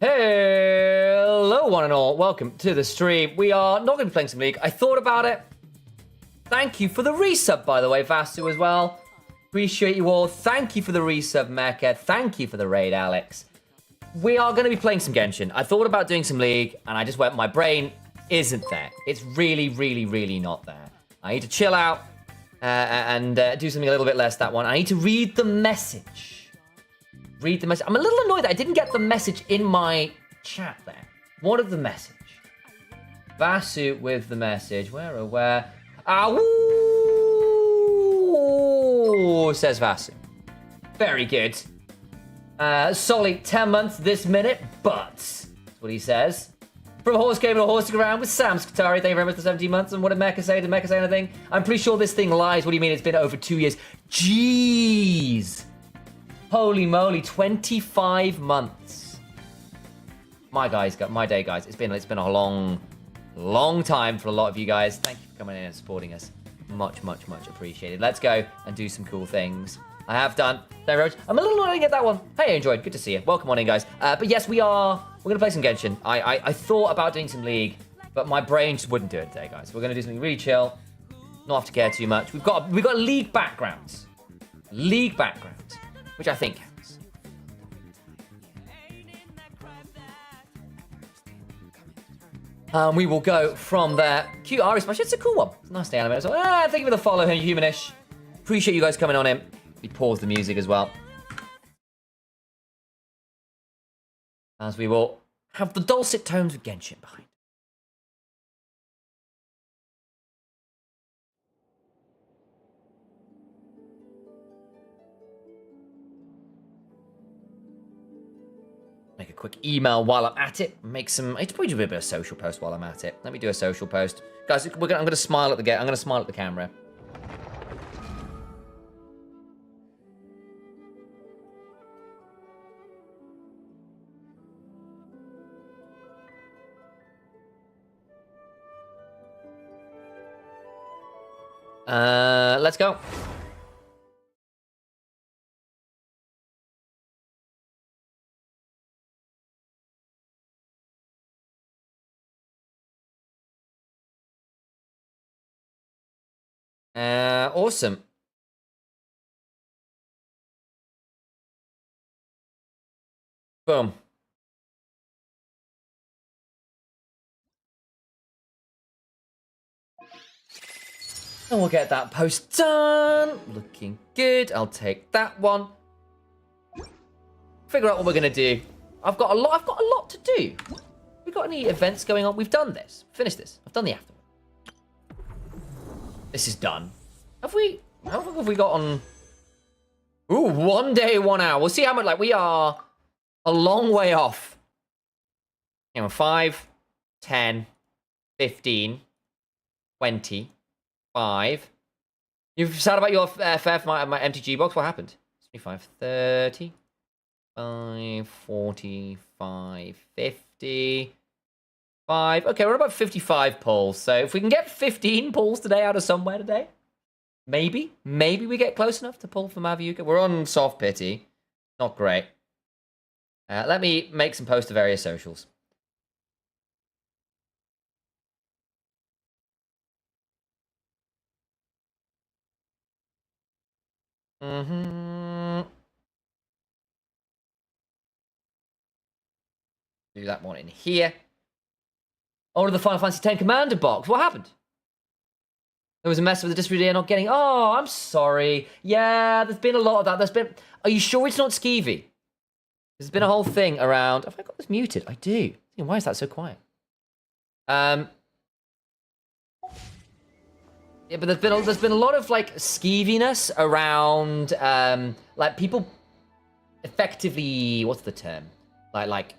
Hello, one and all. Welcome to the stream. We are not going to be playing some League. I thought about it. Thank you for the resub, by the way, Vastu, as well. Appreciate you all. Thank you for the resub, Mecha. Thank you for the raid, Alex. We are going to be playing some Genshin. I thought about doing some League, and I just went, my brain isn't there. It's really, really, really not there. I need to chill out and do something a little bit less, that one. I need to read the message. Read the message. I'm a little annoyed that I didn't get the message in my chat there. What is the message? Vasu with the message. Where? Ooh, says Vasu. Very good. Solid 10 months this minute, but that's what he says. From Horse Game to Horsing Around with Sam Skatari. Thank you very much for 17 months. And what did Mecha say? Did Mecha say anything? I'm pretty sure this thing lies. What do you mean? It's been over 2 years. Jeez. Holy moly, 25 months. My day, guys. It's been a long time for a lot of you guys. Thank you for coming in and supporting us. Much, much, much appreciated. Let's go and do some cool things. I have done. I'm a little annoyed to get that one. Hey, enjoyed. Good to see you. Welcome on in, guys. But yes, we're gonna play some Genshin. I thought about doing some League, but my brain just wouldn't do it today, guys. We're gonna do something really chill. Not have to care too much. We've got League backgrounds. Which I think counts. We will go from there. Cute Ari Smash. It's a cool one. It's a nice day animated. So, thank you for the follow, Humanish. Appreciate you guys coming on in. We pause the music as well. As we will have the dulcet tones of Genshin behind. Make a quick email while I'm at it. It's probably do a bit of a social post while I'm at it. Let me do a social post, guys. I'm gonna smile at the I'm gonna smile at the camera. Let's go. Awesome. Boom. And we'll get that post done. Looking good. I'll take that one. Figure out what we're gonna do. I've got a lot to do. We got any events going on? We've done this. Finished this. I've done the afterwork. This is done. Have we? How long have we got on? Ooh, 1 day, 1 hour. We'll see how much. Like, we are a long way off. 5, 10, 15, 20, 5. You've sad about your fare for my MTG box? What happened? 25, 30, 5, 45, 50. 5. Okay, we're about 55 pulls. So if we can get 15 pulls today out of somewhere today, maybe we get close enough to pull for Maviuka. We're on soft pity. Not great. Let me make some posts to various socials. Do that one in here. Order the Final Fantasy X Commander box. What happened? There was a mess with the distributor not getting... Oh, I'm sorry. Yeah, there's been a lot of that. Are you sure it's not skeevy? There's been a whole thing around... Have I got this muted? I do. Why is that so quiet? Yeah, but there's been a lot of like skeeviness around like people effectively, what's the term? Like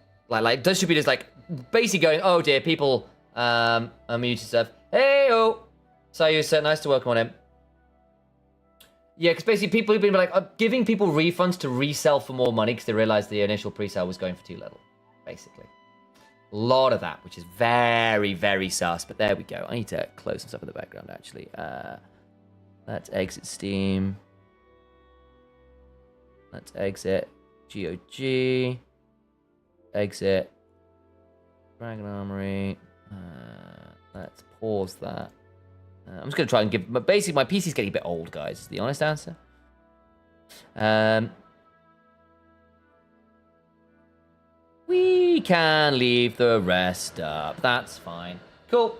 distributors like basically going, oh dear, people unmute yourself. Hey Sayusa, nice to welcome on him. Yeah, because basically people have been like giving people refunds to resell for more money because they realized the initial pre-sale was going for too little, basically. A lot of that, which is very, very sus. But there we go. I need to close some stuff in the background, actually. Let's exit Steam. Let's exit GOG. Exit Dragon Armory. Let's pause that. I'm just going to try and give... But basically, my PC's getting a bit old, guys, is the honest answer. We can leave the rest up. That's fine. Cool.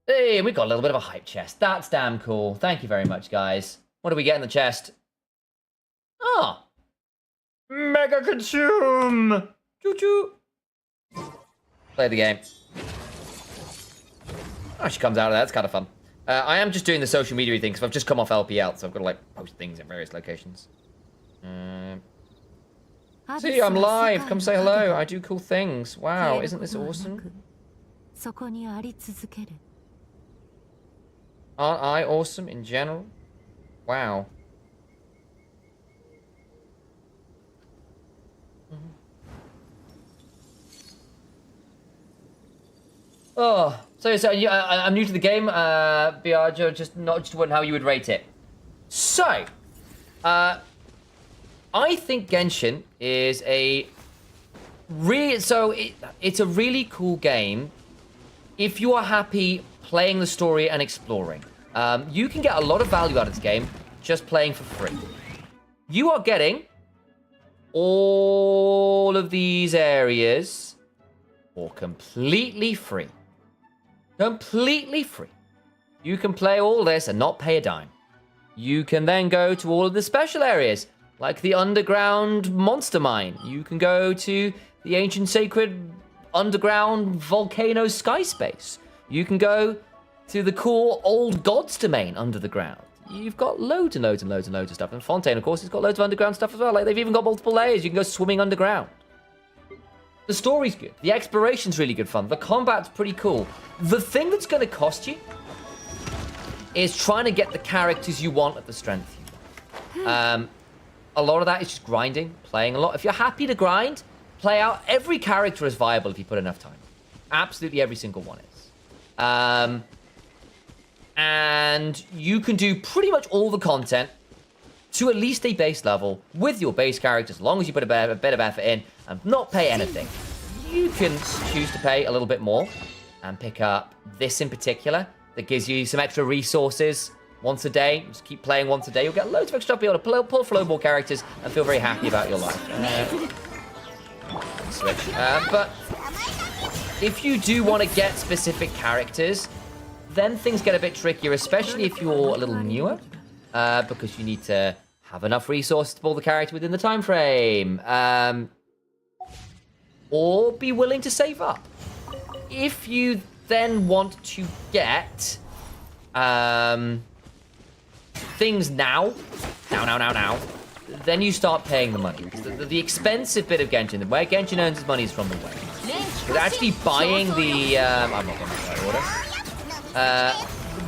Hey, we got a little bit of a hype chest. That's damn cool. Thank you very much, guys. What do we get in the chest? Oh. Mega Consume. Choo-choo. Play the game. Oh, she comes out of that. That's kind of fun. I am just doing the social media thing because I've just come off LPL, so I've got to like post things in various locations. See, I'm live. Come say hello. I do cool things. Wow, isn't this awesome? Aren't I awesome in general? Wow. Oh, so I'm new to the game. Biagio, just wondering how you would rate it. So, I think Genshin is it's a really cool game if you are happy playing the story and exploring. You can get a lot of value out of this game just playing for free. You are getting all of these areas for completely free. Completely free. You can play all this and not pay a dime. You can then go to all of the special areas, like the underground monster mine. You can go to the ancient sacred underground volcano sky space. You can go to the cool old gods domain under the ground. You've got loads and loads and loads and loads of stuff. And Fontaine, of course, has got loads of underground stuff as well. Like, they've even got multiple layers. You can go swimming underground. The story's good. The exploration's really good fun. The combat's pretty cool. The thing that's going to cost you is trying to get the characters you want at the strength you want. A lot of that is just grinding, playing a lot. If you're happy to grind, play out. Every character is viable if you put enough time. Absolutely every single one is. And you can do pretty much all the content to at least a base level with your base characters, as long as you put a bit of effort in and not pay anything. You can choose to pay a little bit more and pick up this in particular that gives you some extra resources once a day. Just keep playing once a day. You'll get loads of extra stuff, be able to pull flowball characters and feel very happy about your life. Switch. But if you do want to get specific characters, then things get a bit trickier, especially if you're a little newer, because you need to have enough resources to pull the character within the time frame, or be willing to save up. If you then want to get things now, then you start paying the money. The expensive bit of Genshin, where Genshin earns its money, is from the whales. But actually buying the... I'm not going to make that order.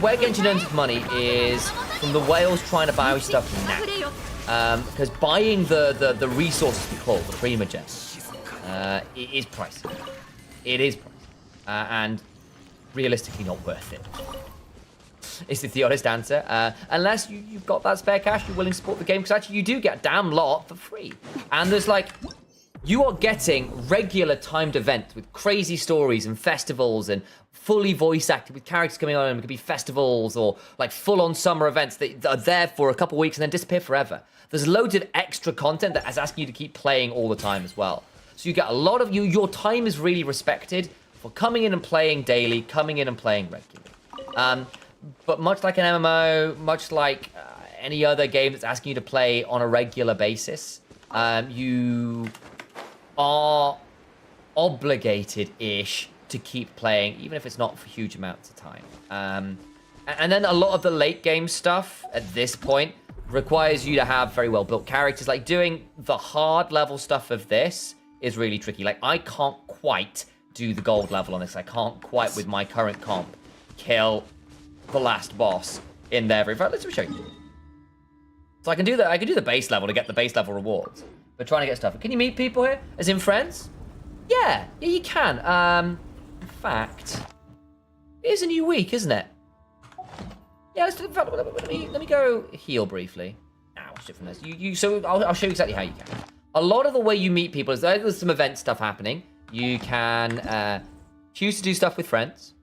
Where Genshin earns its money is from the whales trying to buy stuff now. Because buying the resources we call the Primo it is pricey. It is pricey. And realistically not worth it. Is the honest answer. Unless you've got that spare cash, you're willing to support the game, because actually you do get a damn lot for free. And there's like, you are getting regular timed events with crazy stories and festivals and fully voice acted with characters coming on, and it could be festivals or like full-on summer events that are there for a couple of weeks and then disappear forever. There's loads of extra content that is asking you to keep playing all the time as well. So you get a lot of your time is really respected for coming in and playing daily, coming in and playing regularly. But much like an MMO, much like any other game that's asking you to play on a regular basis, you are obligated-ish to keep playing, even if it's not for huge amounts of time. And then a lot of the late game stuff at this point requires you to have very well-built characters. Like, doing the hard level stuff of this is really tricky. Like, I can't quite do the gold level on this. I can't quite, with my current comp, kill the last boss in there. In fact, let's show you. So I can do the base level to get the base level rewards. But trying to get stuff. Can you meet people here? As in friends? Yeah, you can. In fact, it is a new week, isn't it? Yeah, let me go heal briefly. Watch it from this. So I'll show you exactly how you can. A lot of the way you meet people is there's some event stuff happening. You can choose to do stuff with friends.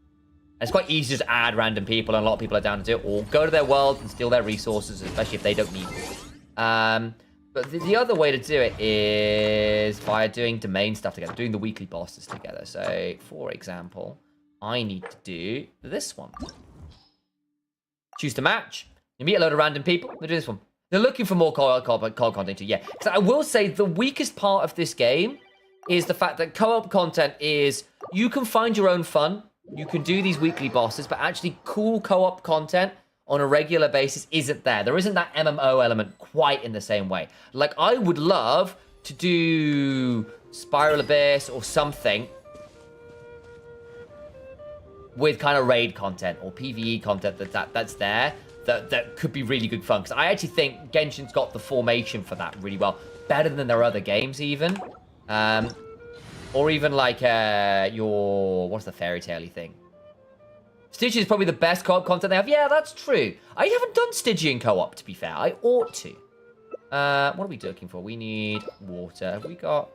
And it's quite easy to just add random people, and a lot of people are down to do it, or go to their world and steal their resources, especially if they don't need it. But the other way to do it is via doing domain stuff together, doing the weekly bosses together. So, for example, I need to do this one. Choose to match. You meet a load of random people. They do this one. They're looking for more co-op content too, yeah. Because I will say the weakest part of this game is the fact that co-op content is, you can find your own fun. You can do these weekly bosses, but actually cool co-op content on a regular basis isn't there. There isn't that MMO element quite in the same way. Like, I would love to do Spiral Abyss or something with kind of raid content or PvE content that's there that could be really good fun. Because I actually think Genshin's got the formation for that really well. Better than their other games even. Or even like what's the fairy tale-y thing? Stygian is probably the best co-op content they have. Yeah, that's true. I haven't done Stygian co-op, to be fair. I ought to. What are we looking for? We need water. Have we got...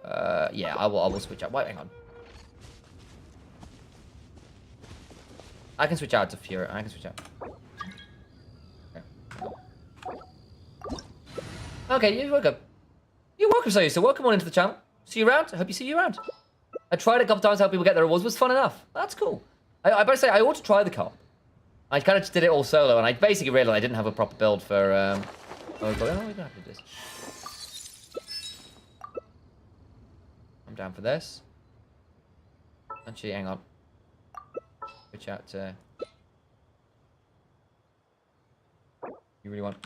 yeah, I will switch out. Wait, hang on. I can switch out to Fury. I can switch out. Okay, you're welcome. You're welcome, so welcome on into the channel. See you around. I hope you see you around. I tried a couple times to help people get their rewards. It was fun enough. That's cool. I better say, I ought to try the co-op. I kind of just did it all solo, and I basically realized I didn't have a proper build for... oh, we don't have to do this. I'm down for this. Actually, hang on. Switch out to... You really want...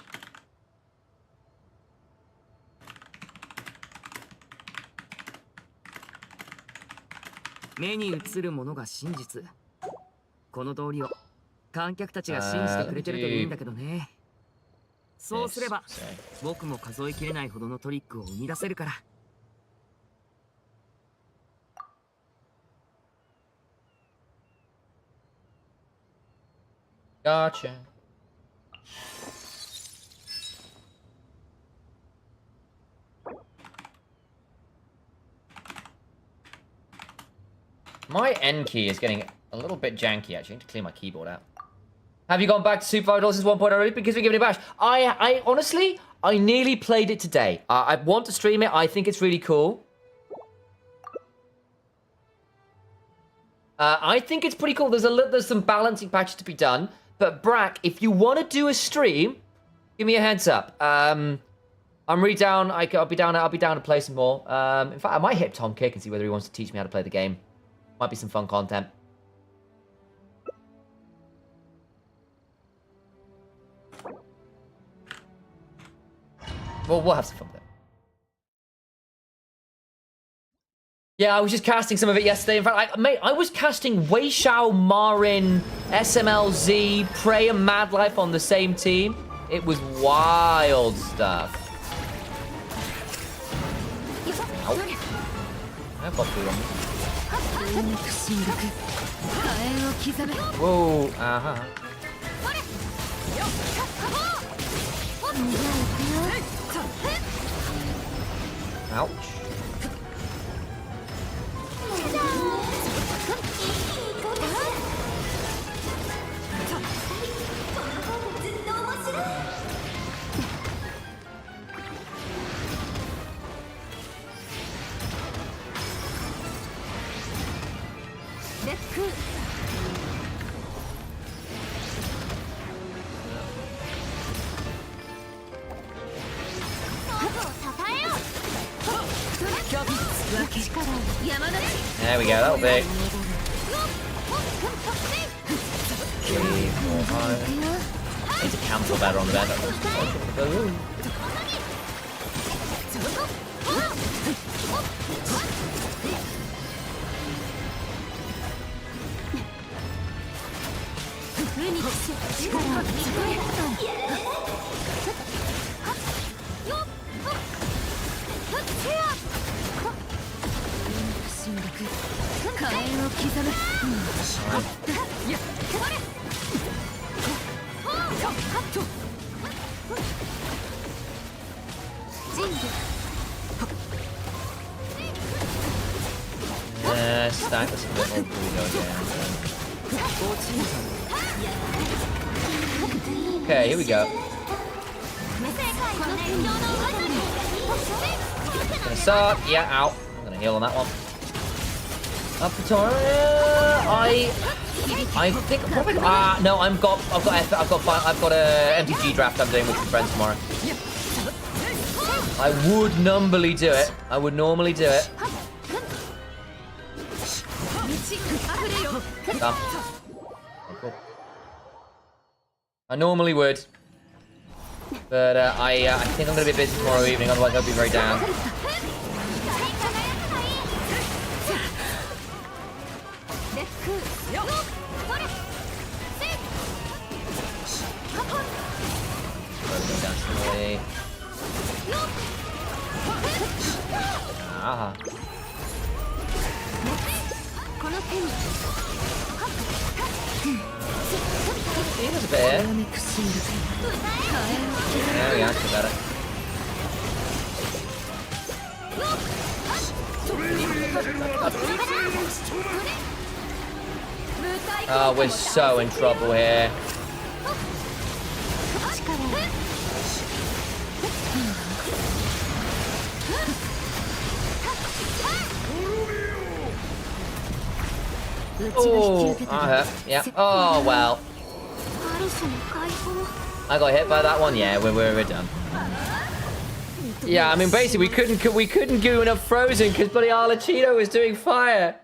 目に映るものが真実。この道理を観客たちが信じてくれてるといいんだけどね。そうすれば僕も数えきれないほどのトリックを生み出せるから。Gotcha. My N key is getting a little bit janky, actually. I need to clear my keyboard out. Have you gone back to Super Mario Bros. 1.0 already? Because we're giving it a bash. I honestly, I nearly played it today. I want to stream it. I think it's really cool. I think it's pretty cool. There's some balancing patches to be done. But Brack, if you want to do a stream, give me a heads up. I'm really down. I'll be down to play some more. In fact, I might hit Tom Kick and see whether he wants to teach me how to play the game. Might be some fun content. Well, we'll have some fun with it. Yeah, I was just casting some of it yesterday. In fact, mate, I was casting Wei Xiao, Marin, SMLZ, Prey, and Mad Life on the same team. It was wild stuff. I've got 2 on. Whoa, Ouch. There we go, that'll be. 3, 4, 5. Need to cancel better on the bed. Stack this a bit more before we go again. Okay, here we go. Gonna start. Yeah, out. I'm gonna heal on that one. Up Victoria. I think probably. No, I've got a MTG draft I'm doing with some friends tomorrow. I would normally do it. Done. Oh, cool. I normally would, but I think I'm gonna be busy tomorrow evening. Otherwise, I'll be very down. Ah. He was a bit. There we go, that's better. Oh, we're so in trouble here. Oh, yeah. Oh, well. I got hit by that one. Yeah, we're done. Yeah, I mean, basically, we couldn't do enough Frozen because bloody Arlecchino was doing fire.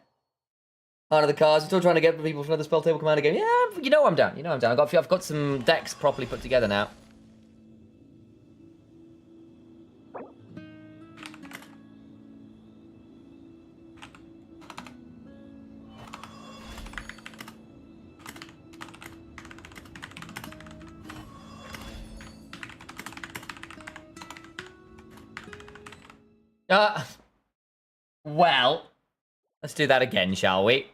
Part of the cards. We're still trying to get people from another Spell Table Commander game. Yeah, you know I'm down. I've got some decks properly put together now. Well, let's do that again, shall we?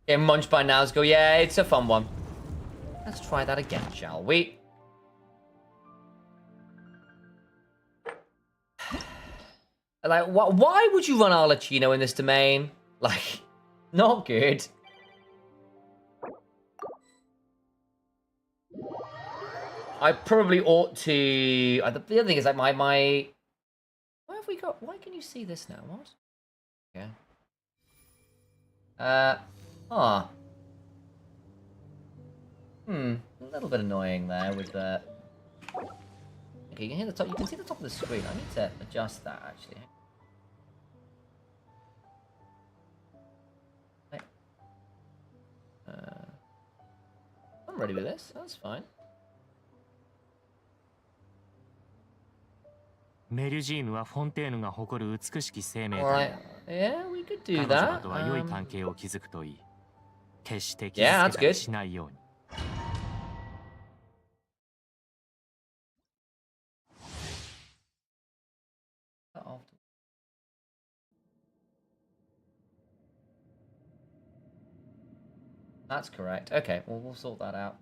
Getting munched by Nazgul. Yeah, it's a fun one. Let's try that again, shall we? Like, why would you run Arlecchino in this domain? Like, not good. I probably ought to. The other thing is, like, my. Why have we got? Why can you see this now? What? Okay. A little bit annoying there with the. Okay, you can hear the top. You can see the top of the screen. I need to adjust that actually. Okay. I'm ready with this. That's fine. メルジーヌはフォンテーヌが誇る美しき生命 Alright. Yeah, we could do 彼女 that. とは良い関係を築くといい。決して傷 Yeah, つ that's けたり good. しないように。That's correct. Okay, well, we'll sort that out.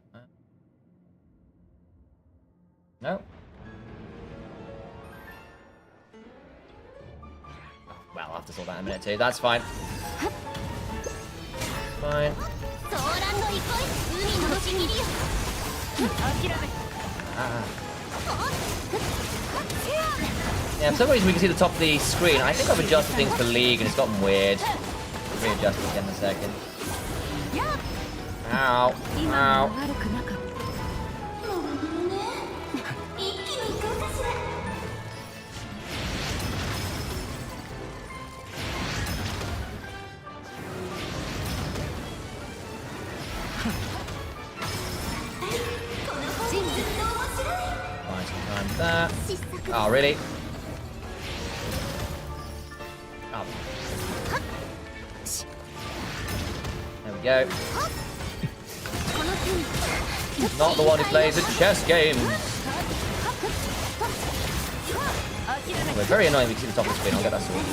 No. Well, I'll have to sort that in a minute too. That's fine. Fine. Yeah, for some reason we can see the top of the screen. I think I've adjusted things for League and it's gotten weird. I'll readjust it again in a second. Ow. Ow. That. Oh, really? Oh. There we go. Not the one who plays a chess game. Oh, we're very annoying. We can see the top of the screen. I'll get that sorted.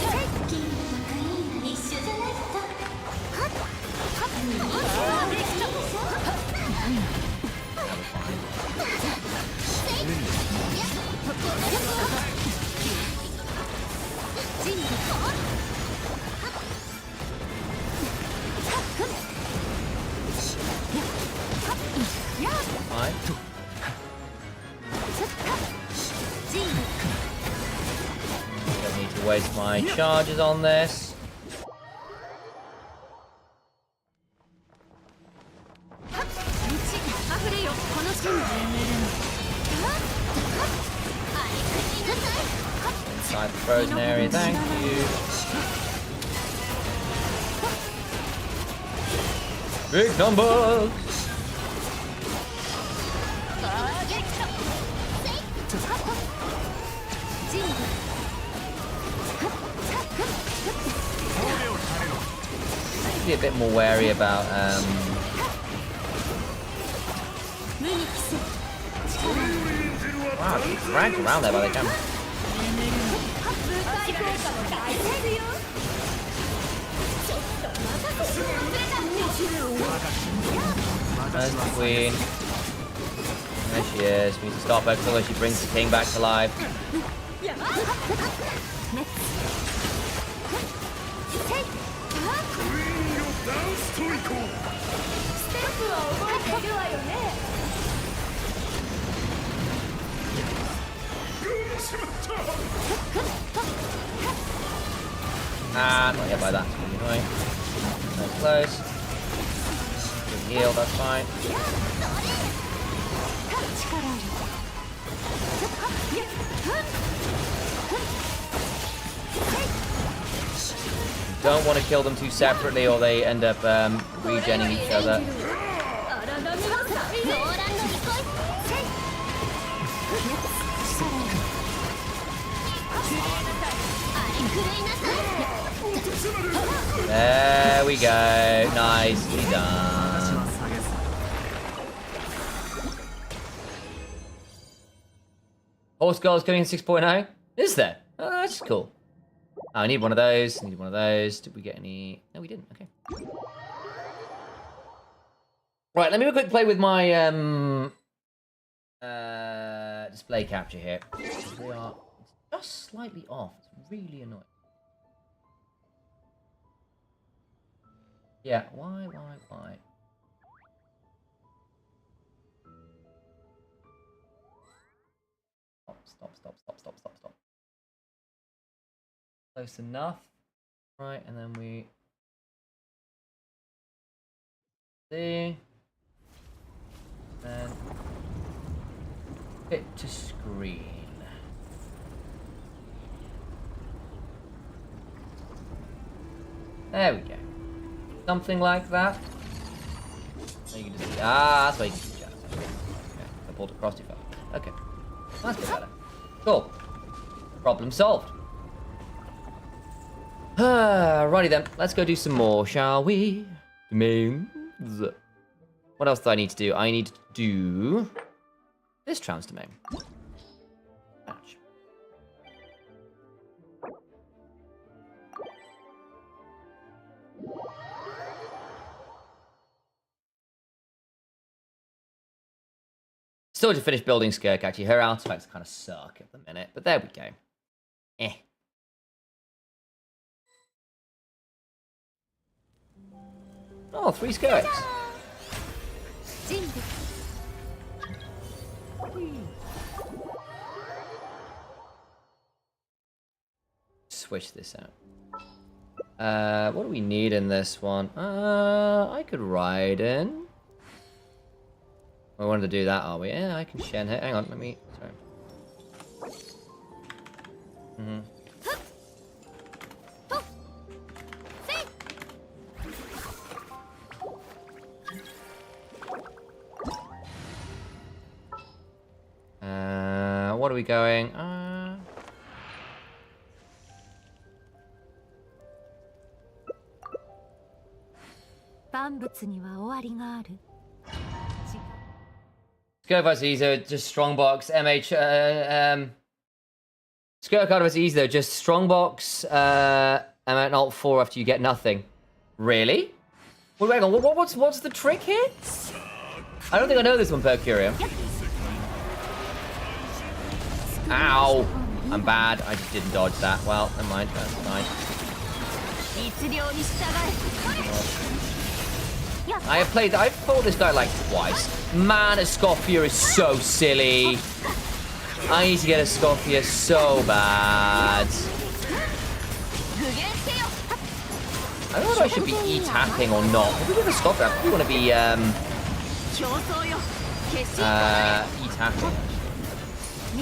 Fine. Don't need to waste my charges on this. Inside the frozen area, thank you. Big numbers! Be a bit more wary about wow, she's dragged around there by the camera. There's the queen. There she is. We need to stop her before she brings the king back to life. Ah, not yet by that. It's really annoying. That's close. Good heal, that's fine. Don't want to kill them two separately or they end up regenning each other. There we go. Nicely done. Horse Girl's coming in 6.0? Is there? Oh, that's cool. Oh, I need one of those. I need one of those. Did we get any? No, we didn't. Okay. Right, let me have a quick play with my display capture here. We are just slightly off. It's really annoying. Yeah, why? Stop. Close enough. Right, and then we see. Then fit to screen. There we go. Something like that. So you can just see, that's why you can see chat. Okay, I pulled across too far. Okay, that's a bit better. Cool. Problem solved. Righty then, let's go do some more, shall we? Domains. What else do I need to do? I need to do this trans domain. Match. Still to finish building Skirk, actually. Her artifacts kind of suck at the minute, but there we go. Eh. Oh, 3 Skirks. Switch this out. What do we need in this one? I could ride in. We wanted to do that, are we? Yeah, I can Shen here. Hang on, let me... Sorry. What are we going? Skirk vs. Ezo, just strongbox. MH, Skirk card vs. Ezo, just strongbox, and alt 4 after you get nothing. Really? Well, hang on, what's the trick here? I don't think I know this one, Percurium. Ow! I'm bad. I just didn't dodge that. Well, never mind. That's fine. I've fought this guy like twice. Man, a Scoffia is so silly. I need to get a Scoffia so bad. I don't know if I should be E-tapping or not. If we get a Scoffia, I probably want to be E-tapping.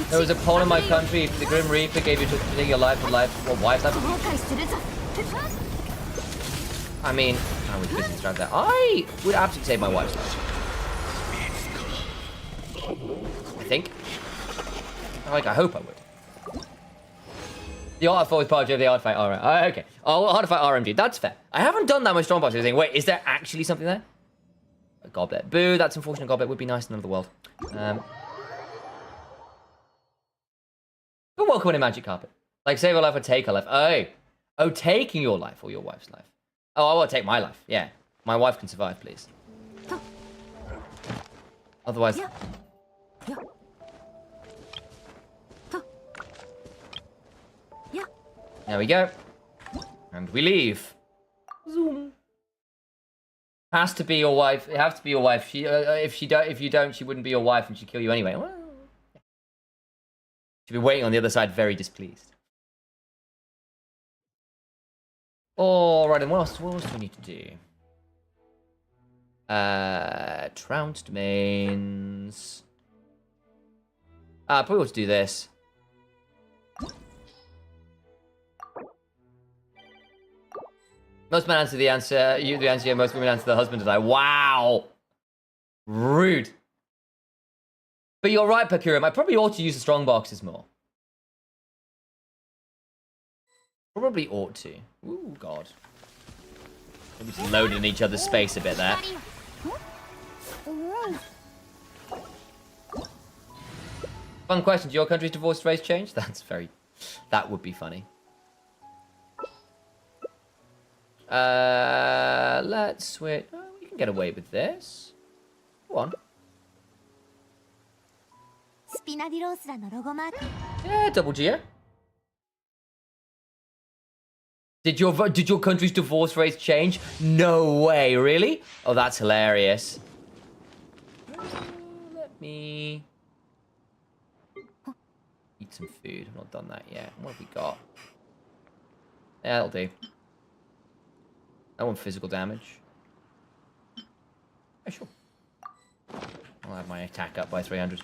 There was a poll in my country. If the Grim Reaper gave you to take your life and life, what wife's life? I mean, I was busy strapped there. I would absolutely save my wife's life. I think. I hope I would. The artifact is part of the artifact. All right. Okay. Oh, artifact RMG. That's fair. I haven't done that much strongbox. I think. Wait, is there actually something there? A goblet. Boo. That's unfortunate. Goblet would be nice in another world. But welcome in Magic Carpet. Like, save a life or take a life. Oh, taking your life or your wife's life. Oh, I want to take my life. Yeah. My wife can survive, please. Otherwise... There we go. And we leave. Zoom. Has to be your wife. It has to be your wife. If you don't, she wouldn't be your wife and she'd kill you anyway. Well, she'd be waiting on the other side, very displeased. Alright, and what else do we need to do? Trounced domains. Probably ought to do this. Most men answer the answer. You the answer. Most women answer the husband to die. Wow, rude. But you're right, Percurium. I probably ought to use the strong boxes more. Probably ought to. Ooh, God. Maybe just loading in each other's space a bit there. Fun question. Do your country's divorce rates change? That would be funny. Let's switch. Oh, we can get away with this. Go on. Yeah, double G. Did your country's divorce rates change? No way, really? Oh, that's hilarious. Let me eat some food. I've not done that yet. What have we got? Yeah, that'll do. I want physical damage. Yeah, sure. I'll have my attack up by 300.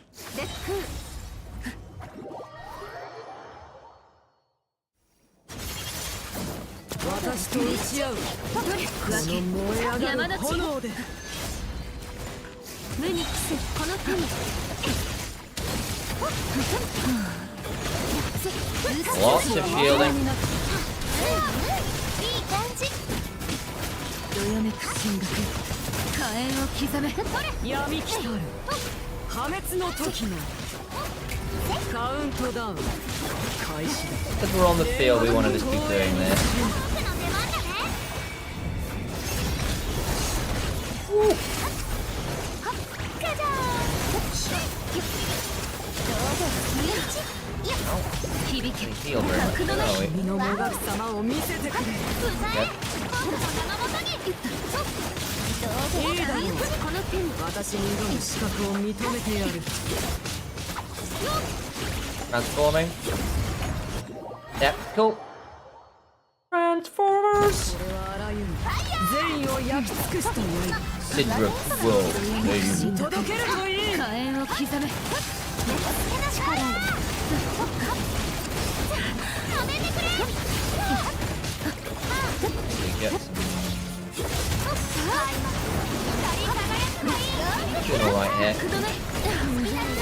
Lots of shielding. Because we're on the field, we want to just keep doing this. Heal very much. Oh, wait. 君のもがく様を見せてくれ。 Yep. いいだろう。私に挑む資格を認めてやる。 Transforming. Yep, cool. Transformers! これはあらゆる善意を焼き尽くしたよ。 Sidra World. 届けるといい。火炎を刻め。 Doing alright here.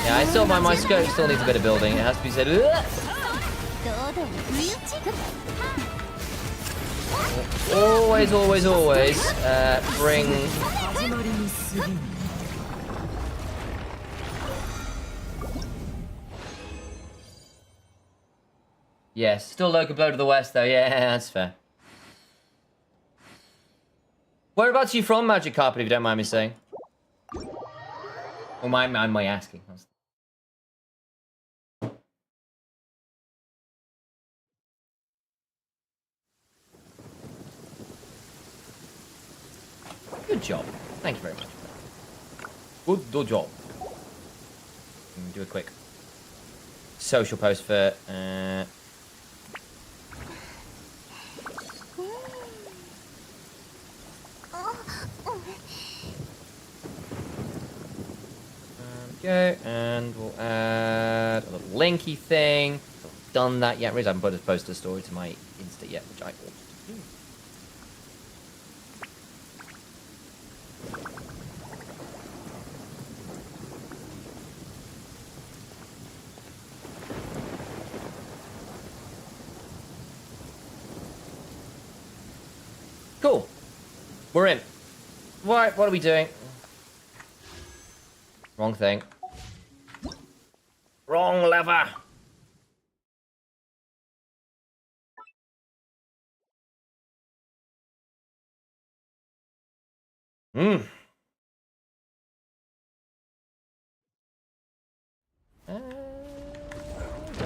Yeah, I still, my skirt still needs a bit of building, it has to be said. Always, always, always bring... Yes, still local blow to the west though, yeah, that's fair. Whereabouts are you from, Magic Carpet, if you don't mind me saying? Or am I asking? Good job. Thank you very much. Good job. Do a quick social post for... Go, and we'll add a little linky thing. I've done that yet. I haven't put a poster story to my Insta yet, which I ought to do. Cool. We're in. Right, what are we doing? Wrong thing. Wrong lever.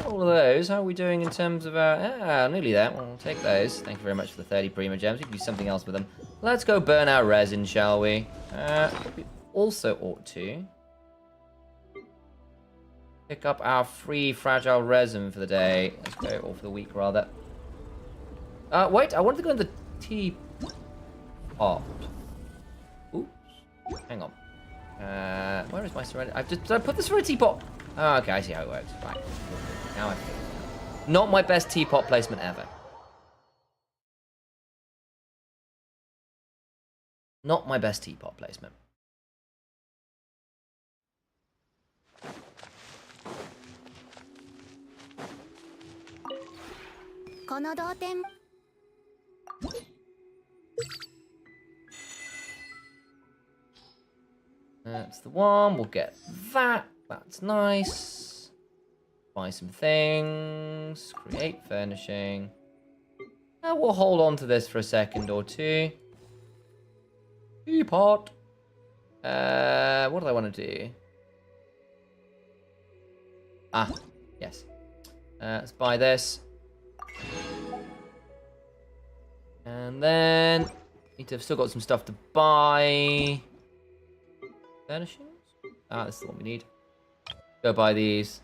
All of those. How are we doing in terms of our... nearly there. We'll take those. Thank you very much for the 30 Primo gems. We can do something else with them. Let's go burn our resin, shall we? We also ought to pick up our free fragile resin for the day. Let's go, or for the week, rather. Wait, I wanted to go in the teapot. Oops. Hang on. Where is my serenity? Did I put this for a teapot? Oh, okay, I see how it works. Right. Now I figure it out. Not my best teapot placement ever. Not my best teapot placement. That's the one. We'll get that. That's nice. Buy some things. Create furnishing. We'll hold on to this for a second or two. Teapot. What do I want to do? Ah, yes. Let's buy this. And then need to have still got some stuff to buy. Furnishings? Ah, this is the one we need. Go buy these.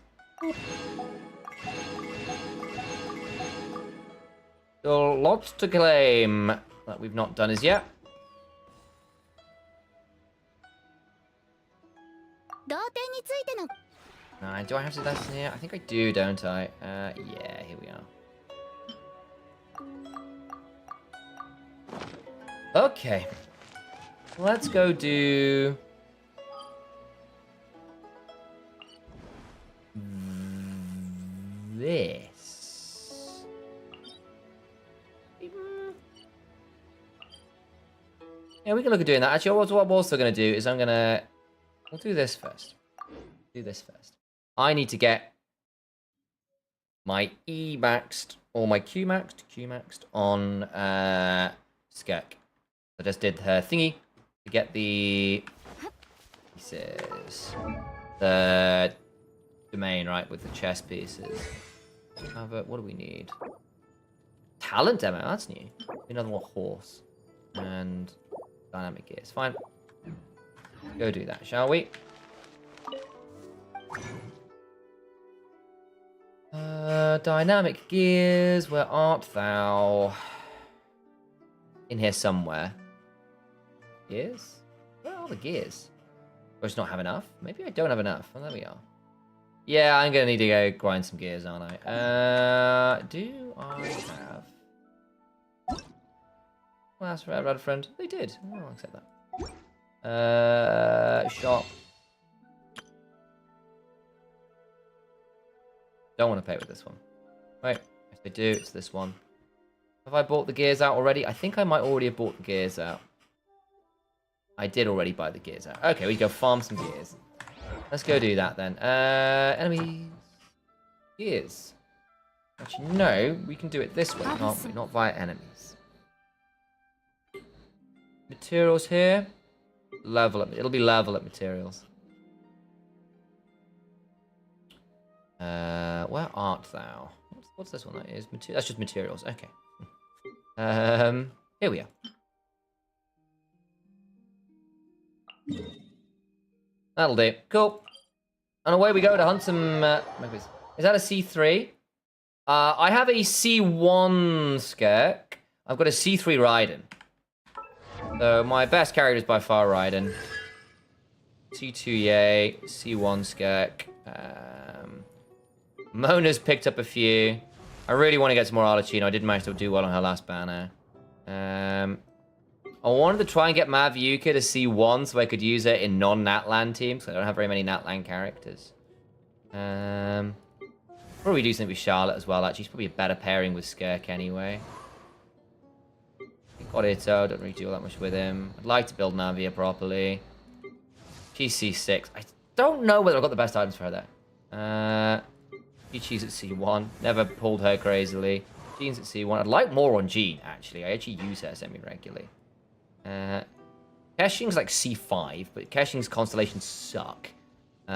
Still lots to claim that we've not done as yet. Do I have to do that here? I think I do, don't I? Yeah, here we are. Okay. Let's go do... this. Yeah, we can look at doing that. Actually, what I'm also going to do is we'll do this first. Do this first. I need to get my E maxed, or my Q maxed on Skirk. I just did her thingy to get the pieces. The domain, right, with the chess pieces. What do we need? Talent demo, that's new. Another one, horse. And dynamic gears. Fine. Go do that, shall we? Dynamic gears, where art thou? In here somewhere. Gears? Where are the gears? Or just not have enough? Maybe I don't have enough. Well, there we are. Yeah, I'm gonna need to go grind some gears, aren't I? Do I have... Well, that's right, Red Friend. They did. Oh, I'll accept that. Shop. Don't want to pay with this one. Wait, if I do, it's this one. Have I bought the gears out already? I think I might already have bought the gears out. I did already buy the gears out. Okay, we go farm some gears. Let's go do that then. Enemies. Gears. Actually, no, we can do it this way, can't we? Not via enemies. Materials here. Level up. It'll be level up materials. Where art thou? What's this one? That is that's just materials. Okay. Here we are. That'll do. Cool. And away we go to hunt some... Is that a C3? I have a C1 Skirk. I've got a C3 Raiden. So my best character is by far Raiden. C2 Yay, C1 Skirk. Mona's picked up a few. I really want to get some more Arlecchino. I did manage to do well on her last banner. I wanted to try and get Maviuka to C1 so I could use it in non-Natlan teams. So I don't have very many Natlan characters. Probably do something with Charlotte as well, actually. She's probably a better pairing with Skirk anyway. Got Ito, don't really do all that much with him. I'd like to build Navia properly. She's C6. I don't know whether I've got the best items for her there. She's at C1. Never pulled her crazily. Jean's at C1. I'd like more on Jean, actually. I actually use her semi-regularly. Keshing's like C5, but Keshing's constellations suck. Who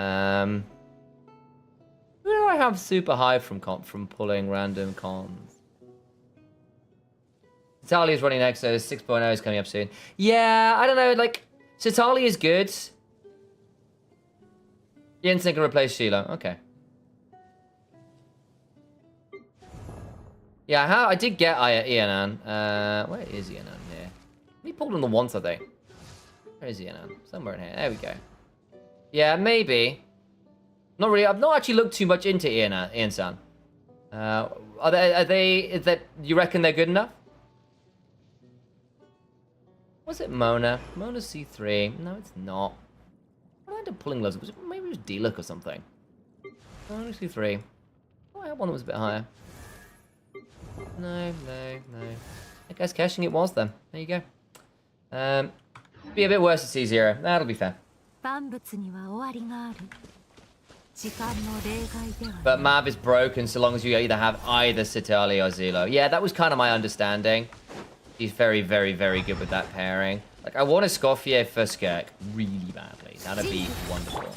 do I have super high from pulling random cons? Italia's running next, so 6.0 is coming up soon. Yeah, I don't know, like, Citalia is good. Jensen can replace Sheila. Okay. Yeah, I did get Ianan. Where is Ianan here? We pulled him the once, I think. Where is Ianan? Somewhere in here. There we go. Yeah, maybe. Not really. I've not actually looked too much into Ian-san. You reckon they're good enough? Was it Mona? Mona's C3. No, it's not. I ended up pulling loads. Maybe it was D-Look or something. Mona C3. Oh, I had one that was a bit higher. No. I guess caching it was then. There you go. Be a bit worse at C0. That'll be fair. But Mav is broken so long as you either have either Citali or Zelo. Yeah, that was kind of my understanding. He's very, very, very good with that pairing. Like, I want a Scoffier for Skirk really badly. That'd be wonderful.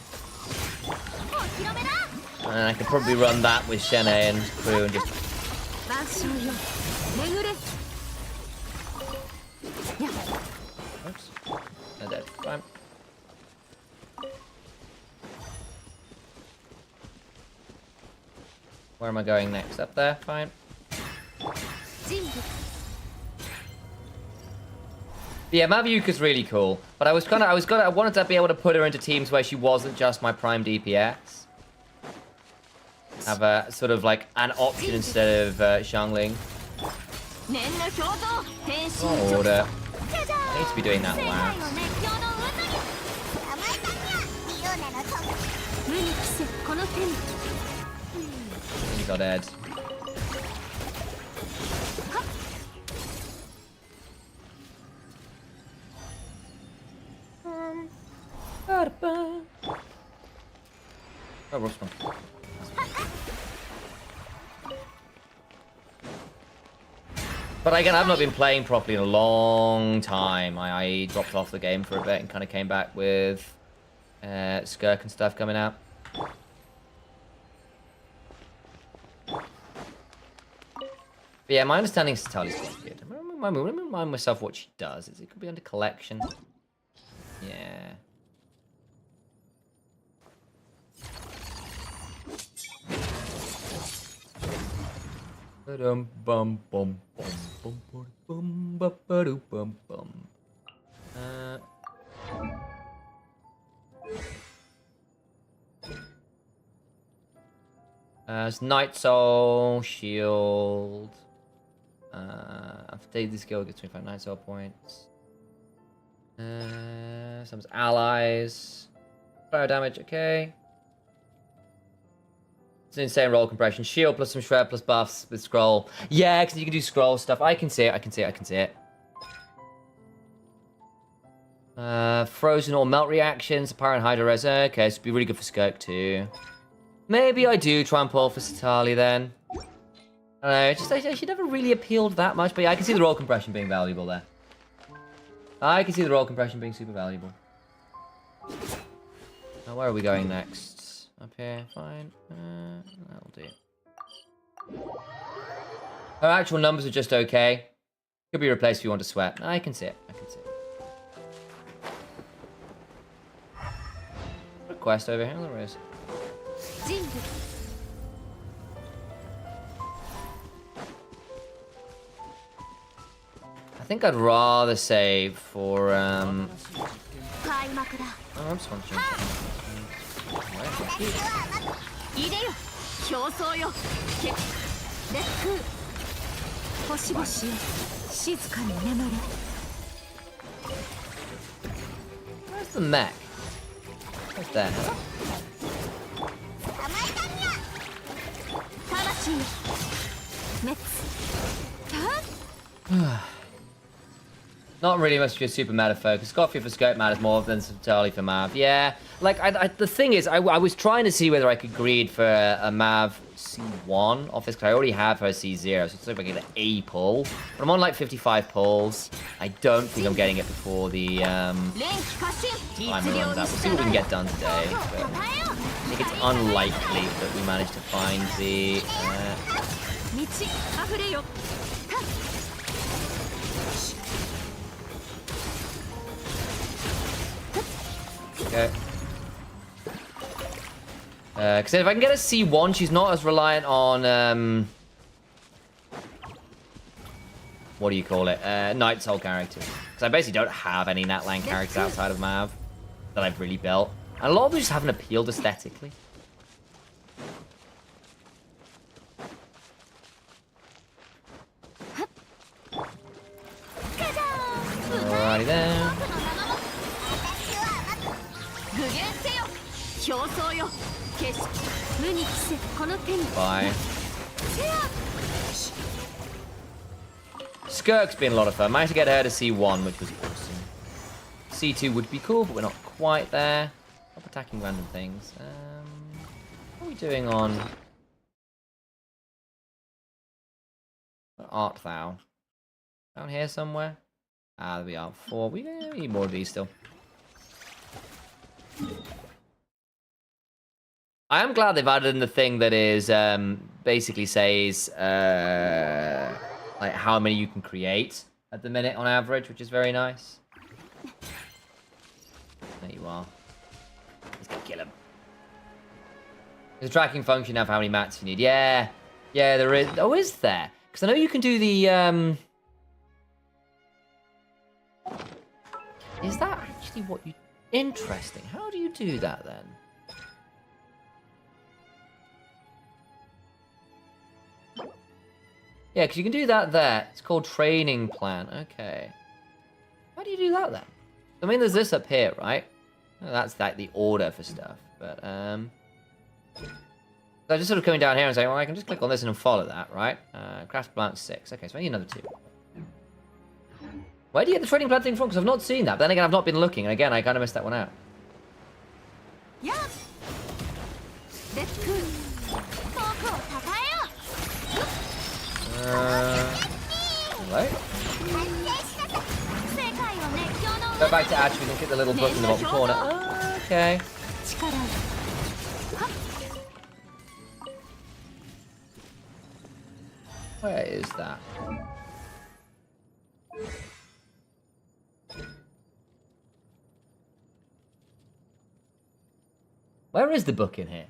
And I could probably run that with Shene and crew and just... Oops. They're dead. Fine. Where am I going next? Up there? Fine. Yeah, Maviuka's really cool, but I wanted to be able to put her into teams where she wasn't just my prime DPS. Have a sort of like an option instead of Xiangling. Oh, order. I need to be doing that last. He got Ed. Oh, Ross one. But again, I've not been playing properly in a long time. I dropped off the game for a bit and kind of came back with Skirk and stuff coming out. But yeah, my understanding is Satali's quite good. Let me remind myself what she does. It could be under collection. Yeah. Bum bum bum bum bum bum bum bum bum. It's Night Soul, Shield. After taking the skill, gets 25 Night Soul points. Some allies. Fire damage, okay. It's an insane roll compression. Shield plus some shred plus buffs with scroll. Yeah, because you can do scroll stuff. I can see it, I can see it, I can see it. Frozen or melt reactions, apparent hydro res. Okay, so it'd be really good for Skirk too. Maybe I do try and pull for Satali then. I don't know, she never really appealed that much, but yeah, I can see the roll compression being valuable there. I can see the roll compression being super valuable. Now, where are we going next? Up here, fine. That'll do. Her actual numbers are just okay. Could be replaced if you want to sweat. I can see it, I can see it. A quest over here, there is. I think I'd rather save for oh, I'm just want to change Where's the mech? Where's that? Not really much of a super meta focus. Got for scope matters more than Satali for Mav. Yeah, like the thing is, I was trying to see whether I could greed for a Mav C1 off this because I already have her C0, so it's like I get an A pull. But I'm on like 55 pulls. I don't think I'm getting it before the timer runs out. We'll see what we can get done today. But I think it's unlikely that we manage to find the. Okay. Because if I can get a C1, she's not as reliant on, what do you call it? Night Soul characters. Because I basically don't have any Natlan characters outside of Mav that I've really built. And a lot of them just haven't appealed aesthetically. Alrighty then. Bye. Skirk's been a lot of fun. Managed to get her to C1, which was awesome. C2 would be cool, but we're not quite there. Stop attacking random things. What are we doing on... Where art thou? Down here somewhere? Ah, there we are. 4. We need more of these still. I am glad they've added in the thing that is basically says like how many you can create at the minute on average, which is very nice. There you are. Let's go kill him. There's a tracking function of how many mats you need. Yeah, yeah, there is. Oh, is there? Because I know you can do the. Is that actually what you? Interesting. How do you do that then? Yeah, because you can do that there. It's called training plan. Okay. How do you do that then? I mean, there's this up here, right? Oh, that's like the order for stuff. But, so I'm just sort of coming down here and saying, well, I can just click on this and follow that, right? Craft plant 6. Okay, so I need another 2. Where do you get the training plan thing from? Because I've not seen that. But then again, I've not been looking. And again, I kind of missed that one out. Yeah. Hello? Go back to attributes and click the little button in the bottom corner. Okay. Where is that? Where is the book in here?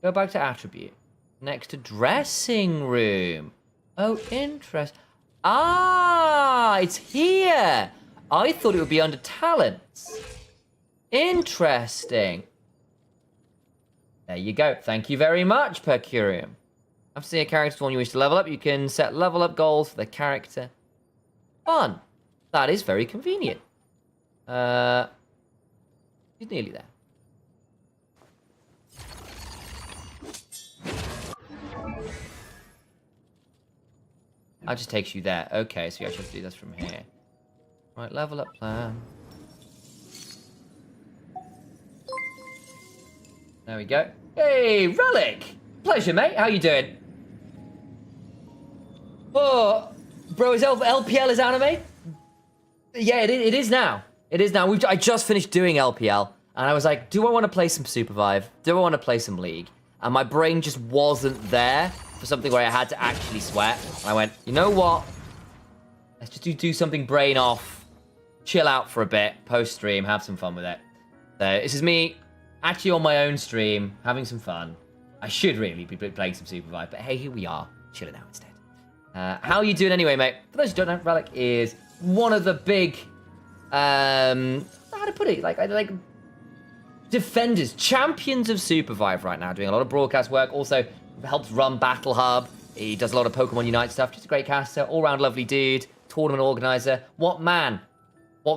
Go back to attribute. Next to dressing room. Oh, interest. Ah, it's here. I thought it would be under talents. Interesting. There you go. Thank you very much, Percurium. After seeing a character's one you wish to level up, you can set level up goals for the character. Fun. That is very convenient. He's nearly there. That just takes you there. Okay, so you actually have to do this from here. Right, level up plan. There we go. Hey, Relic! Pleasure, mate. How you doing? Oh, bro, is LPL is anime? Yeah, it is now. It is now. I just finished doing LPL, and I was like, do I want to play some Supervive? Do I want to play some League? And my brain just wasn't there for something where I had to actually sweat. And I went, you know what? Let's just do something brain off, chill out for a bit, post-stream, have some fun with it. So this is me actually on my own stream, having some fun. I should really be playing some Supervive, but hey, here we are, chilling out instead. How are you doing anyway, mate? For those who don't know, Relic is one of the big, how to put it, like defenders, champions of Supervive right now, doing a lot of broadcast work, also helps run Battle Hub. He does a lot of Pokemon Unite stuff, just a great caster, all-round lovely dude, tournament organizer. What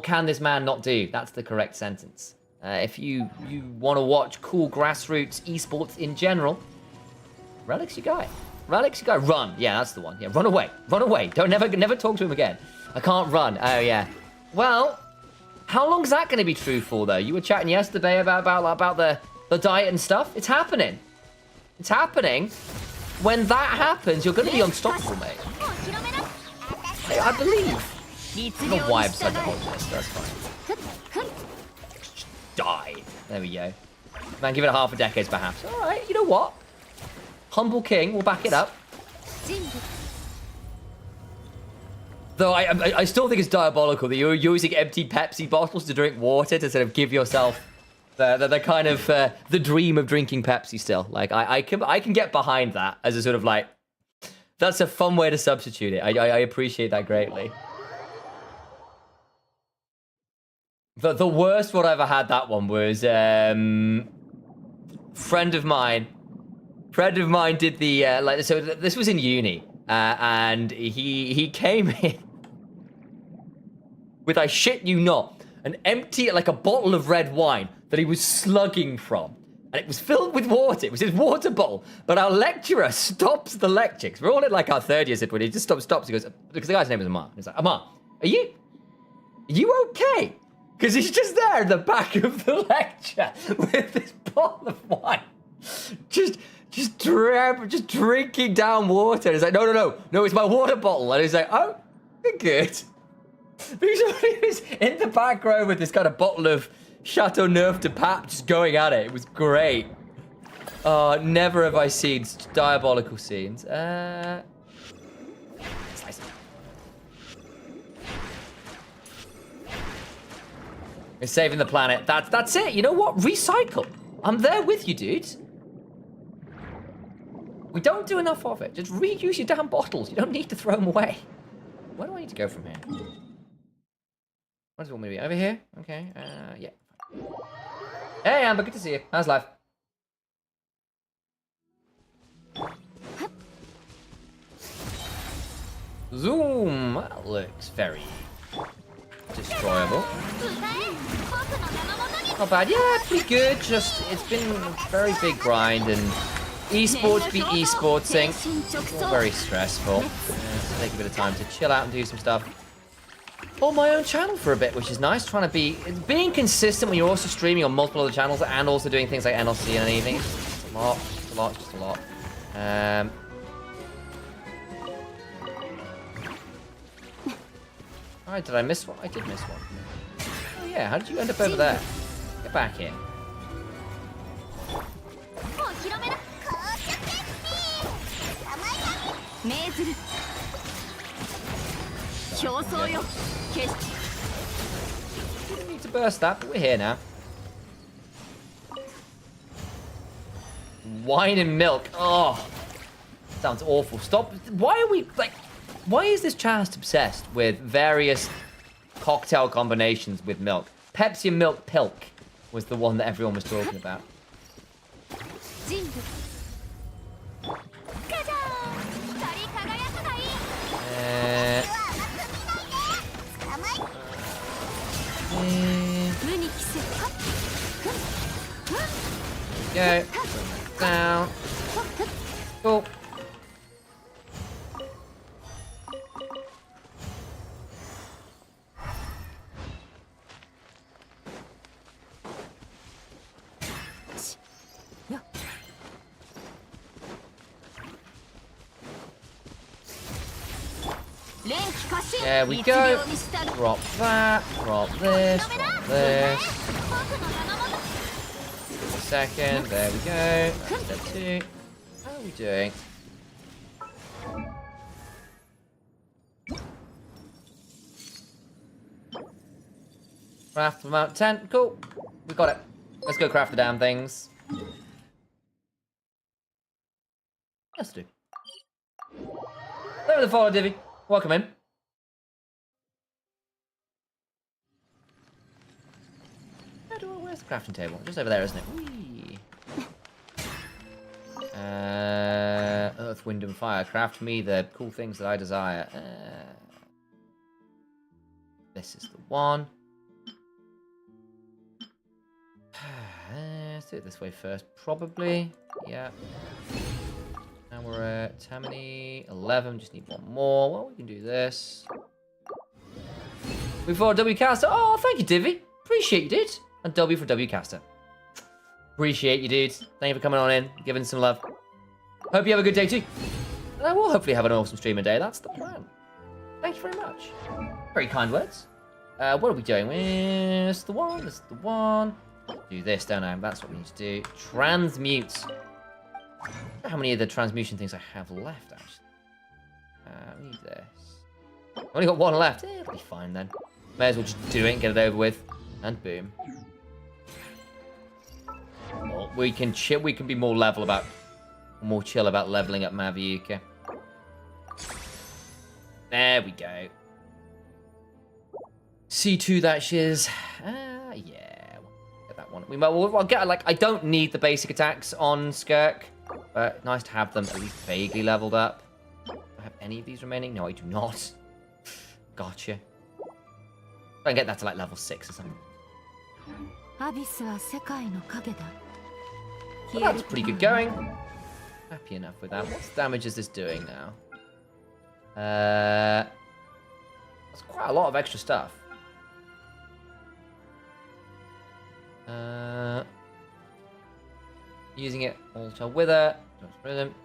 can this man not do? That's the correct sentence. If you want to watch cool grassroots esports in general, Relic's your guy. Relic's your guy. Run. Yeah, that's the one. Yeah, run away. Run away. Don't never talk to him again. I can't run. Oh, yeah. Well, how long's that going to be true for, though? You were chatting yesterday about the diet and stuff. It's happening. It's happening. When that happens, you're going to be unstoppable, mate. I believe. I don't know why I'm such a hot list. That's fine. Just die. There we go. Man, give it half a decade, perhaps. All right, you know what? Humble King will back it up. Though I still think it's diabolical that you're using empty Pepsi bottles to drink water to sort of give yourself the kind of the dream of drinking Pepsi still. Like I can get behind that as a sort of like, that's a fun way to substitute it. I appreciate that greatly. The worst one I ever had that one was friend of mine did the so this was in uni and he came in with, I shit you not, an empty, like a bottle of red wine that he was slugging from, and it was filled with water. It was his water bottle, but our lecturer stops the lecture, because we're all in like our third year, when he just stops, he goes, because the guy's name is Amar, he's like, Amar, are you okay? Because he's just there in the back of the lecture with this bottle of wine, just drinking down water. And he's like, no, it's my water bottle. And he's like, oh, you're good. But he was in the back row with this kind of bottle of Chateau Neuf de Pape just going at it. It was great. Oh, never have I seen such diabolical scenes. We're saving the planet. That's it. You know what? Recycle. I'm there with you, dude. We don't do enough of it. Just reuse your damn bottles. You don't need to throw them away. Where do I need to go from here? What does it want me to be? Over here? Okay. Yeah. Hey, Amber. Good to see you. How's life? Zoom. That looks very destroyable. Not bad. Yeah, pretty good. Just, it's been a very big grind, and esports be esportsing. It's all very stressful. So take a bit of time to chill out and do some stuff on my own channel for a bit, which is nice. Trying to being consistent when you're also streaming on multiple other channels and also doing things like NLC and anything. It's just a lot. Alright, did I miss one? I did miss one. Oh yeah, how did you end up over there? Get back here. 命ずる競争よ決し Didn't need to burst that, but we're here now. Wine and milk. Oh, sounds awful. Stop. Why are we, like, why is this chast obsessed with various cocktail combinations with milk? Pepsi and milk pilk was the one that everyone was talking about. 人物ガジャー光り輝くがいい 無に着せ Go. Down. Cool. There we go. Drop that. Drop this. Drop this. Second. There we go. That's step 2. How are we doing? Craft amount 10. Cool. We got it. Let's go craft the damn things. Let's do. There the follow, Divvy. Welcome in. Where's the crafting table? Just over there, isn't it? Whee. Earth, wind, and fire. Craft me the cool things that I desire. This is the one. Let's do it this way first, probably. Yeah. Now we're at how many? 11. Just need one more. Well, we can do this. We for W caster. Oh, thank you, Divvy. Appreciate you, dude. And W for W caster. Appreciate you, dude. Thank you for coming on in, giving some love. Hope you have a good day too. And I will hopefully have an awesome streamer day. That's the plan. Thank you very much. Very kind words. What are we doing? This is the one. This is the one. Do this, don't I? That's what we need to do. Transmute. I don't know how many of the transmutation things I have left, actually. We need this. I've only got one left. It'll be fine then. May as well just do it and get it over with. And boom. Well, we can chill. We can be more more chill about leveling up Maviuka. There we go. C2 that shiz. Yeah. Get that one. We'll get, like, I don't need the basic attacks on Skirk, but nice to have them at least vaguely leveled up. Do I have any of these remaining? No, I do not. Gotcha. I can get that to like level 6 or something. Well, that's pretty good going. Happy enough with that. What damage is this doing now? That's quite a lot of extra stuff. Using it also with it.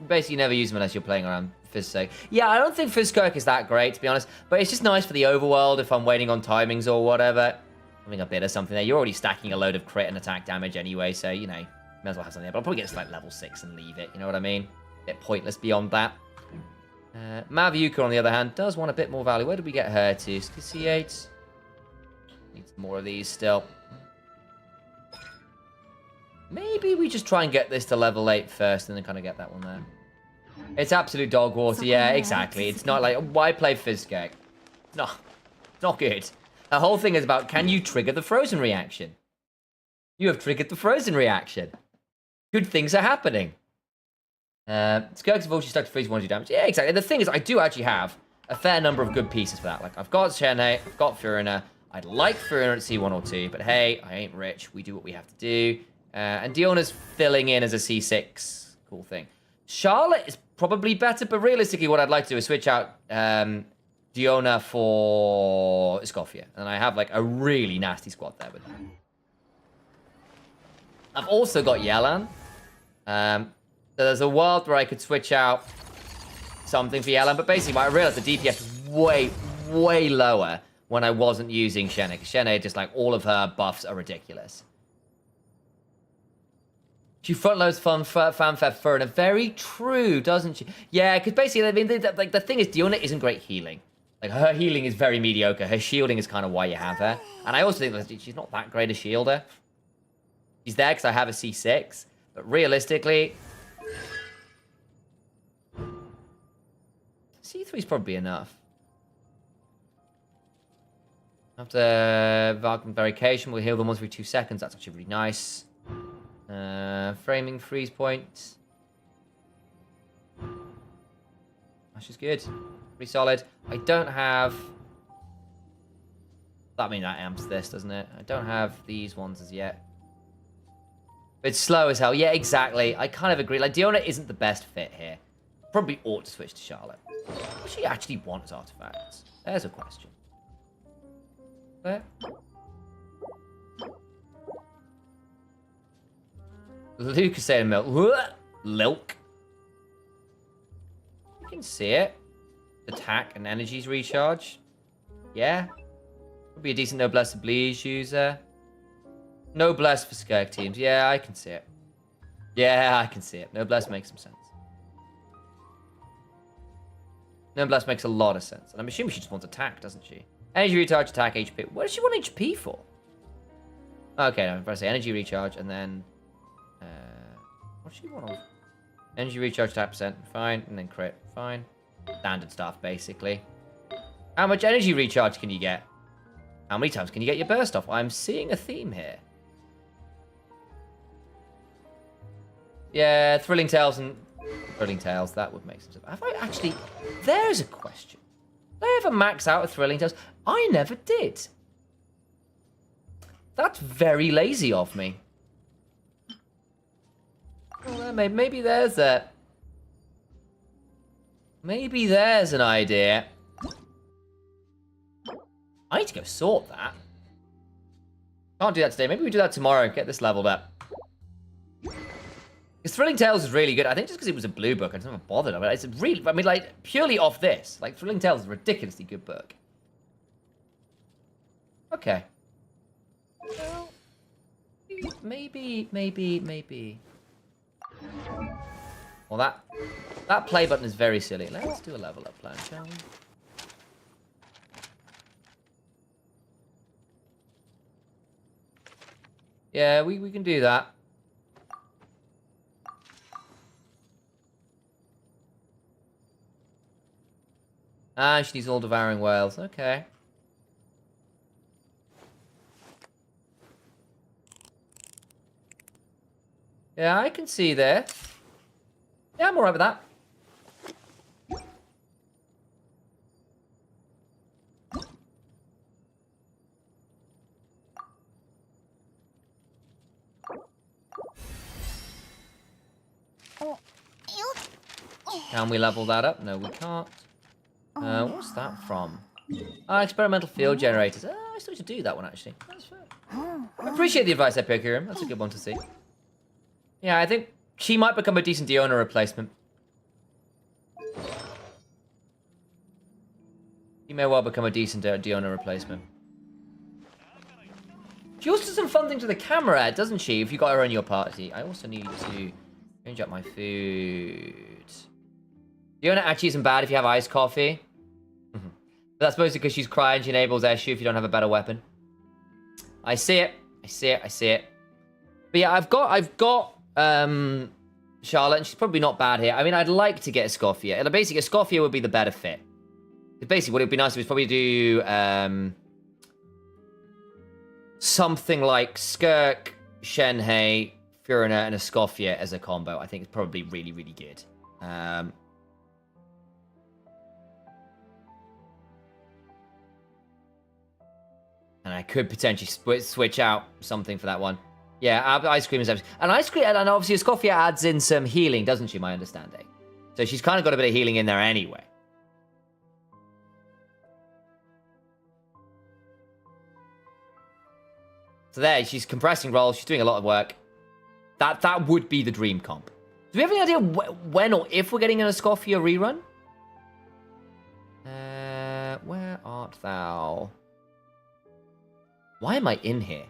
Basically, never use them unless you're playing around Fizzsake. Yeah, I don't think Fizzkirk is that great, to be honest. But it's just nice for the overworld if I'm waiting on timings or whatever. Having a bit of something there. You're already stacking a load of crit and attack damage anyway, so, you know, may as well have something there. But I'll probably get to like level 6 and leave it, you know what I mean? A bit pointless beyond that. Maviuka, on the other hand, does want a bit more value. Where did we get her to? C8. Needs more of these still. Maybe we just try and get this to level 8 first and then kind of get that one there. It's absolute dog water. Yeah, exactly. It's not like, why play Fizzcake? No, it's not good. The whole thing is about, can you trigger the frozen reaction? You have triggered the frozen reaction. Good things are happening. Skirks have also stuck to freeze 1-2 damage. Yeah, exactly. The thing is, I do actually have a fair number of good pieces for that. Like, I've got Shene, I've got Furina. I'd like Furina at C1 or 2, but hey, I ain't rich. We do what we have to do. And Diona's filling in as a C6. Cool thing. Charlotte is probably better, but realistically what I'd like to do is switch out Diona for Escoffia. And I have like a really nasty squad there with that. I've also got Yelan. So there's a world where I could switch out something for Yelan, but basically I realized the DPS was way, way lower when I wasn't using Shene. Shene, just like all of her buffs are ridiculous. She front loads fanfare for and very true, doesn't she? Yeah, because basically, I mean, the thing is, Diona isn't great healing. Like, her healing is very mediocre. Her shielding is kind of why you have her. And I also think that she's not that great a shielder. She's there because I have a C6. But realistically, C3 is probably enough. After Valkyrie Varication, we'll heal them once every 2 seconds. That's actually really nice. Framing freeze point. That's just good. Pretty solid. I don't have... I mean, that amps this, doesn't it? I don't have these ones as yet. It's slow as hell. Yeah, exactly. I kind of agree. Like, Diona isn't the best fit here. Probably ought to switch to Charlotte. Does she actually want as artifacts? There's a question. There. Lucas saying milk. Lilk. You can see it. Attack and energies recharge. Yeah. Would be a decent Noblesse Oblige user. Noblesse for Skirk teams. Yeah, I can see it. Yeah, I can see it. Noblesse makes some sense. Noblesse makes a lot of sense. And I'm assuming she just wants attack, doesn't she? Energy recharge, attack, HP. What does she want HP for? Okay, I'm going to say energy recharge and then... what does she want on? Energy recharge, attack percent. Fine. And then crit. Fine. Standard stuff, basically. How much energy recharge can you get? How many times can you get your burst off? I'm seeing a theme here. Yeah, Thrilling Tales and... Thrilling Tales, that would make sense. Have I actually... There's a question. Did I ever max out a Thrilling Tales? I never did. That's very lazy of me. Well, maybe there's a... Maybe there's an idea. I need to go sort that. Can't do that today. Maybe we do that tomorrow and get this leveled up. Because Thrilling Tales is really good. I think just because it was a blue book, I just never bothered. I mean, it's really, I mean, like, purely off this. Like, Thrilling Tales is a ridiculously good book. Okay. Well, maybe. Well, that play button is very silly. Let's do a level up plan, shall we? Yeah, we can do that. Ah, she needs all devouring whales. Okay. Yeah, I can see there. Yeah, I'm alright with that. Can we level that up? No, we can't. What's that from? Experimental field generators. I still need to do that one, actually. That's fair. I appreciate the advice, Epicurium. That's a good one to see. Yeah, I think she might become a decent Diona replacement. She may well become a decent Diona replacement. She also does some fun things with the camera, doesn't she? If you got her in your party. I also need to change up my food. Diona actually isn't bad if you have iced coffee. But that's mostly because she's crying. She enables issue if you don't have a better weapon. I see it. But yeah, I've got Charlotte, and she's probably not bad here. I mean, I'd like to get Escoffia. Basically, Escoffia would be the better fit. Basically, what it would be nice if was probably do something like Skirk, Shenhei, Furina, and Escoffia as a combo. I think it's probably really, really good. And I could potentially switch out something for that one. Yeah, Ice Cream is... And Ice Cream... And obviously, Escoffia adds in some healing, doesn't she, my understanding? So she's kind of got a bit of healing in there anyway. So there, she's compressing rolls. She's doing a lot of work. That would be the dream comp. Do we have any idea when or if we're getting an Escoffia rerun? Where art thou? Why am I in here?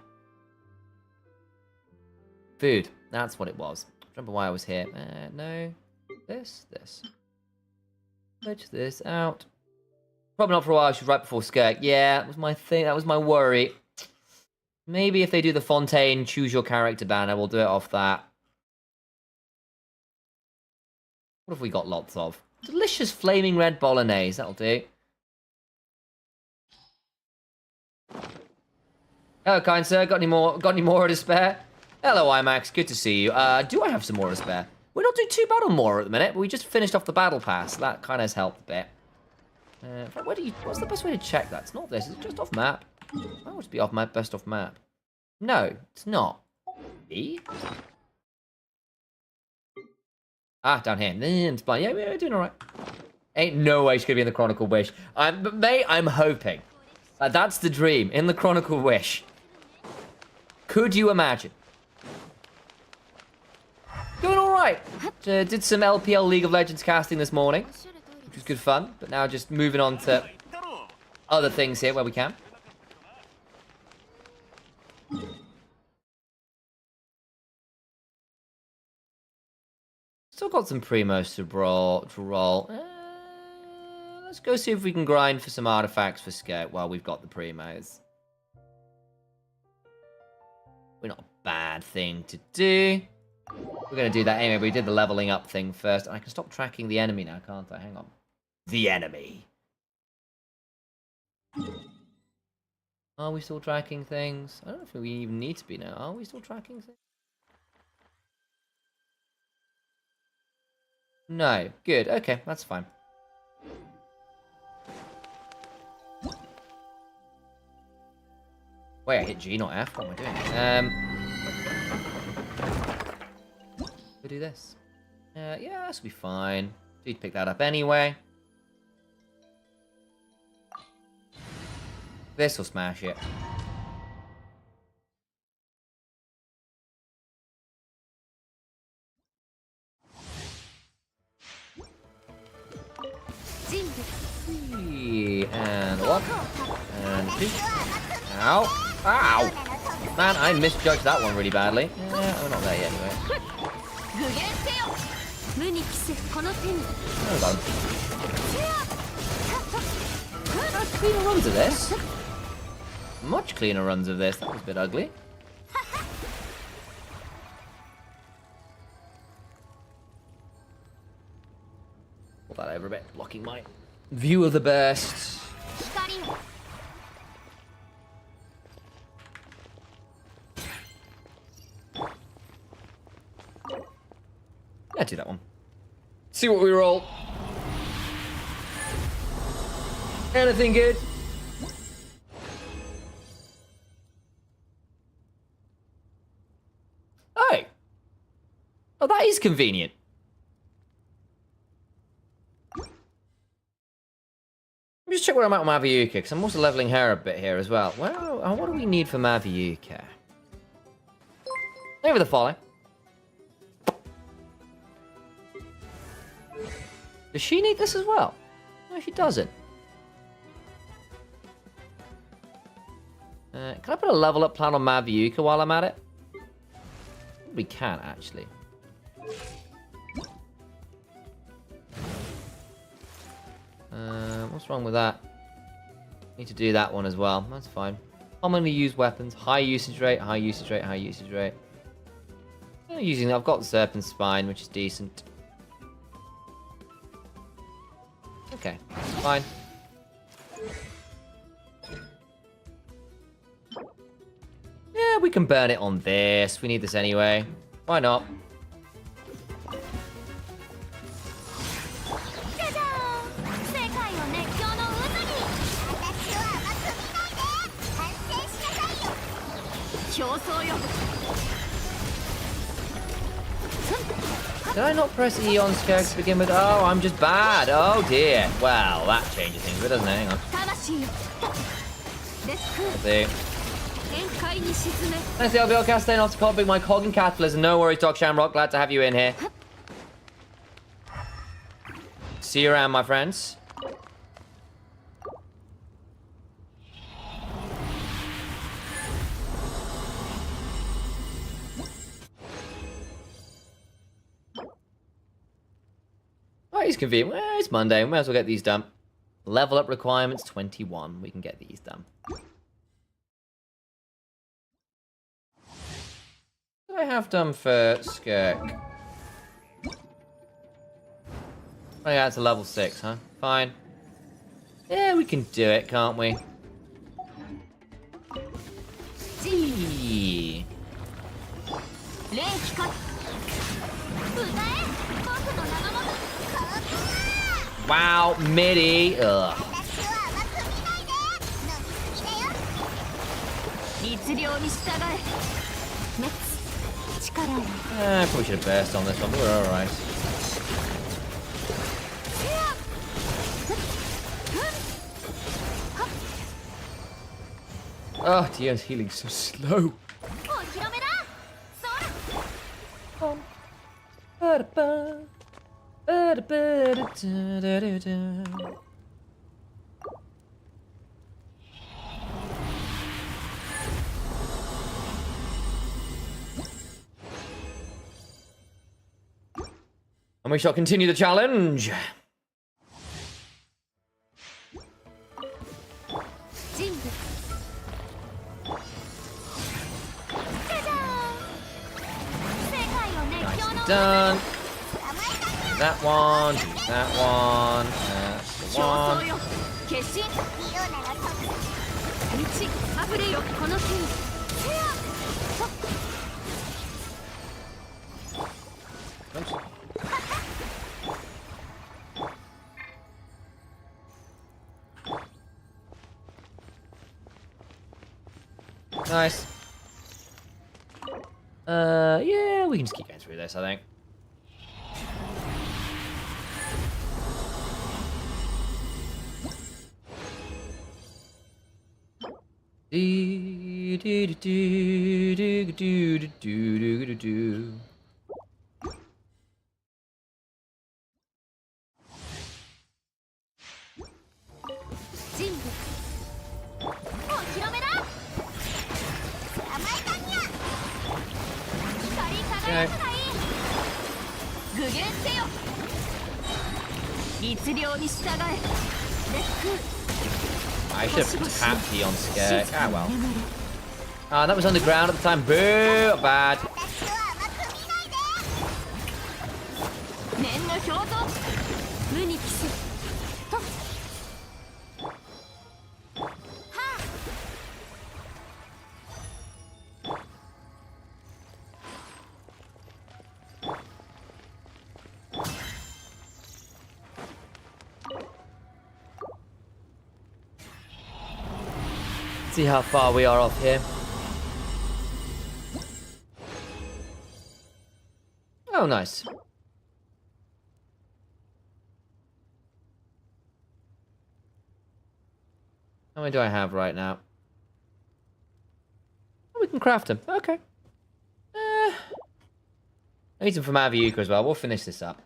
Food. That's what it was. Remember why I was here. No. This. Switch this out. Probably not for a while. She's right before Skirk. Yeah, that was my thing. That was my worry. Maybe if they do the Fontaine choose your character banner, we'll do it off that. What have we got lots of? Delicious flaming red bolognese. That'll do. Hello, kind sir. Got any more to spare? Hello, IMAX. Good to see you. Do I have some more to spare? We're not doing 2 battle more at the minute, but we just finished off the battle pass. That kind of has helped a bit. What's the best way to check that? It's not this. Is it just off map? Why would it be off map? Best off map. No, it's not. E? Ah, down here. It's blind. Yeah, we're doing all right. Ain't no way she's gonna be in the Chronicle Wish. Mate, I'm hoping. That's the dream. In the Chronicle Wish. Could you imagine? Doing all right. Did some LPL League of Legends casting this morning, which was good fun. But now just moving on to other things here where we can. Still got some primos to roll. Let's go see if we can grind for some artifacts for Scout while we've got the primos. We're not a bad thing to do. We're going to do that anyway. We did the leveling up thing first. I can stop tracking the enemy now, can't I? Hang on. The enemy. Are we still tracking things? I don't know if we even need to be now. Are we still tracking things? No. Good. Okay, that's fine. Wait, I hit G, not F. What am I doing? We'll do this. Yeah, this will be fine. Need to pick that up anyway. This will smash it. And what? And two. Ow. Ow! Man, I misjudged that one really badly. Yeah, we're not there yet anyway. Hold on. Cleaner runs of this. Much cleaner runs of this. That was a bit ugly. Pull that over a bit, blocking my view of the burst. Yeah, do that one. See what we roll. Anything good? Oh. Oh, that is convenient. Let me just check where I'm at with Maviuka, because I'm also leveling her a bit here as well. Well, what do we need for Maviuka? Over the folly. Does she need this as well? No, she doesn't. Can I put a level up plan on Maviuka while I'm at it? We can, actually. What's wrong with that? Need to do that one as well. That's fine. Commonly used weapons. High usage rate, high usage rate, high usage rate. Using that, I've got the Serpent Spine, which is decent. Okay, fine. Yeah, we can burn it on this. We need this anyway. Why not? Did I not press E on Skirk to begin with? Oh, I'm just bad. Oh dear. Well, that changes things, but doesn't it? Hang on. Let's see. Thanks, the LBL cast staying off to copy my cog and capitalism. No worries, Doc Shamrock. Glad to have you in here. See you around, my friends. Today's convenient. Well, it's Monday. We might as well get these done. Level up requirements 21. We can get these done. What do I have done for Skirk? Oh yeah, it's a level 6, huh? Fine. Yeah, we can do it, can't we? Gee. Wow, MIDI. Ugh. I probably should have burst on this one, but we're alright. Oh, Dion's healing so slow. And we shall continue the challenge. Nicely done. That one, do that one, that's the one. Nice. Yeah, we can just keep going through this, I think. Do do do do do do do do do. Okay. I should have tapped the on Skirk. Ah, well. Ah, that was on the ground at the time. Boo! Bad. See how far we are off here. Oh, nice. How many do I have right now? Oh, we can craft them. Okay. I need some from Aviuka as well. We'll finish this up.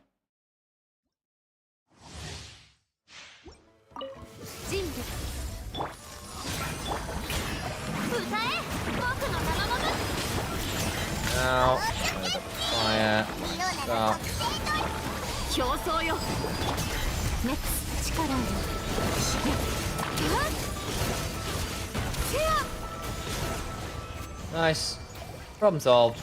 Now, fire. Stop. Nice. Problem solved.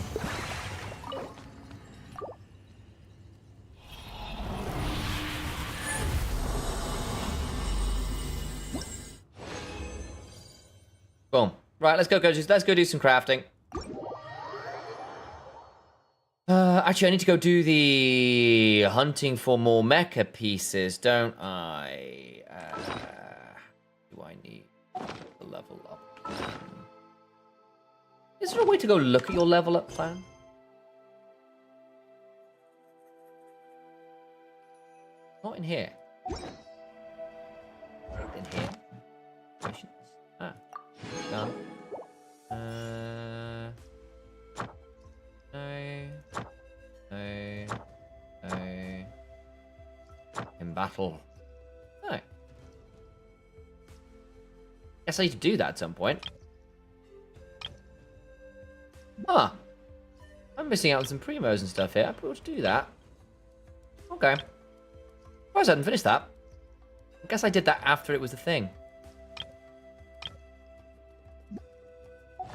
Boom. Right, let's go do some crafting. Actually, I need to go do the hunting for more mecha pieces, don't I? Do I need the level up plan? Is there a way to go look at your level up plan? Not in here. In here. Missions. Ah. Done. No. In battle. No. Guess I need to do that at some point. Ah. I'm missing out on some primos and stuff here. I probably ought to do that. Okay. I hadn't finished that. I guess I did that after it was a thing.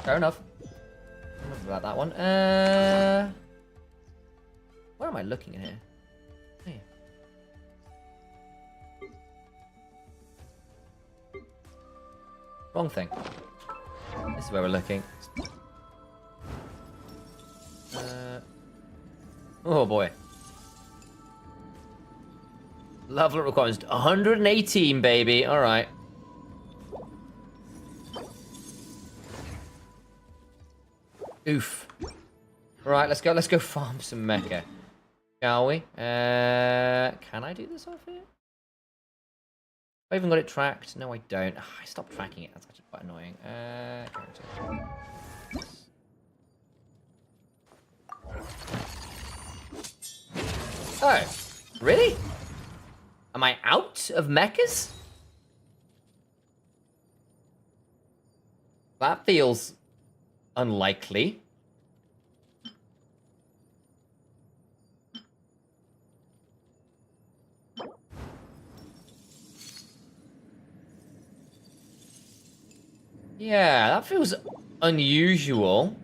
Fair enough. Enough about that one. Where am I looking at here? Hey. Wrong thing. This is where we're looking. Oh boy. Level requirements 118, baby. All right. Oof. All right, let's go. Let's go farm some mecha, shall we? Can I do this off here? I even got it tracked. No, I don't. I stopped tracking it. That's actually quite annoying. Character. Oh, really? Am I out of mechas? That feels unlikely. Yeah, that feels unusual.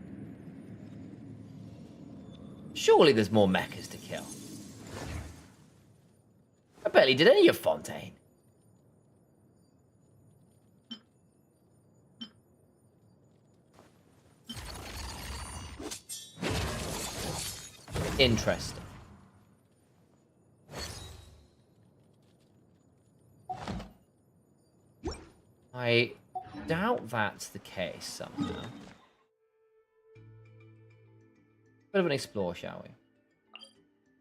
Surely there's more mechas to kill. I barely did any of Fontaine. Interesting. I doubt that's the case somehow. Bit of an explore, shall we?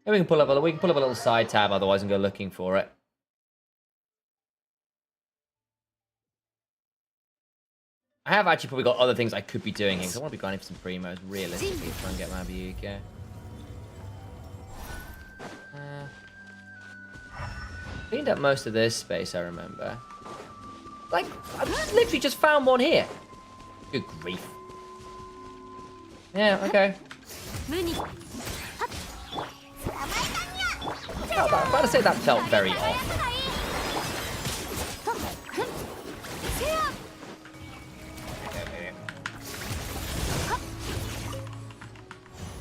Maybe we can pull up a little side tab otherwise and go looking for it. I have actually probably got other things I could be doing here because I want to be grinding for some primos realistically to try and get my Ryuko. Cleaned up most of this space, I remember. Like, I've literally just found one here. Good grief. Yeah, okay. I'm about to say that felt very off.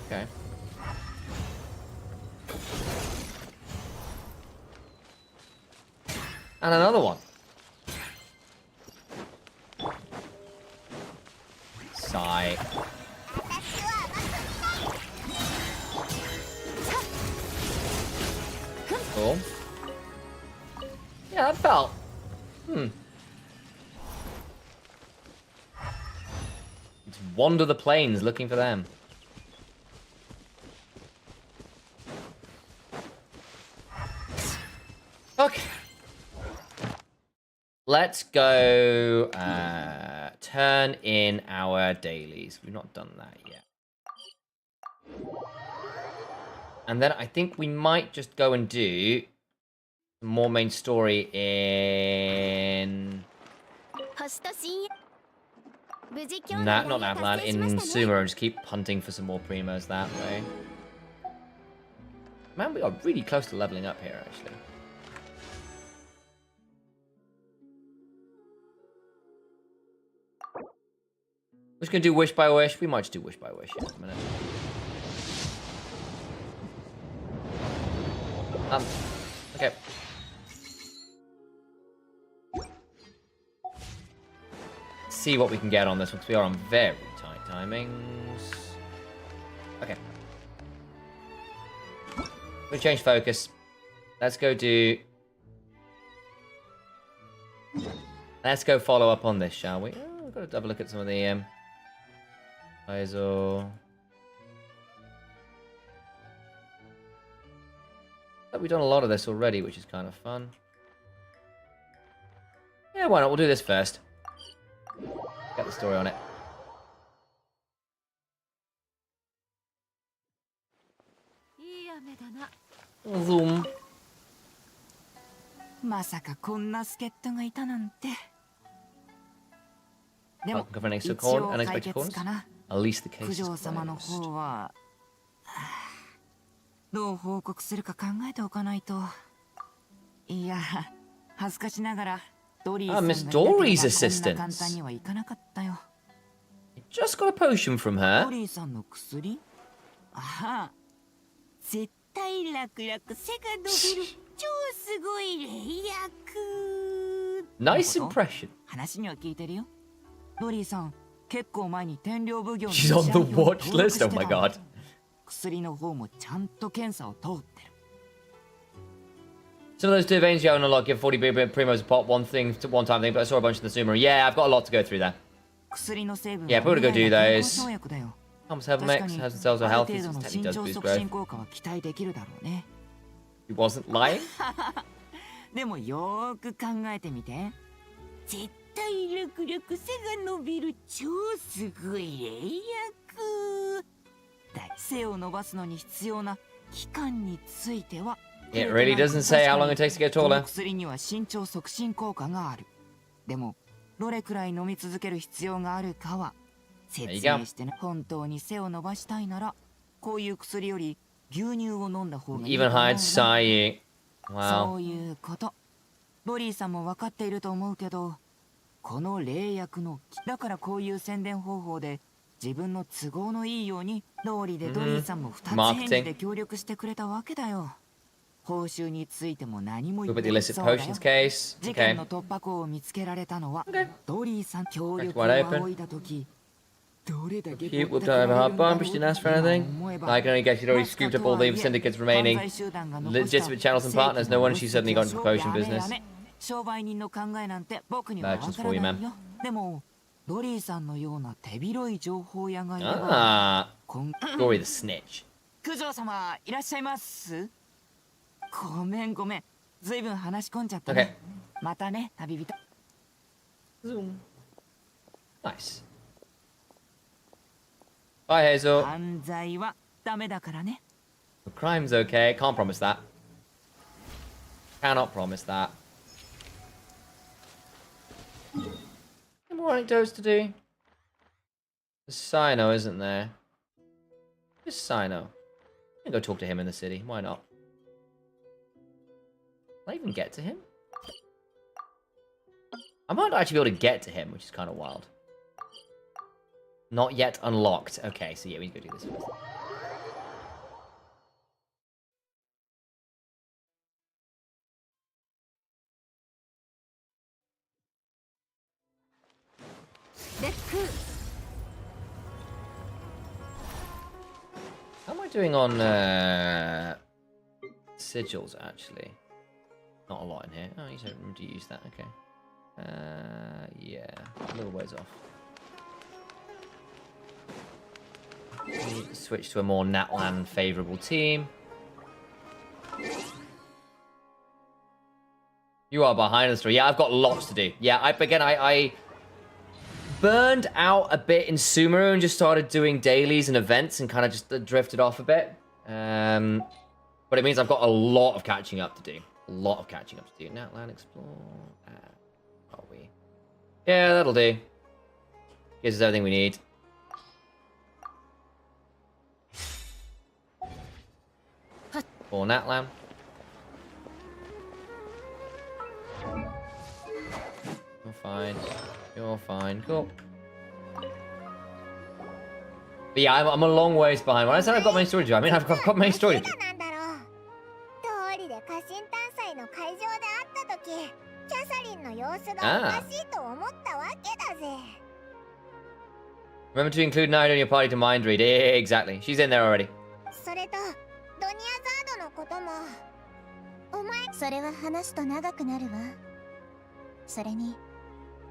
Okay. And another one. Sigh. Cool. Yeah, that felt. Let's wander the plains looking for them. Okay. Let's go turn in our dailies. We've not done that yet. And then I think we might just go and do some more main story in... Nah, not Napland, in Sumo, and just keep hunting for some more primos that way. Man, we are really close to leveling up here, actually. We're just gonna do wish by wish. We might just do wish by wish in a minute. Okay. See what we can get on this one, because we are on very tight timings. Okay. We change focus. Let's go do... Let's go follow up on this, shall we? Oh, we've got to have a look at some of the... ISO... We've done a lot of this already, which is kind of fun. Yeah, why not? We'll do this first. Get the story on it. Zoom. まさかこんな助っ人がいたなんて。でも、一応解決かな。九条様の方は、どう報告するか考えておかないと。いや、恥ずかしながらドリー Ah, さんが Miss いなければ Dory's こんな簡 assistance. 単にはいかなかったよ。 Just got a potion from ド her. リーさんの薬？ああ、絶対楽々背が伸びる超すごい霊薬。 Nice のこと？ impression. 話には聞いてるよ。ドリーさん、結構前に天領奉行の She's on the 治安表に watch 登録 list. して Oh た my んだ。 god. 薬の方もちゃんと検査を通ってる。 Some of those two veins you unlock give 40 Primos a pop. One thing, one time thing, but I saw a bunch in the sumer. Yeah, I've got a lot to go through there. 薬の成分は Yeah, probably go do 未来の健 those. 康生薬だよ。 Helps have 確か mix, に has themselves あ are る healthy, 程度 so の technically 身 does 長 boost 促進 growth. 効果は期待できるだろうね。 He wasn't lying? でもよーく考えてみて。絶対楽々背が伸びる超すごい霊薬。背を伸ばすのに必要な期間については It really doesn't say how long it takes to get この taller. 薬には身長促進効果がある。でもどれくらい飲み続ける必要があるかは説明してね。本当に背を伸ばしたいならこういう薬より牛乳を飲んだ方がいいと Even 思うな。 hides sighing. そ Wow. ういうこと。ボリーさんも分かっていると思うけど、この霊薬のだからこういう宣伝方法で自分の都合のいいように道理でドリーさんも2つ返事で協力してくれたわけだよ。報酬についても何も言 Look って at the ない。 illicit そうだよ。 potions case. 事件 Okay. の突破口を見つけられたのは Okay. ドリーさん。協力を Wide open. 仰いだ時どれだけ Cute will die of a heart bomb, but she didn't ask for anything. I can only guess she'd already scooped up all the syndicates remaining legitimate channels and partners. No wonder she suddenly got into potion business. 商売人の考えなんて僕には分 Merchants か for ら you, ないよ。でもドリーさんのような手広い情報屋がいれば Ah. 今 Dory the snitch. 九条様いらっしゃいます。ごめんずいぶん話し込んじゃったね。またね旅人。 Zoom. Nice. Bye, Hazel. 犯罪はダメだからね。 Crime's okay. Can't promise that. Cannot promise that. Any more anecdotes to do? There's Sino, isn't there? Where's Sino? I can go talk to him in the city. Why not? Can I even get to him? I might actually be able to get to him, which is kind of wild. Not yet unlocked. Okay, so yeah, we can go do this first. How am I doing on sigils, actually? Not a lot in here. Oh, you said to use that. Okay. Yeah, a little ways off. We need to switch to a more Natlan favourable team. You are behind the story. Yeah, I've got lots to do. Yeah, I burned out a bit in Sumeru and just started doing dailies and events and kind of just drifted off a bit. But it means I've got a lot of catching up to do. A lot of catching up to do. Natlan Explore. Are we? Yeah, that'll do. Gives us everything we need. For Natlan. You're fine. You're fine. Cool. But yeah, I'm a long ways behind. When I said I've got main story to do, I mean I've got main story to do. 通りで家臣探査の会場で会った時キャサリンの様子がおかしいと思ったわけだぜ。 Remember to include Naida in your party to mind read. Exactly. She's in there already. それとドニアザードのこともお前それは話すと長くなるわ。それに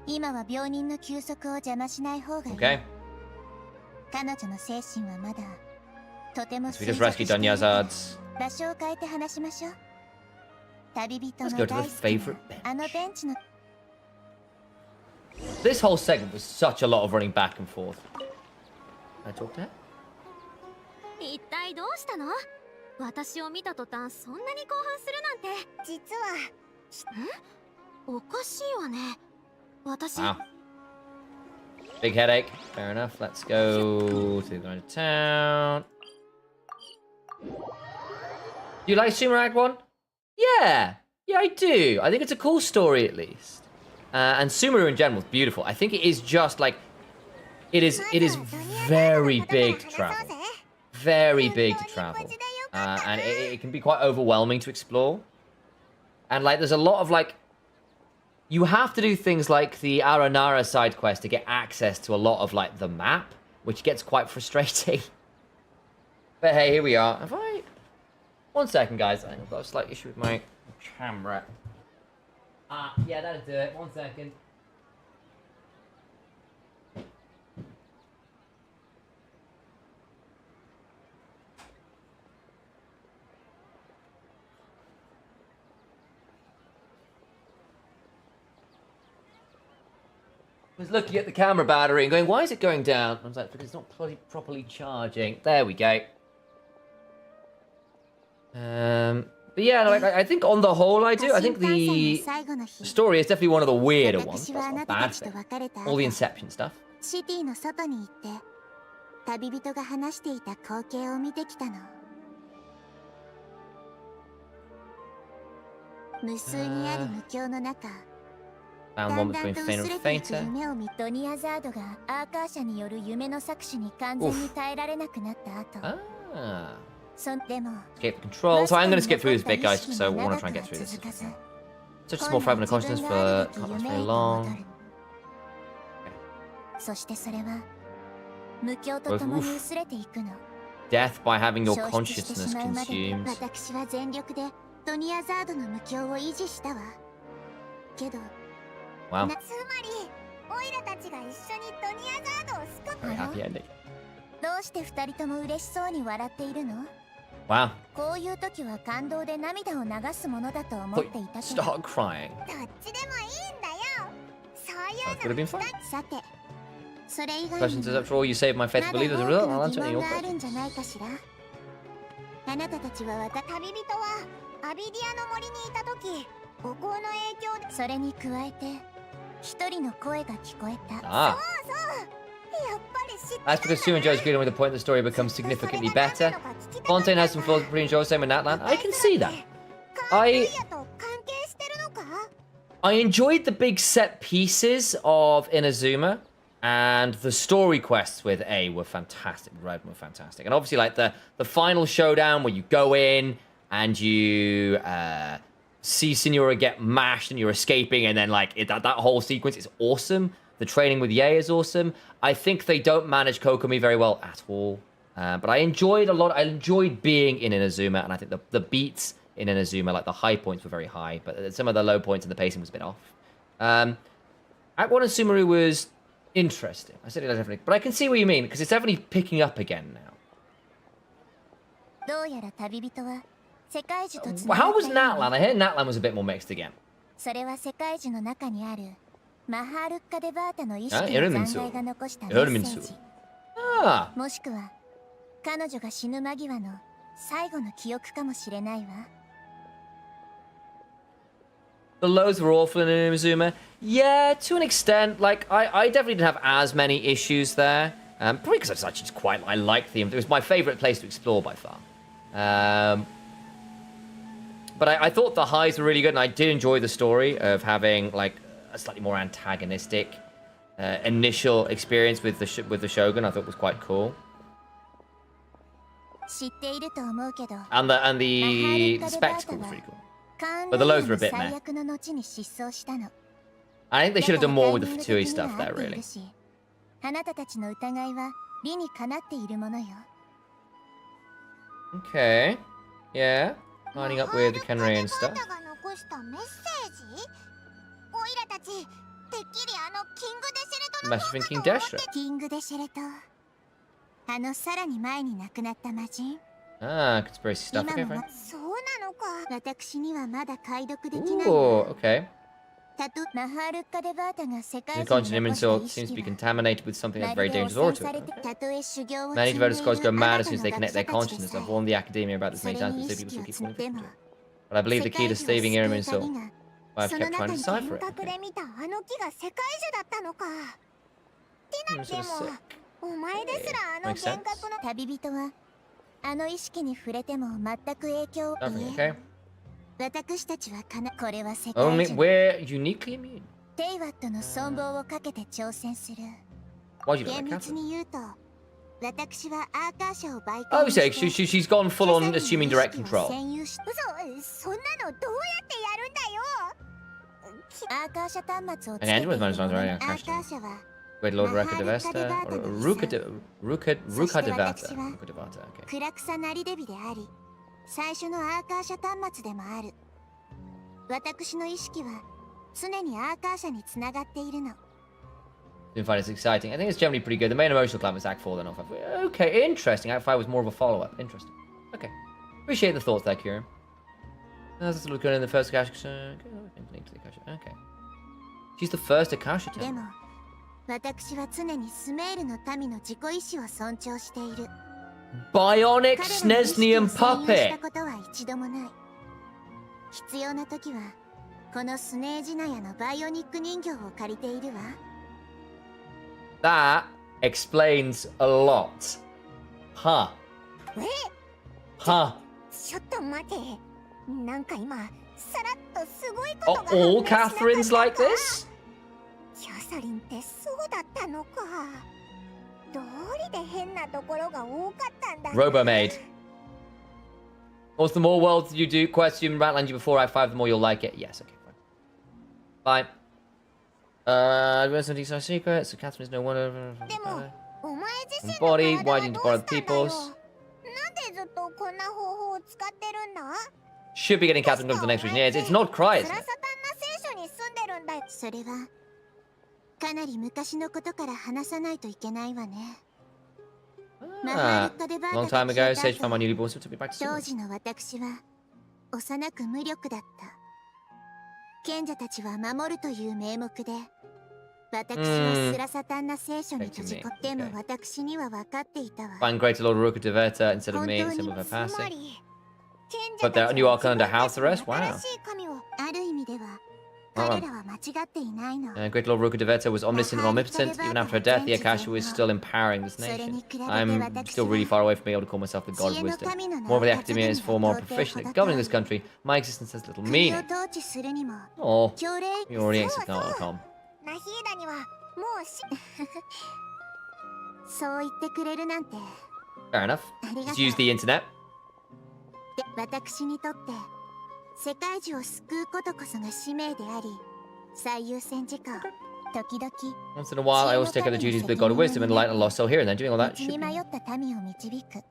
今は病人の休息を邪魔しない方がいい。 Okay. 彼女の精神はまだとても So we just rescued Donyazards. 場所を変えて話しましょう。旅人 Let's の go to the 大好き favorite なあの bench. ベンチの This whole segment was such a lot of running back and forth. Can I talk to her? 一体どうしたの？私を見た途端そんなに興奮するなんて。実はおかしいわね。私 Wow. Big headache. Fair enough. Let's go to the town. You like Sumer Act 1? Yeah. Yeah, I do. I think it's a cool story, at least. And Sumeru in general is beautiful. I think it is just like... It is very big to travel. Very big to travel. And it can be quite overwhelming to explore. And, like, there's a lot of, like... You have to do things like the Aranara side quest to get access to a lot of, like, the map, which gets quite frustrating. But hey, here we are. Have I... 1 second, guys. I think I've got a slight issue with my camera. Yeah, that'll do it. 1 second. I was looking at the camera battery and going, why is it going down? I was like, because it's not properly charging. There we go. But yeah, no, I think on the whole I do. I think the story is definitely one of the weirder ones. That's not a bad thing. All the Inception stuff. シティの外に行って旅人が話していた光景を見てきたの。無数にある無境の中、 Found だ one んだ between んと fainter 薄 and れていく fainter. 夢を見、ドニアザードがアーカー社による夢の搾取に完全に耐えられなくなった後、 Ah. でも Escape the control. So I'm going to skip through this bit, guys, because I want to try and get through this. Such a small fragment of consciousness for not last very long. そしてそれは無境と共に薄れていくの。 Death by having your 消失してし consciousness まうまで consumed. 私は全力でドニアザードの無境を維持したわ。けど、 Wow. つまりオイラたちが一緒にドニアザードを救った Very の。 happy ending. どうして二人とも嬉しそうに笑っているの？ Wow. こういう時は感動で涙を流すものだと思っ But ていたけど。 start crying. どっちでもいいんだよ。そういう That would have been fun. さて、それ以外 Questions に is after all you saved my faith ま to だ believe as a 多 result. く I'll の answer 疑 any 問 of your があるん questions. じゃないかしら。あなたたちは旅人はアビディアの森にいた時、お香の影響でそれに加えて一人の声が聞こえた。 Ah. そうそう。やっぱり知ってたん That's だ because Sue enjoys greeting with the point the story becomes significantly better. Fontaine has some flaws, but pretty enjoys same with Natlan. I can see that. I enjoyed the big set pieces of Inazuma, and the story quests with A were fantastic. Red were fantastic, and obviously like the final showdown where you go in and you see Signora get mashed and you're escaping, and then like that whole sequence is awesome. The training with Ye is awesome. I think they don't manage Kokomi very well at all. But I enjoyed a lot. I enjoyed being in Inazuma, and I think the beats in Inazuma, like the high points were very high, but some of the low points and the pacing was a bit off. Act 1 and Sumeru was interesting. I said it definitely, but I can see what you mean, because it's definitely picking up again now. How was Natlan? I heard Natlan was a bit more mixed again. それは世界樹の中にあるマハールッカ・デ・バータの意識の残骸が残したメッセージ。 Ah. もしくは彼女が死ぬ間際の最後の記憶かもしれないわ。 The lows were awful in Inazuma. Yeah, to an extent. Like, I definitely didn't have as many issues there. Probably because I just quite... I like the... It was my favourite place to explore by far. But I thought the highs were really good, and I did enjoy the story of having, like, a slightly more antagonistic initial experience with the Shogun. I thought was quite cool. 知っていると思うけど、 And the spectacle was really cool. But the lows were a bit meh. 最悪の後に失踪したの。 I think they should have done more with the Fatui stuff there, really. あなたたちの疑いは理にかなっているものよ。 Okay. Yeah. Lining up with the Kenrei and stuff. 残したメッセージ？オイラたち、てっきりキングデシェレトの Must have been King Deshret. キングデシェレト。さらに前に亡くなった魔人。 Ah, conspiracy stuff. 今 Okay, も fine. そうなのか。私にはまだ解読できない Ooh, わ。 okay. マハールッカ・デ・バータが世界 The 中 continent に of 残 Insult した意 seems to be 識は contaminated with something that's ま very るで dangerous 汚 aura 染 to され it. てたとえ修行を Many 積んでい devoted scholars go るあ mad な as た soon as の they 学 connect 者 their たちで consciousness. さ I've え warned the academia about this そ many れ times, に but 意 still people 識 still を keep 積ん falling で victim も to it. But I believe the 世 key 界 to 樹を saving 救 Irem う and Soul. 鍵が I've その kept 中 trying to に decipher 天 it. 隠れ見たあの木が世界樹だったのか。 I'm で sort of も sick. お前ですら Makes sense. 幻覚の旅人は意識に触れても全く影響を Nothing, okay? 私たちはこれは世 Only 界中 we're uniquely immune. テイワットの存亡をかけて挑戦する。 Why do you 厳 like 密 Catherine? に言うと、私はアーカー社を売 Oh, 却 so して she's gone full on assuming direct control. 占有しそんなのどうやってやるんだよ。アーカー社端末をつけているのにアーカー社は Great Lord Rukadevata. Rukadevata. Okay. 暗草なりデビであり、最初のアーカー社端末でもある。私の意識は常にアーカー社につながっているの。Didn't find this exciting. I think it's generally pretty good. The main emotional climb was Act 4, then off Act 5. Okay, interesting. Act 5 was more of a follow-up. Interesting. Okay. Appreciate the thoughts there, Kieran. That's a look good in the first Akasha. Okay. She's the first Akasha で temple. も、私は常にスメールの民の自己意志を尊重している。 Bionic 彼らの意識を Snesnian 占有した puppet. ことは一度もない。必要な時は、このスネージナヤのバイオニック人形を借りているわ。That explains a lot. Huh. え、 Huh. ちょっと待て。なんか今、さらっとすごい Are ことが all 判明し Catherines なかった like か this? キャサリンってそうだったのか。道理で変なところが多かったんだ。 Robomaid. Also, the more worlds you do, quests you Ratland you before Act 5, the more you'll like it. Yes, okay, fine. Fine. Something so secret, so Catherine is no one over. でも、お前自身の Body, 体 why は didn't ど you う borrow した the んだよ。 people's? なんでずっとこんな方法を使ってるんだ。 Should be getting Catherine to the next region. Yeah, it's not Cry, ス isn't ラ it? サタンな聖書に住んでるんだ。それはかなり昔のことから話さないといけないわね。 Ah, long time ago, Sage found my newly born, so took me back to 当 school. 時の私は幼く無力だった。賢者たちは守るという名目で私はスラサタンな聖書に閉じ込っても私には分かっていたわ。 Find Greater Lord Ruka Deverta instead of 本 me, 当 symbol に of her つま passing. り But the new Archon under house arrest? Wow. 新しい神をある意味では彼らは間違っていないの。 Great Lord Ruka Deverta was omniscient and omnipotent. Even after her death, the Akasha was still empowering this nation. I'm still really far away from being able to call myself the God of wisdom. More of the academia is far more proficient at governing this country. My existence has little 国を meaning. 統治するにも Oh, 教令 you already そう exit そう Archon. ナヒーダにはもうそう言ってくれるなんて Fair enough. ありが Just とう。 use the internet. で私にとって世界中を救うことこそが使命であり最優先事項。時々 Once in a while, I also take up the duties of the God of wisdom and lighten a lost soul here and then. Doing all that 道 should に be 迷った民を導く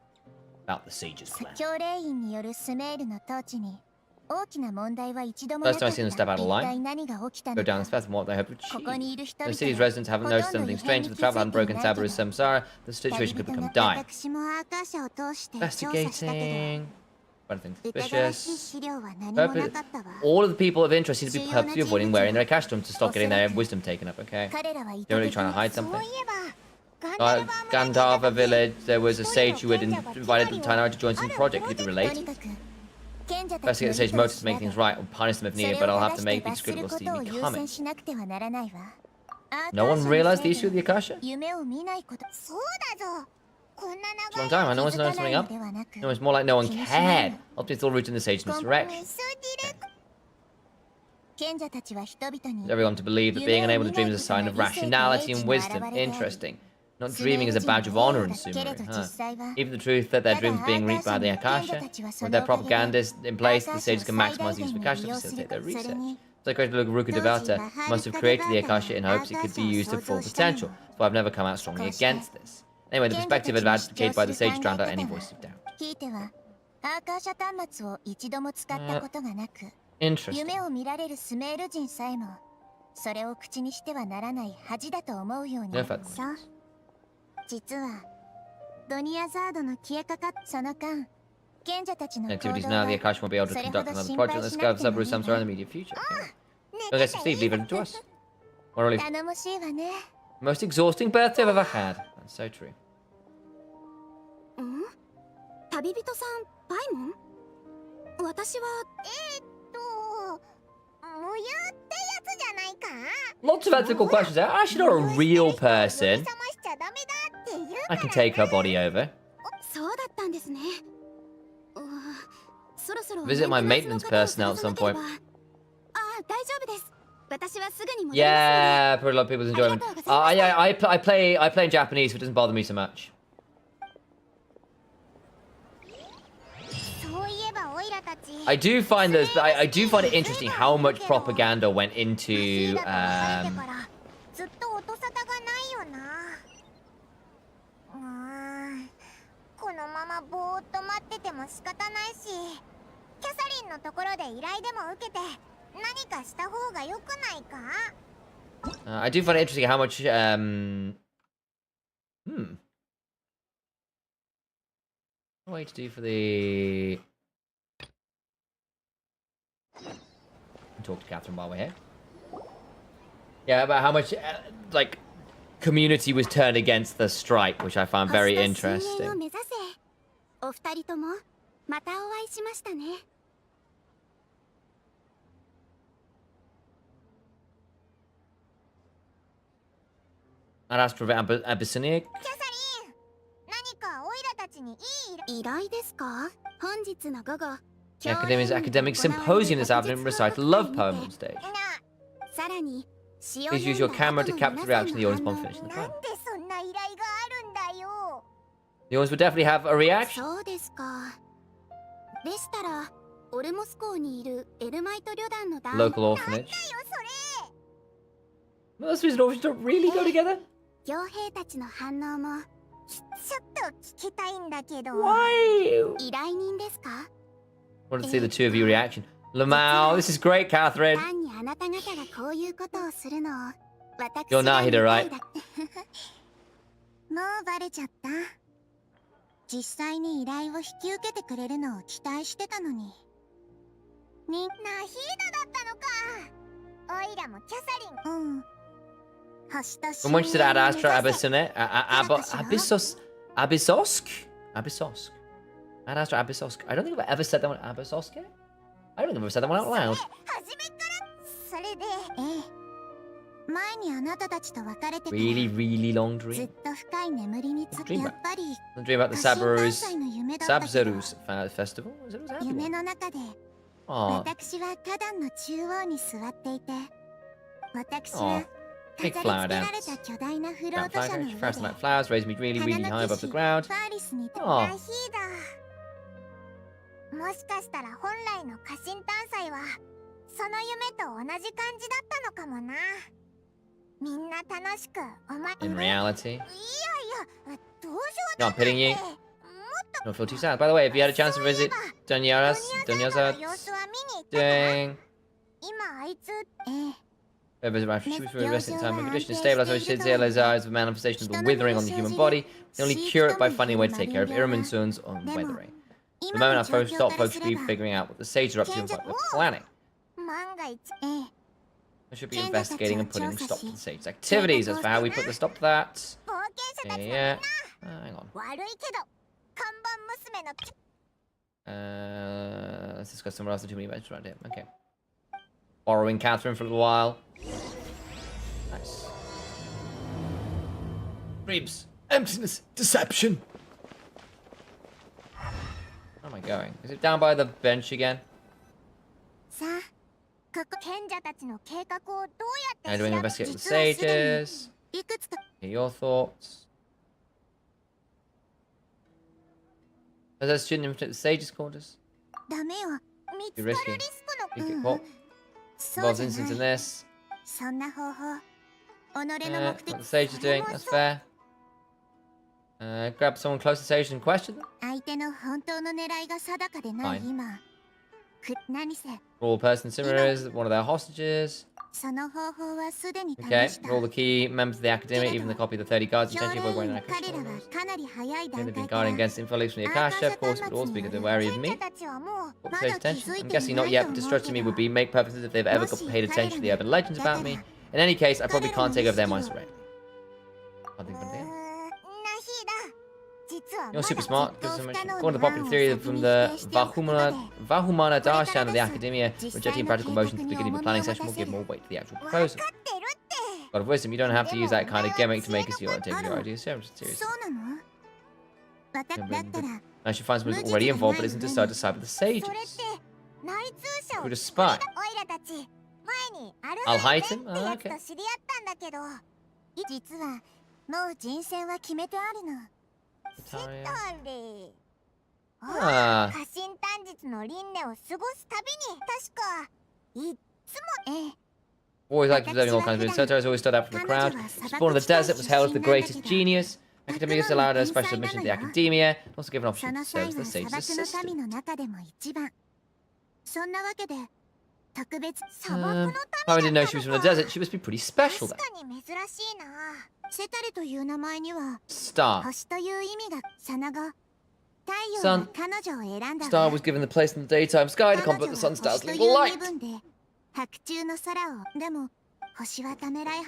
about the Sage's plan. 教令員によるスメールの統治に大きな問題は一度も First なか time っ I've た seen them step out of 一 line. 体何が起きた Go の down か this path and what they hope to ここ achieve. にいる人 The 々 city's は residents haven't ほとん noticed ど something 異 strange 変 to に the 気づ traveler い and てい broken ない Sabra け is ど Samsara. The 旅 situation could 人の become dire. 私もアーカー社を通して調査したけ Investigating. Anything ど疑わしい suspicious. 資料は何もなかったわ All of the people of interest seem to be purposely avoiding wearing their Akasha to stop getting their wisdom taken up, okay? 彼らは意図 They're really 的 trying to に hide そう something. いえば Gandharva village, there was a sage who had invited the Tainara to join some project. Could it be とに related? かく賢者た Investigate ちの the 意 sage's 図を motives 調 to べ make things right, or punish them if それ needed, を but I'll 正 have to して make 罰 these する critical こ see とを me 優 coming. 先しなくてはならないわ No one realized the issue of the Akasha? 夢を見ないことそうだぞこんな It's a 長 long い time, I no one's 気づ noticed かない something の up. ではなく No, it's more like no one cared. Ultimately, it's all rooted in the sage's コンプ misdirection. ミスディレク賢者たちは人々に Everyone to believe that being unable to dream is a sign of rationality and wisdom. Interesting. Not dreaming is a badge of honor in Sumeru, huh? Even the truth that their dreams being reaped by the Akasha, with their propagandists in place, the sages can maximize the use of Akasha to facilitate their research. So Greater Lord Ruka Devata must have created the Akasha in hopes it could be used to full potential, so I've never come out strongly against this. Anyway, the perspective advocated by the sage drowned out any voice of doubt. ひいてはアーカー社端末を一度も使ったことがなく Interesting. 夢を見られるスメール人さえもそれを口にしてはならない恥だと思うように No further そう questions. 実はドニアザードの消えかかっその間賢者たちの行動 Activities は now, the Akasha won't be able to conduct another project. Let's go for Sabru Samsara in the immediate future. Okay. Don't get some sleep, leave it to us. What a relief. 頼もしいわね Most exhausting birthday I've ever had. That's so true. 旅人さんパイモン私はもやってやつじゃないか Lots of ethical questions there. Actually, not a real person. 冷ましちゃダメだって言う I can take her body over. そうだったんですね Visit my maintenance personnel at some point. Yeah, for a lot of people's enjoyment. I play in Japanese, so it doesn't bother me so much. I do find this, but I do find it interesting how much propaganda went into I do find it interesting how much way to do for the talk to Catherine while we're here. Yeah, about how much like community was turned against the strike, which I found very interesting. I'd ask to prevent Abyssinic. The Academy's academic symposium this afternoon, recite a love poem on stage. Please use your camera to capture the reaction of the audience upon finishing the poem. The audience would definitely have a reaction. Local orphanage. Nurseries and orphanages don't really go together? Why? I want to see the two of you reaction. Lamau, this is great, Catherine. You're Nahida, right? From when she said Ad Astra Abyssine, Abyssosk? Ad Astra Abyssosk. I don't think I've ever said that one. Abyssosk? I don't think I've ever said that one out loud. Really, really long dream. Dream about the Sabzerus festival? Is it happening? Oh. Oh. Big flower dance. First night flowers raise me really, really high above the ground. Oh. In reality. Not pitying you. Don't feel too sad. By the way, if you had a chance to visit Dunya's doing... Visit after she was for resting time and condition to stabilize how she stabilize eyes of manifestation of the withering on the human body. They only cure it by finding a way to take care of Irminsun's own weathering. The moment I first stop folks should be figuring out what the sages are up to and what they're planning. I should be investigating and putting a stop to the sages' activities. As for how we put the stop to that... Yeah. Hang on. Let's discuss somewhere else. Too many events around here. Okay. Borrowing Catherine for a little while. Nice. Dreams. Emptiness. Deception. Where am I going? Is it down by the bench again? How do we investigate the sages? Hear your thoughts. As a student infiltrate the sages' quarters? Be risky. You get caught. Involves instance in this. What the sage is doing, that's fair. Grab someone close to the sage and question them. Fine. All person similar is one of their hostages. Okay, all the key members of the academy, even the copy of the 30 guards, essentially avoid wearing an Akasha. They've been guarding against info leaks from the Akasha, of course, but also because they're wary of me. What pays attention? I'm guessing not yet, but distrusting me would be make purposes if they've ever paid attention to the urban legends about me. In any case, I probably can't take over their minds directly. Can't think of anything else. You're super smart, according to the popular theory from the Vahumana Darshan of the Academia, rejecting practical motions at the beginning of the planning session will give more weight to the actual proposal. God of wisdom, you don't have to use that kind of gimmick to make us take your ideas seriously. Now she finds someone who's already involved but isn't decided to side with the sages. Who to spy? I'll hide him? Oh, okay. 実はもう人選は決めてあるの。セタレ。家臣短日の輪廻を過ごすたびに確かいっつもAlways active observing all kinds of things. Setara has always stood out from the crowd. Was born in the desert, was hailed as the greatest genius. Academicus allowed her special admission to the academia. Also given option to serve as the sage's assistant. そんなわけで I didn't know she was from the desert. She must be pretty special then. Star. Sun. Star was given the place in the daytime sky to combat the sun's dazzling light.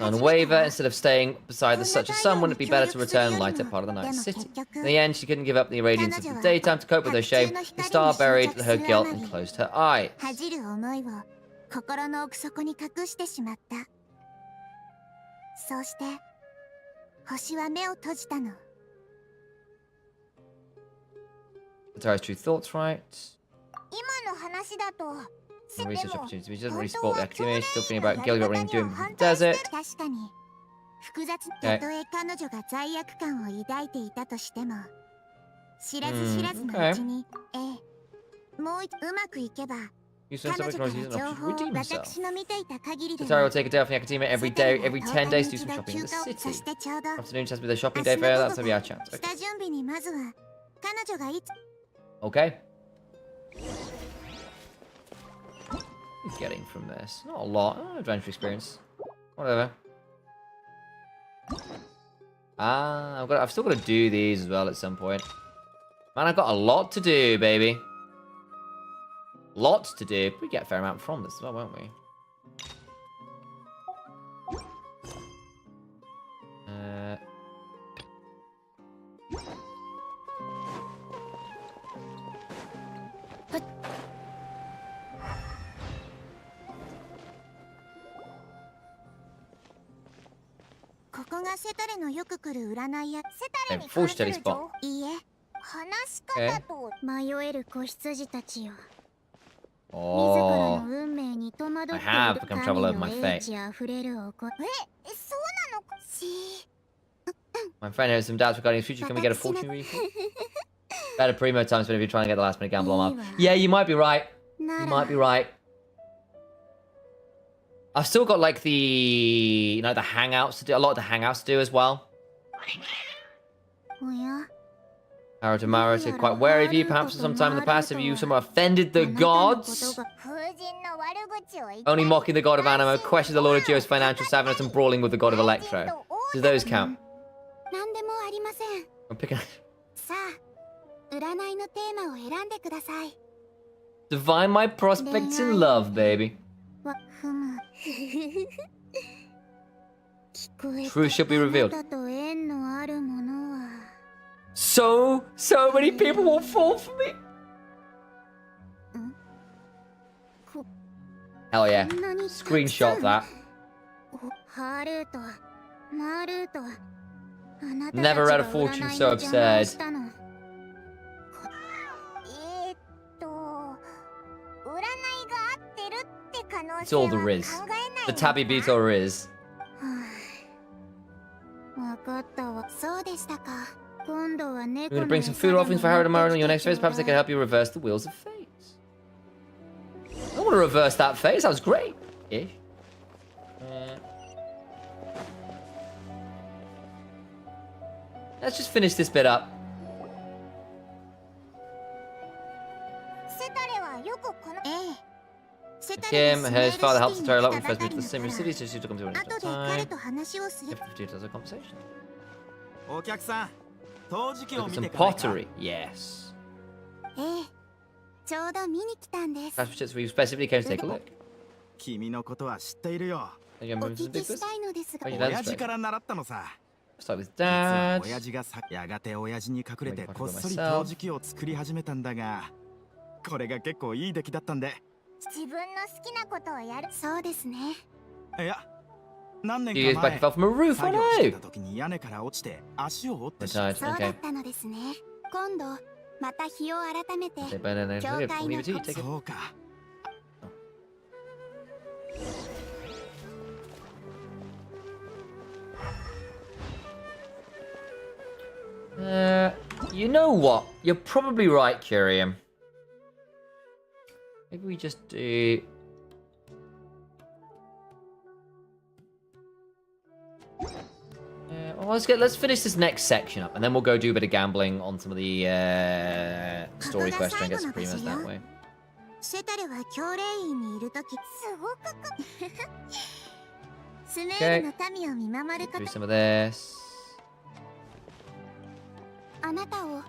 On Waver, instead of staying beside such a sun, wouldn't it be better to return and light up part of the night city? In the end, she couldn't give up the radiance of the daytime to cope with her shame. The star buried her guilt and closed her eyes. 心の奥底に隠してしまった。そうして星は目を閉じたの。Atara's true thoughts, right? 今の話だと、research opportunities. She doesn't really support the academia. She's still thinking about guilt about what doing in the desert. 確かに複雑。たとえ彼女が罪悪感を抱いていたとしても、知らず知らずのうちに、もううまくいけば。Atara will take a day off in the academia every 10 days to do some shopping in the city. Afternoon has to be the shopping day for her, that's our chance. Okay. What are you getting from this? Not a lot. Oh, adventure experience. Whatever. I've still got to do these as well at some point. Man, I've got a lot to do, baby. Lots to do. We get a fair amount from this as well, won't we? Full steady spot. Oh, I have become trouble over my fate. My friend has some doubts regarding his future. Can we get a fortune refill? Better Primo time spent if you're trying to get the last minute gamble on up. Yeah, you might be right. You might be right. I've still got like the the hangouts to do. A lot of the hangouts to do as well. Harutomaro said, quite wary of you, perhaps for some time in the past, have you somehow offended the gods? Only mocking the god of Animo, questioning the Lord of Geo's financial savviness, and brawling with the god of Electro. Do those count? I'm picking... Divine my prospects in love, baby. Truth shall be revealed. So many people will fall for me. Hell yeah. Screenshot that. Never read a fortune so absurd. It's all the Riz. The Tabby Beetle Riz. We're gonna bring some food offerings for Harry tomorrow on your next phase. Perhaps they can help you reverse the wheels of fate. I want to reverse that fate. Sounds great. Ish. Let's just finish this bit up. Kim, his father helps Atara a lot when we first moved to the same city, so she took him to an extra time. 50 does a conversation. Look at some pottery. Yes. That's what we specifically came to take a look. Start with Dad. A few years back, he fell from a roof. Oh no! Died. Okay. また日を改めて Say better than 教 anything. 会 I'll leave の it to you. Take it. そうか。You know what? You're probably right, Curium. Maybe we just do... well, let's finish this next section up, and then we'll go do a bit of gambling on some of the story quests and get some Primos that way. シェタルは教令院にいるときすごくスメールの民を見守るこ Do と some of this. あなたを I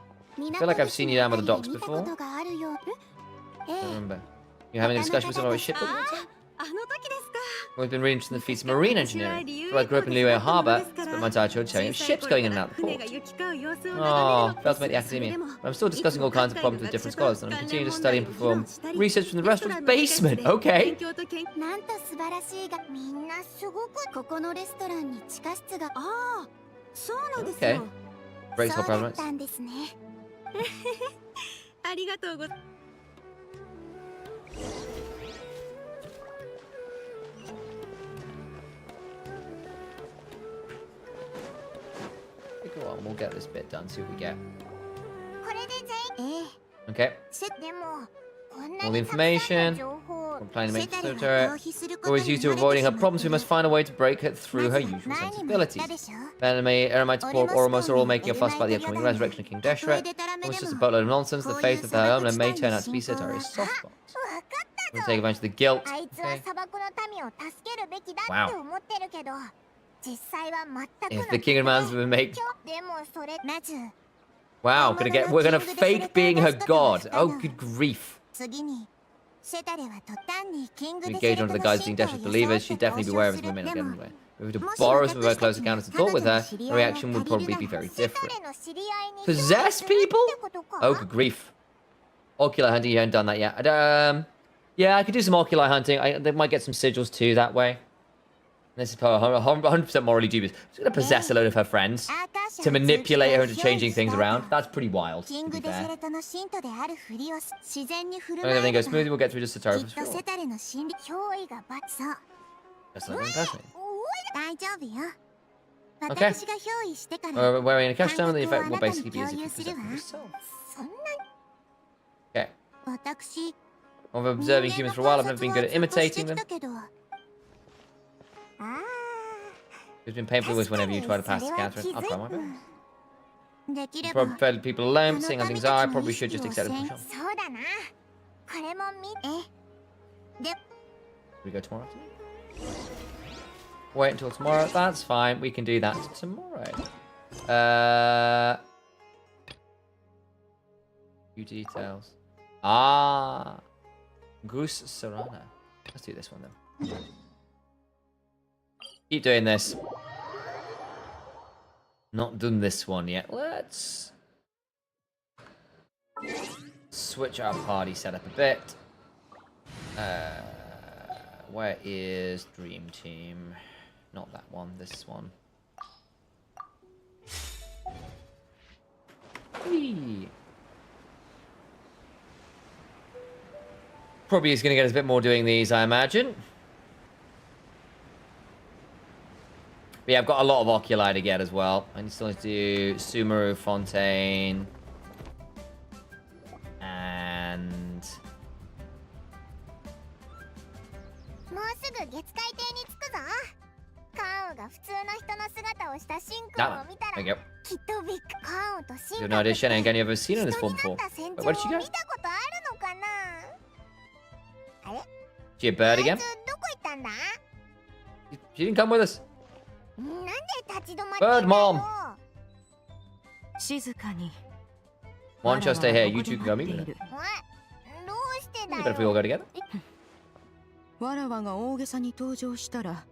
feel like I've seen you down by the docks 見た before. ことがあるよえ I え remember. You having a discussion with someone about ship building? あの時ですか We've been reading from the feats of marine engineering. So I grew up in Liyue Harbour, spent my entire childhood telling of ships going in and out of the port. Oh, failed to make the academia. But I'm still discussing all kinds of problems with different scholars, and I'm continuing to study and perform research from the restaurant's basement. Okay. なんと素晴らしいがみんなすごくここのレストランに地下室がああそうなんです Okay. よ Breaks そ no うだ problems. ったんですねありがとうございます Go on, we'll get this bit done, see what we get. これで全員 Okay. でもこんな All the にたくさん information. の情報 We're planning to シ make ェタ the ルは turret. 逃避することに Always used to 慣れて avoiding her しまって problems, we must find a way to break her through ま her ず usual 前にも sensibilities. 言ったでしょ Enemy, Eremites, Oromos are all making a fuss about the upcoming resurrection of King Deshret. It's just a boatload of nonsense. The faith of her homeland may turn out to be Centauri's soft spot. わかった We'll ぞ take advantage of the guilt. あいつは Okay. 砂漠の民を助けるべきだ Wow. って思ってるけど実際は全く If the king of demands would make... でもそれまず Wow, we're gonna fake being her god. Oh, good grief. 次にシェタルは途端にキング We デ engage セル onto ト the の guys 信 being 徒を desperate 装 believers. っ She'd て definitely be 交 aware 渉 of す us. We る may not で get も in the way. If we were to borrow some of her close encounters to talk with her, her reaction would probably be very different. Possess people? Oh, good grief. Oculi hunting, you haven't done that yet. Yeah, I could do some oculi hunting. They might get some sigils too that way. This is 100% morally dubious. She's gonna possess a load of her friends to manipulate her into changing things around. That's pretty wild, キ to ング be デセ fair. レトの信徒であるふりを自然に振る As long 舞 as え everything れ goes ば smoothly, we'll get through to き Satara っ for と sure. セタルの心理憑依がそう That's not going personally. 大丈夫よ Okay. 私が憑依してから Wearing a cash stone, the 感 effect 覚を will あなたに basically be as 共 if 有 you する possess わ them yourself. そんな Okay. 私 I've been observing humans for a while. I've never been good at imitating them. あ It's been painfully worse whenever you try to pass the counter. I'll try my best. あできれ Probably ば fairly people alone, seeing how things are, I probably should just accept and push on. そうだなこれも見で Should we go tomorrow? Wait until tomorrow. That's fine. We can do that tomorrow. Few details. Ah. Goose Serrana. Let's do this one then. Keep doing this. Not done this one yet. Let's switch our party setup a bit. Where is Dream Team? Not that one, this one. Whee! Probably is going to get us a bit more doing these, I imagine. But yeah, I've got a lot of oculi to get as well. I still need to do Sumeru, Fontaine, and もうすぐ月海亭に着くぞカーンが普通の人の姿をしたシンくん that を one. 見た There ら you go. きっとビッグカーンとシン You く have ん no idea, Shannon, again, you ever seen her in this 人 form にな before? った船 Wait, 長 where did she を go? 見たことあるのかな She a bird あい again? つどこ行ったんだ She didn't come with us. なんで立ち止まってんだ Bird よ mom. 静かに Why don't you stay here? You two わ can ら go わ meet は me. ここで待っている どうしてだ Better if we all よ go together. わらわが大げさに登場したら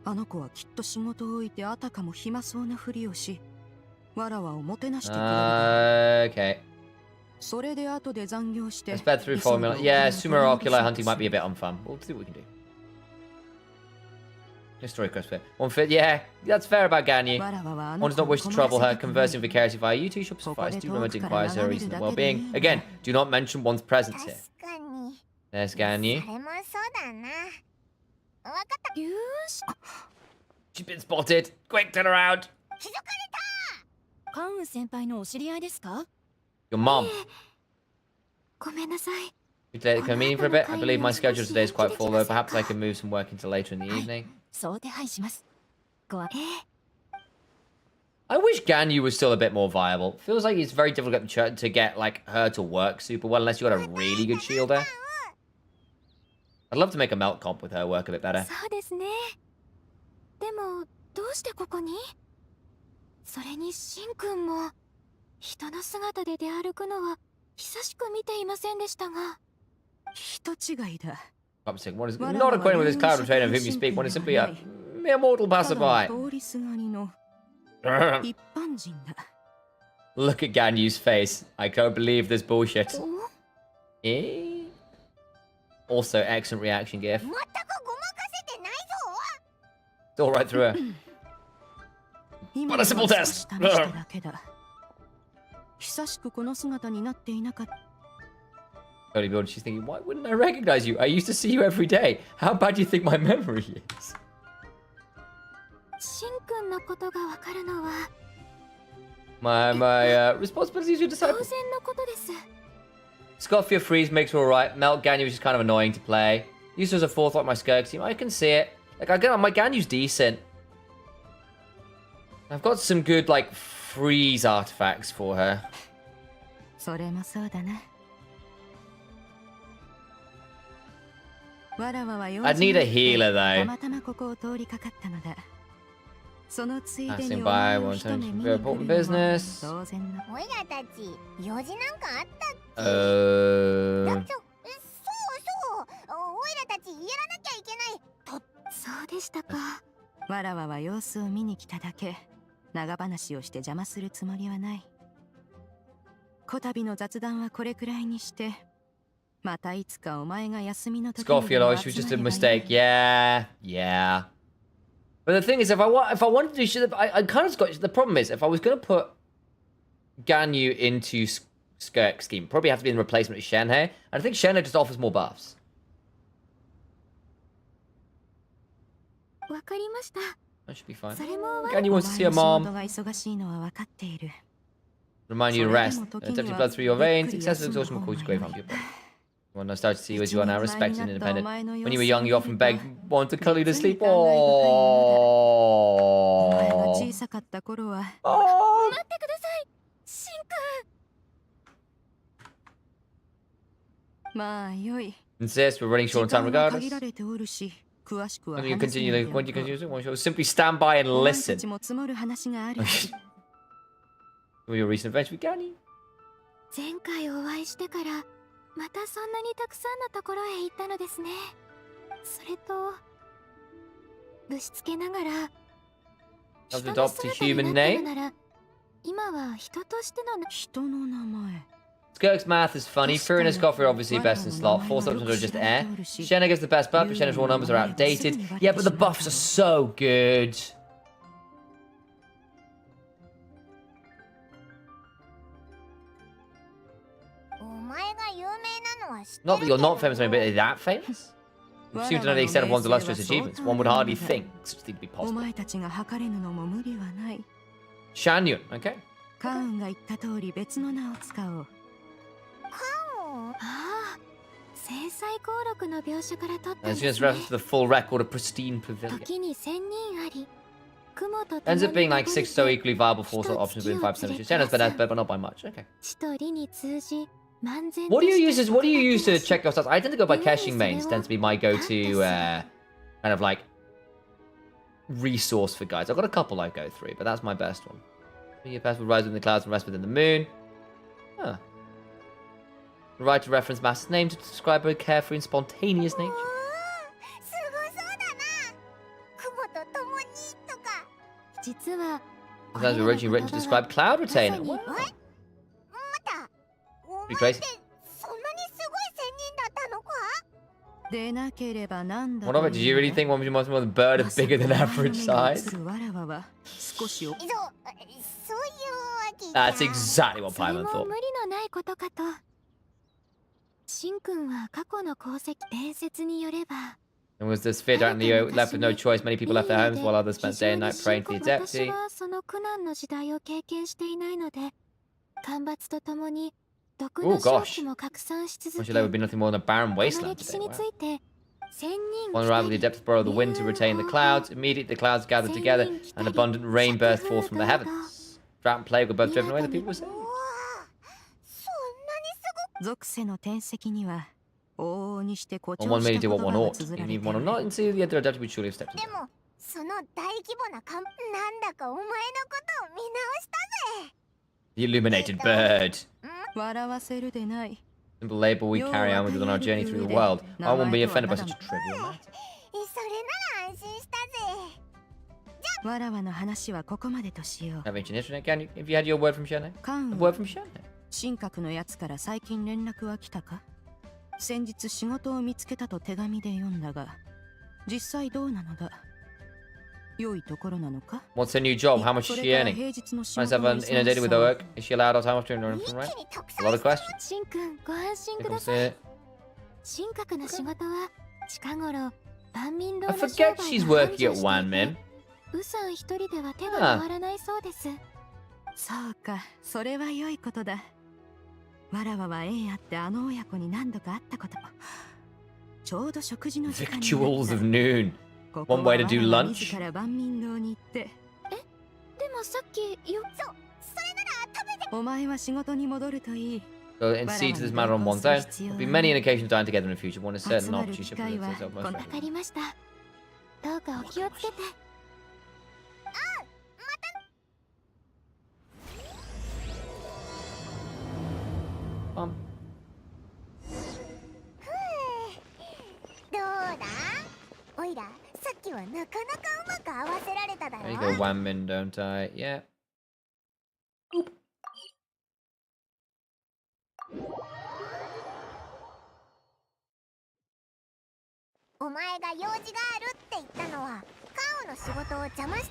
あの子はきっと仕事を置いてあたかも暇そうなふりをしわらわをもてなしてくれるだろう Okay. それで後で残業して Let's bet through formula. Yeah, Sumeru oculi hunting might be a bit unfun. We'll see what we can do. Story crossfit. One fit, yeah, that's fair about Ganyu. わらわはあ One の does 子 not を wish to 困らせ trouble た her, くない conversing vicariously via you two shall suffice. Do remember to inquire her reason of well-being. Again, do not mention one's presence 確 here. かに There's そ Ganyu. れもそうだなわかったよーし She's been spotted. Quick, turn around. 気づかれカウン先輩のお知り合いですか Your mom. ごめんなさい Would you like to come meeting for a bit? I believe my schedule today is quite full, though. Perhaps I can move some work into later in the evening. そう手配しますご I wish Ganyu was still a bit more viable. Feels like it's very difficult to get like her to work super well unless you got a really good shielder. I'd love to make a melt comp with her work a bit better. そうですねでもどうしてここにそれにシンくんも人の姿で出歩くのは久しく見ていませんでしたが人違いだ One is not acquainted with this cloud of trainer of whom you speak. One is simply a mere mortal ただ passerby. の通りすがりの一般人だ Look at Ganyu's face. I can't believe this bullshit. Eh? Also, excellent reaction gif. 全くごまかせてないぞ It's all right through her. 今 But a simple のは test. 少し試しただけだ久しくこの姿になっていなかった Totally build. She's thinking, why wouldn't I recognize you? I used to see you every day. How bad do you think my memory is? シンくんのことがわかるのは My responsibility is your 当 disciple. 然のことです Scoffia freeze makes her alright. Melt Ganyu is just kind of annoying to play. Used as a fourth like my Skirk team. I can see it. Like, I get on my Ganyu's decent. I've got some good, like, freeze artifacts for her. それもそうだなわらわは用 I'd 事 need が a あって healer た though. またまここを通りかかったのだそのついで Passing にお by 前を one 一 time 目 for 見 very に来 important るのも business. 当然のおいらたち用事なんかあったっけ Oh. そうそうおいらたちやらなきゃいけないとそうでしたかわらわは様子を見に来ただけ長話をして邪魔するつもりはないこたびの雑談はこれくらいにしてまたいつかお前が休みの時に Scoffia, oh, she was just a mistake. Yeah, yeah. But the thing is, if I wanted to do, I kind of got. The problem is, if I was going to put Ganyu into Skirk scheme, probably have to be in replacement of Shenhe. And I think Shenhe just offers more buffs. わかりました That should be fine. それも Ganyu お wants to 前 see her の仕事 mom. が忙しいのは分かっている Remind you to rest. Attempting blood through your veins. Excessive exhaustion will cause grave harm to your body. When I started to see you as you are now, respected and independent. When you were young, you often begged, wanted to cuddle you to sleep. お前が Oh. 小さかった頃は Oh. 待ってくださいシンまあよい Insist, we're running 時 short on time 間は限 regardless. られておるし詳しくは When you 話せ continue, ないで when you おこう continue, one shot. Simply stand by and お前た listen. ちも積もる話がある Your recent adventure with Ganyu. 前回お会いしてからまたそんなにたくさんのところへ行ったのですねそれとぶしつけながら Have 人 to の adopt a 姿に human なってる name. なら今は人としての人の名前 Skirk's math is funny. Fury and Scoffia are obviously best in slot. Force options are just air. Shenna gives the best buff, but Shenna's raw numbers are outdated. Yeah, but the buffs are so good. Not that you're not famous, but are that famous? You seem to know the extent of one's illustrious achievements. One would hardly think such a thing to be お possible. 前たちが測れぬのも無理はない Shanyun, okay. カウンが言った通り別の名を使おうああ制裁登録の描写から取ったん As で soon す as ね reference to the full record of pristine pavilion. 時に1000人あり雲と Ends up being 共に like 6 so equally viable force options within 5%. Shenna's better, but not by much. Okay. 地と理に通じ漫然 What do you use とした what do you use to 働 check your stats? I tend to go by caching mains. Tends to be my go-to kind of like resource for guides. I've got a couple I go through, but that's my best one. Your best will rise within the clouds and rest within the moon. Huh. Write to reference master's name to describe her carefree and spontaneous nature. おーすごそうだな雲と共にとか実は Sometimes we're originally written to describe cloud まさ retainer. に Wow. またお Pretty 前っ crazy. てそんなにすごい仙人だったのかでなければなんだ What of it? Did you really think one was more than bird is bigger than average size? わらわは少しそういうわけじゃ That's exactly what それ Paimon も thought. 無理のないことかと。シン君は過去の功績伝説によれば And was the sphere out in the left with no choice? Many people left their homes while others spent day and night praying to the 私 adepti. はその苦難の時代を経験していないので、干ばつとともに毒 Oh の消 gosh. 費も拡散し続 I'm け、 sure there would be nothing more than a barren この wasteland 歴 today. 史に Wow. ついて千人 On arrival, the adepts borrow the wind to retain the clouds. Immediately, the clouds gathered together, and abundant rain burst forth from the heavens. Drought and plague were both driven away. The people were saved. うわそんなにす属性の天石には往々にして誇 On 張 one し made た to 言 do 葉 what が one ought. 綴ら Even れ if て one い ought る not, and see the other adepti would surely have stepped ごで aside. もその大規模ななんだかお前のことを見直したぜ The illuminated bird. 笑わせるでない Simple label we carry on with on our journey through the world. I won't be offended by such a trivial matter. それなら安心したぜわらわの話はここまでとしよう Have ancient history, can you? If you had your word from Shane? カン A word from Shane? 神格のやつから最近連絡は来たか先日仕事を見つけたと手紙で読んだが実際どうなのだ良いところなのか What's her new job? How much is そ she れから earning? 平日の仕 Must 事 have の an 忙し inundated さ with her は work. Is she allowed our time off to run 一 from 気 right? にたく A さ lot ん of questions. シン君ご安心 Here くだ comes さい。 it. 神格の仕事は近頃万民堂 I の商 forget 売 she's が繁 working 盛 at して Wan い Min. て、ウさん一人では手が回らないそうです。そうかそれは良いことだわらわは縁あってあの親子に何度か会ったこともちょうど食事の時間にな Victuals っ of た noon. ここは One わ way ら to do わ lunch. 自ら万民堂に行ってでもさっきよお前は仕事に戻るといい So, and see to this matter on one's own. There'll be many occasions to dine together in the future. One is certain not. She should present herself most わ regularly. かりました。どうかお気をつけて。 どうだおいらさっきはなかなかうまく合わせられただ There you ろ go, Wan Min, don't I? Yeah. お前が用事があるって言ったのはカオの仕事を邪魔し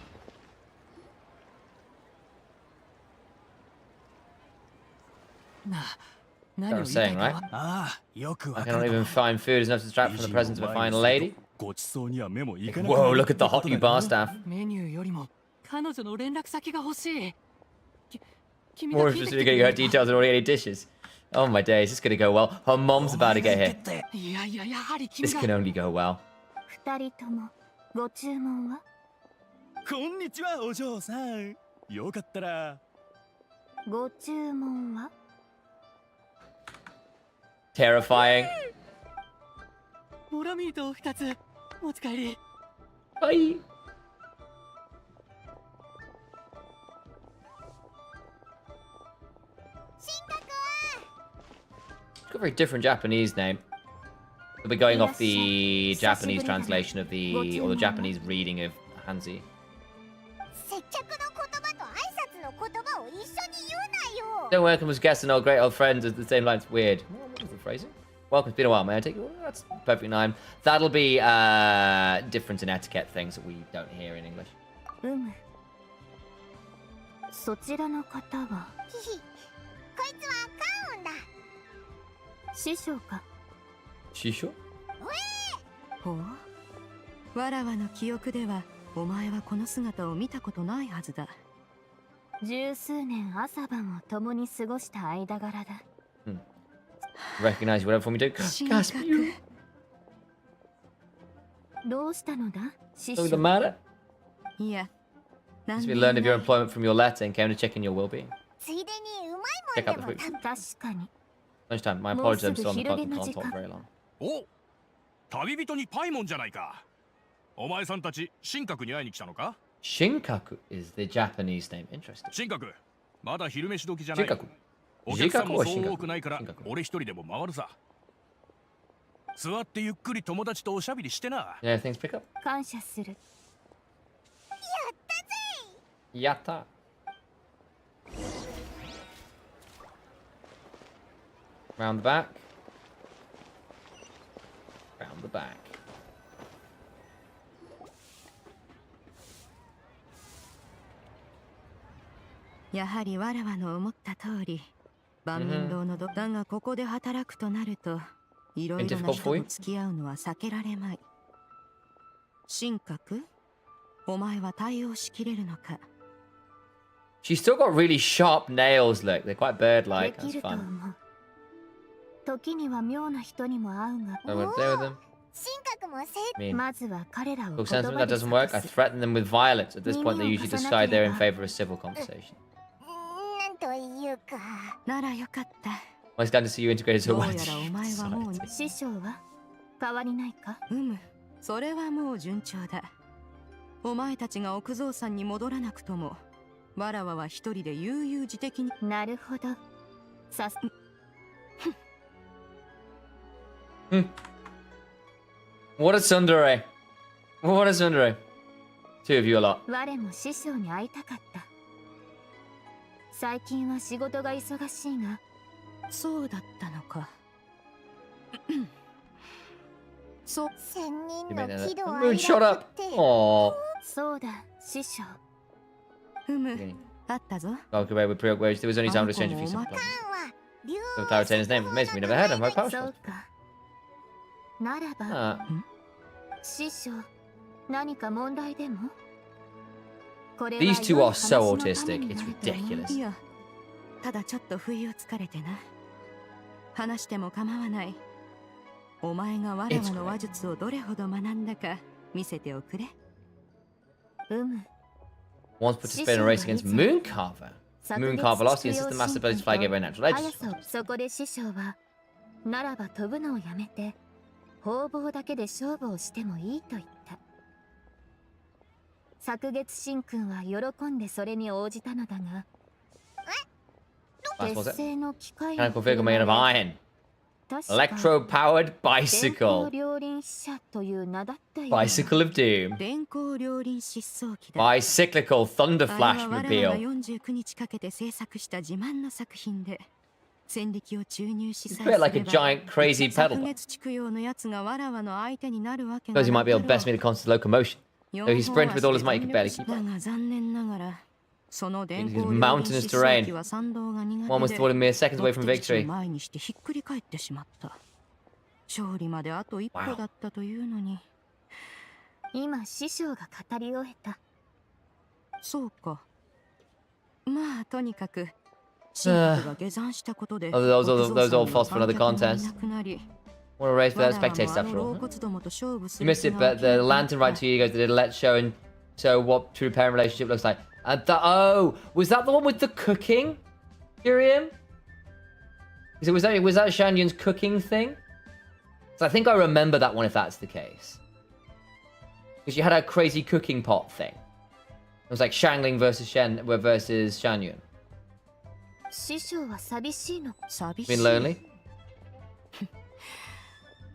何を That's 言い what I'm saying, たいか right? ああよく I わか cannot る even find food enough to distract from the presence of a fine lady. ごちそうには目もいかな Whoa, look at the hot new bar staff. メニューよりも彼女の連絡先が欲しい君 More が聞いてき specifically, て her くれ details on all the dishes. Oh my days, this is gonna go well. Her mom's about to get here. たいやいややはり君 This が can only go well. 二人ともご注文は？こんにちはお嬢さんよかったらご注文は？ Terrifying. モラミートを2つ持ち帰り Bye. It's got a very different Japanese name. We'll be going off the Japanese translation of the, or the Japanese reading of Hanzi. 接客の言葉と挨拶の言葉を一緒に言うなよ Don't welcome as guests and old great old friends at the same line. It's weird. What was the phrasing? Welcome, it's been a while, may I take you? Well, that's perfectly fine. That'll be difference in etiquette things that we don't hear in English. そちらの方はひひこいつはカオンだ師匠か？ Shisho? ほうわらわの記憶ではお前はこの姿を見たことないはずだ十数年朝晩を共に過ごした間柄だ。 Recognize whatever form you do. 神 Gasp 格 you. どうしたのだ師 Something 匠？ the matter? いや As we learned of your employment from your letter and came to check in your well-being. ついでにうま Check い out も the ん food. でも確かに。 Lunchtime. My もう apologies, す I'm ぐ still on the 昼 podcast 寝 and の can't 時 talk 間。 very long. お旅人にパイモンじゃないかお前さんたち神格に会いに来たのか Shinkaku is the Japanese name. Interesting. 神格まだ昼飯時じゃない Shinkaku. お客さん Jikaku も or そう Shinkaku? 多くないから Shinkaku. 俺一人でも回るさ座ってゆっくり友達とおしゃべりしてな Yeah, things pick up. 感謝する。 Yatta. Round the back. Round the back.やはりわらわの思った通り、万民堂のだがここで働くとなると、いろいろな人と付き合うのは避けられまい。神格、お前は対応しきれるのか。She's still got really sharp nails, look. They're quite bird-like. でき That's ると fun. 思う。時には妙な人にも会うが、 I won't play with them. 神格もせ I mean, まずは彼らを talk 言 sense to 葉 them, that で doesn't work. I 諭す。 threaten them with violence. At this point, they usually decide they're in favor of civil conversation. なんというか。ならよかった。 Well, it's glad to see you integrated so どう well やらお前はもう into society. 師匠は変わりないか？それはもう順調だ。お前たちが奥蔵さんに戻らなくとも、わらわは一人で悠々自適に。なるほど。さす。 What a tsundere. What a tsundere. Two of you a lot. 我も師匠に会いたかった。最近は仕事が忙しいが、そうだったのか。そう。千人 You の made 喜怒 that. 哀 Moon, shut 楽 up. って。 Aww. そうだ、師匠。あったぞ。 Welcome away with pre-op wage. There was only time to exchange a few simple plans. は竜 So Clara Taylor's name was amazing. We never heard of him. How そ powerful. うか。ならば、 Ah. 師匠、何か問題でも？これは These two 良い are so 話のため autistic. にな It's ると思う。 ridiculous. いや、ただちょっと不意をつかれてな。話しても構わない。お前がわらわの話術をどれほど学んだか見せておくれ。Once participated in a race against Mooncarver. Mooncarver lost. He insists the master ability to fly gave her a natural edge. 速さをそこで師匠は、ならば飛ぶのをやめて、方々だけで勝負をしてもいいと言った。昨月神君は喜んでそれに応じたのだが、 Last was 鉄 it? 製の機械 Mechanical vehicle made of iron. 確か Electro-powered 電 bicycle. 光両輪車という名だったような。 Bicycle of Doom. 電光両輪疾走機だ。 Bicyclical Thunder あれは我らが Flashmobile. 49日かけて制作した自慢の作品で、戦力を注入しさ It's a bit like a giant crazy 昨 pedal. 月畜用のやつがわらわの相手になるわけ Because he might be able to best meet a constant locomotion. Though he sprinted with all his might, he could barely keep だ up. が残念ながら、その電 It 光 is 両輪 mountainous 疾 terrain. 走機は山道が苦 One was 手 thwarted で、 mere seconds away from 目的地を victory. 前にしてひっくり返ってしまった。勝利まであと一歩だったというのに。今師匠が語り終えた。そうか。まあとにかく、神格が下山したことで、 Those all false for another contest. なくなり、 What a race わ without らわ spectators もあ after の all. 老骨どもと勝負す You る missed 気 it, が but 起き the なくなった lantern right to you guys did a let's show and show what true parent relationship looks like. And oh, was that the one with the cooking? Kyrian? Was that Shan Yun's cooking thing? So I think I remember that one if that's the case. Because you had a crazy cooking pot thing. It was like Shangling versus Shan Yun. 師匠は寂しいの。寂し Been い。 lonely?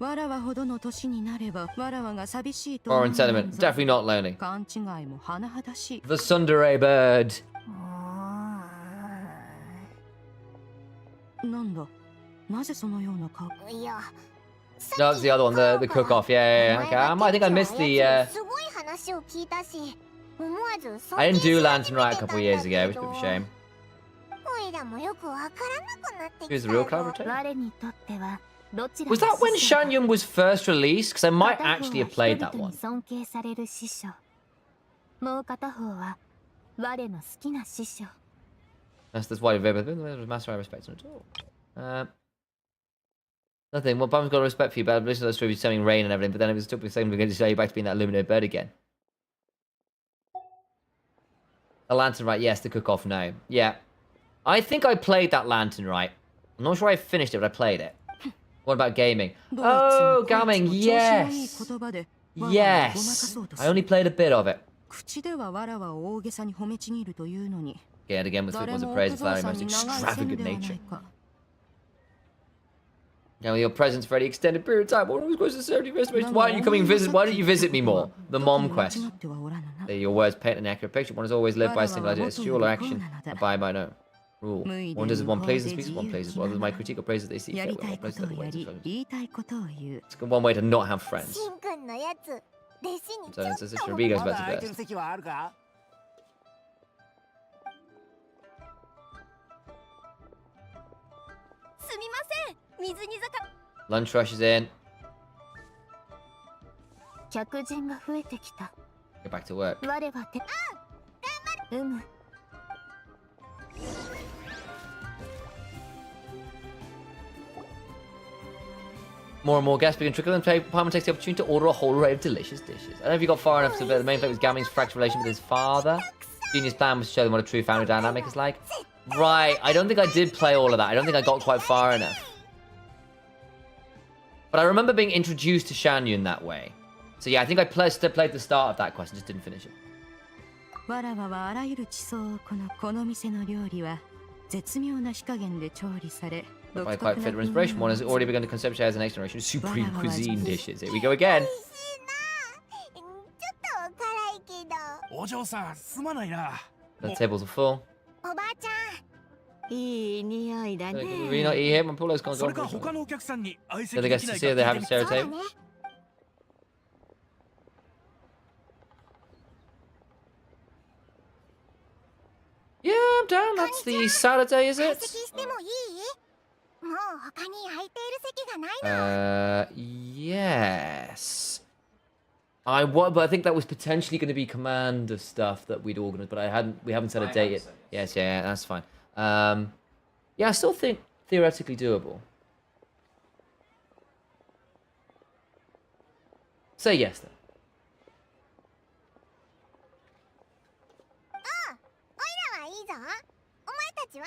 わらわほどの年になれば、わらわが寂しいと Or 思 in う sentiment. なんぞ Definitely not lonely. 勘違いも甚だしい。 The Sundere bird. なんだ、なぜそのような顔。いや。 No, it's the other one, the cook-off. Yeah. Okay. I think I missed the. すごい話を聞いたし、思わず I didn't do Lantern Right a couple years ago. It was a bit of a shame. おいらもよくわからなくなってきた Who's the real Clover Taylor? 我にとってはどちら Was that when Shan Yun was first released? Because I might actually have played that 片方は人々 one. に尊敬される師匠。もう片方は我の好きな師匠。 That's why Master I respect him at all. Nothing. Well, Bum's got respect for you, but listen to those stories selling rain and everything, but then it was took me a second to show you back to being that illuminated bird again. The lantern, right? Yes, the cook-off. No. Yeah. I think I played that lantern, right? I'm not sure I finished it, but I played it. What about gaming? Oh, gaming, yes! Yes! I only played a bit of it. 口ではわらわを大げさに褒めちぎるというのに、 Again, again, was 誰 a も praise 奥 of 蔵 Larry さん most に長い線 extravagant ではな nature. いか。 Now, with your presence for any extended period of time, what was supposed to serve you best? Why aren't you coming visit? Why don't you visit me more? The mom quest. 間違ってはおらぬな。 Your words paint an accurate picture. One has always lived by a single idea. It's dual or action. Abide by no. Rule. 無意で One does it, one 無法 plays で and speaks, 自 one 由 plays 気 it. Others ま might ま critique or praise it. They see や fit. りた One いこ plays と it, を one や plays り it. 言いたいことを言う It's one way to not have friends. シンくんのやつ弟子に So ちょっ it's just と Ruby goes ま back だ to 空いて first. る席はあるか？すみません水に坂 Lunch rushes in. 客人が増えてきた。 Get back to work. 我はてうむ。 More and more guests begin trickling in. Paimon takes the opportunity to order a whole array of delicious dishes. I don't know if you got far enough to the main plate was Gamming's fractured relation with his father. Junior's plan was to show them what a true family dynamic is like. Right, I don't think I did play all of that. I don't think I got quite far enough. But I remember being introduced to Shanyu in that way. So yeah, I think I played the start of that quest and just didn't finish it. わらわはあらゆる地層をこの店の料理は絶妙な火加減で調理され I quite fit for inspiration. One has already begun to conceptualize the next generation of supreme cuisine dishes. Here we go again. 美味しいなちょっと辛いけどお嬢さんすまないな。 The tables are full. おばあちゃんいい匂いだ Can ね we not eat here when Paulo's gone? それか他のお客さんに相 So 席 the で guests き to ない see if they か have 聞い a てみ share そうだ table. ね Yeah, I'm down. That's the Saturday, is 退 it? 席してもいいもう他に空いている席がないの Yes. But I think that was potentially going to be commander stuff that we'd organized, but we haven't set a date yet. Yes, yeah, that's fine. Yeah, I still think theoretically doable. Say yes then. おいらはいいぞお前たちは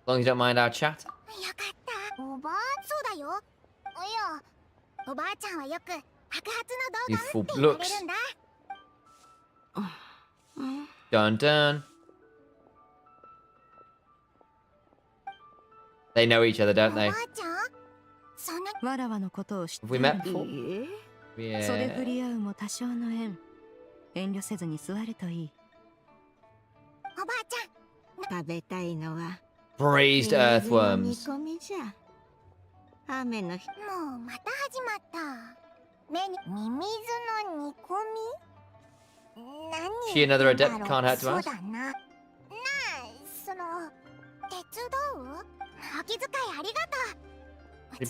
As long as you don't mind our chat. よかったおばあそうだよいやおばあちゃんはよく白髪の動画って言われるんだ Dun dun. They know each other, お don't ば they? あちゃんそんなわらわのことを知って Have we る met before? いいえ袖振 Yeah. り合うも多少の縁遠慮せずに座るといいおばあちゃん食べたいのは Braised 水の煮 earthworms. 込みじゃ雨の日もうまた始まった目にミミズの煮込み何 She another 言 adept うんだ can't ろう hurt to そう ask. だななあその手伝うお気遣いありがとう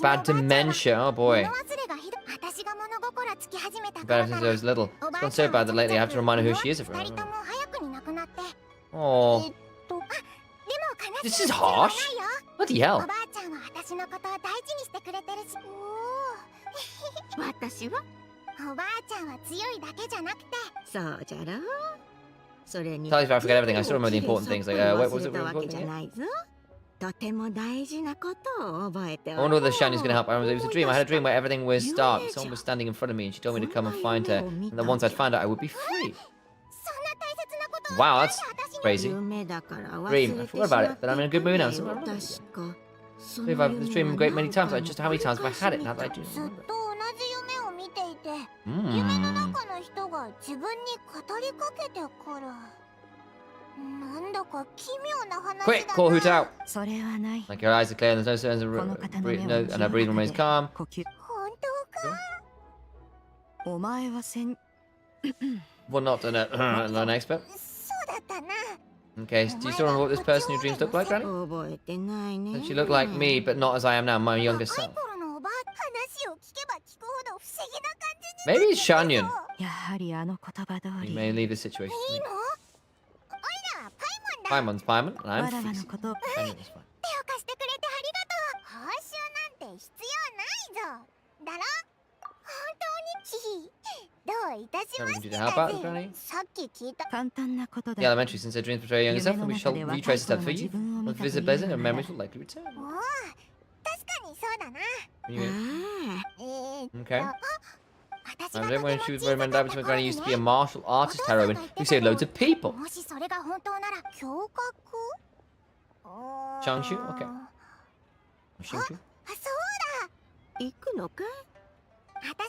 Bad dementia, oh boy. 物忘れがひどい私が物心つき始めた Bad 頃 since か I ら was little. お It's ば gone あち so ゃんは bad that lately I have to remind her who she is. 二人とも早くに亡くなって Oh, でも悲 this しい is 必要はない harsh. よ Bloody お hell. ばあちゃんは私のことを大事にしてくれてるし私はおばあちゃんは強いだけじゃなくてそうじゃろうそれに Tell you if I forget everything, I still remember the important things. Like, what was it? 忘れ What た was わ it けじゃ again? ないぞとても大事なことを覚えて I お wonder る whether Shany's gonna help. I remember it was a dream. I had a dream where everything was dark. Someone was standing in front of me and she told me to come and find her. And that once I'd found her, I would be free. そんな大切なことを Wow, なん that's で私に crazy. 夢だから忘 Dream. れ I て forgot しま about っ it, て but I'm in a good mood now. So 確かそ if の I've this dream 夢 great は many times. 何 Like, just how many times have I had it now that I do ずっ remember? と同じ夢を見ていて夢の Hmm. 中の人が自分に語りかけてくるなんだか奇妙な話だ Quick, な call Hoot out. それはない Like her eyes are clear and there's no signs of この方の breathing, 目は and her breathing remains calm. 呼吸本当かお前はWell, not an expert. そうだったな Okay, do you still remember what this person who dreams looked like, Granny? 覚えてないね She looked like me, but not as I am now, my younger 若い self. 頃のおばあ話を聞けば聞くほど不思議な感じに Maybe it's Shanyon. やはりあの言葉通 You り may leave the situation いい to me. のおいらはパイモンだ Paimon's Paimon, and わ I'm らわの Feast. ことを Shanyon is fine. 手を貸してくれてありがとう報酬なんて必要ないぞだろ本当にどういたしま Something し to た help out, ぜ Granny? さっき聞いた簡単なこと The だ elementary, since their dreams betray young self, and we shall 夢の中で retrace the steps for 若い頃の you. 自分を見 Once た we と visit いう Pleasant, な and ら memories will likely return. おお確かにそうだな You- あ Okay. 私 I が remember when と she て was も very 小さ Granny かった Granny used to be a 頃にね martial artist heroine who saved loads of people. もしそれが本当なら驚愕 Changshu? Okay. あ Shinchu? そう行くのかい私が料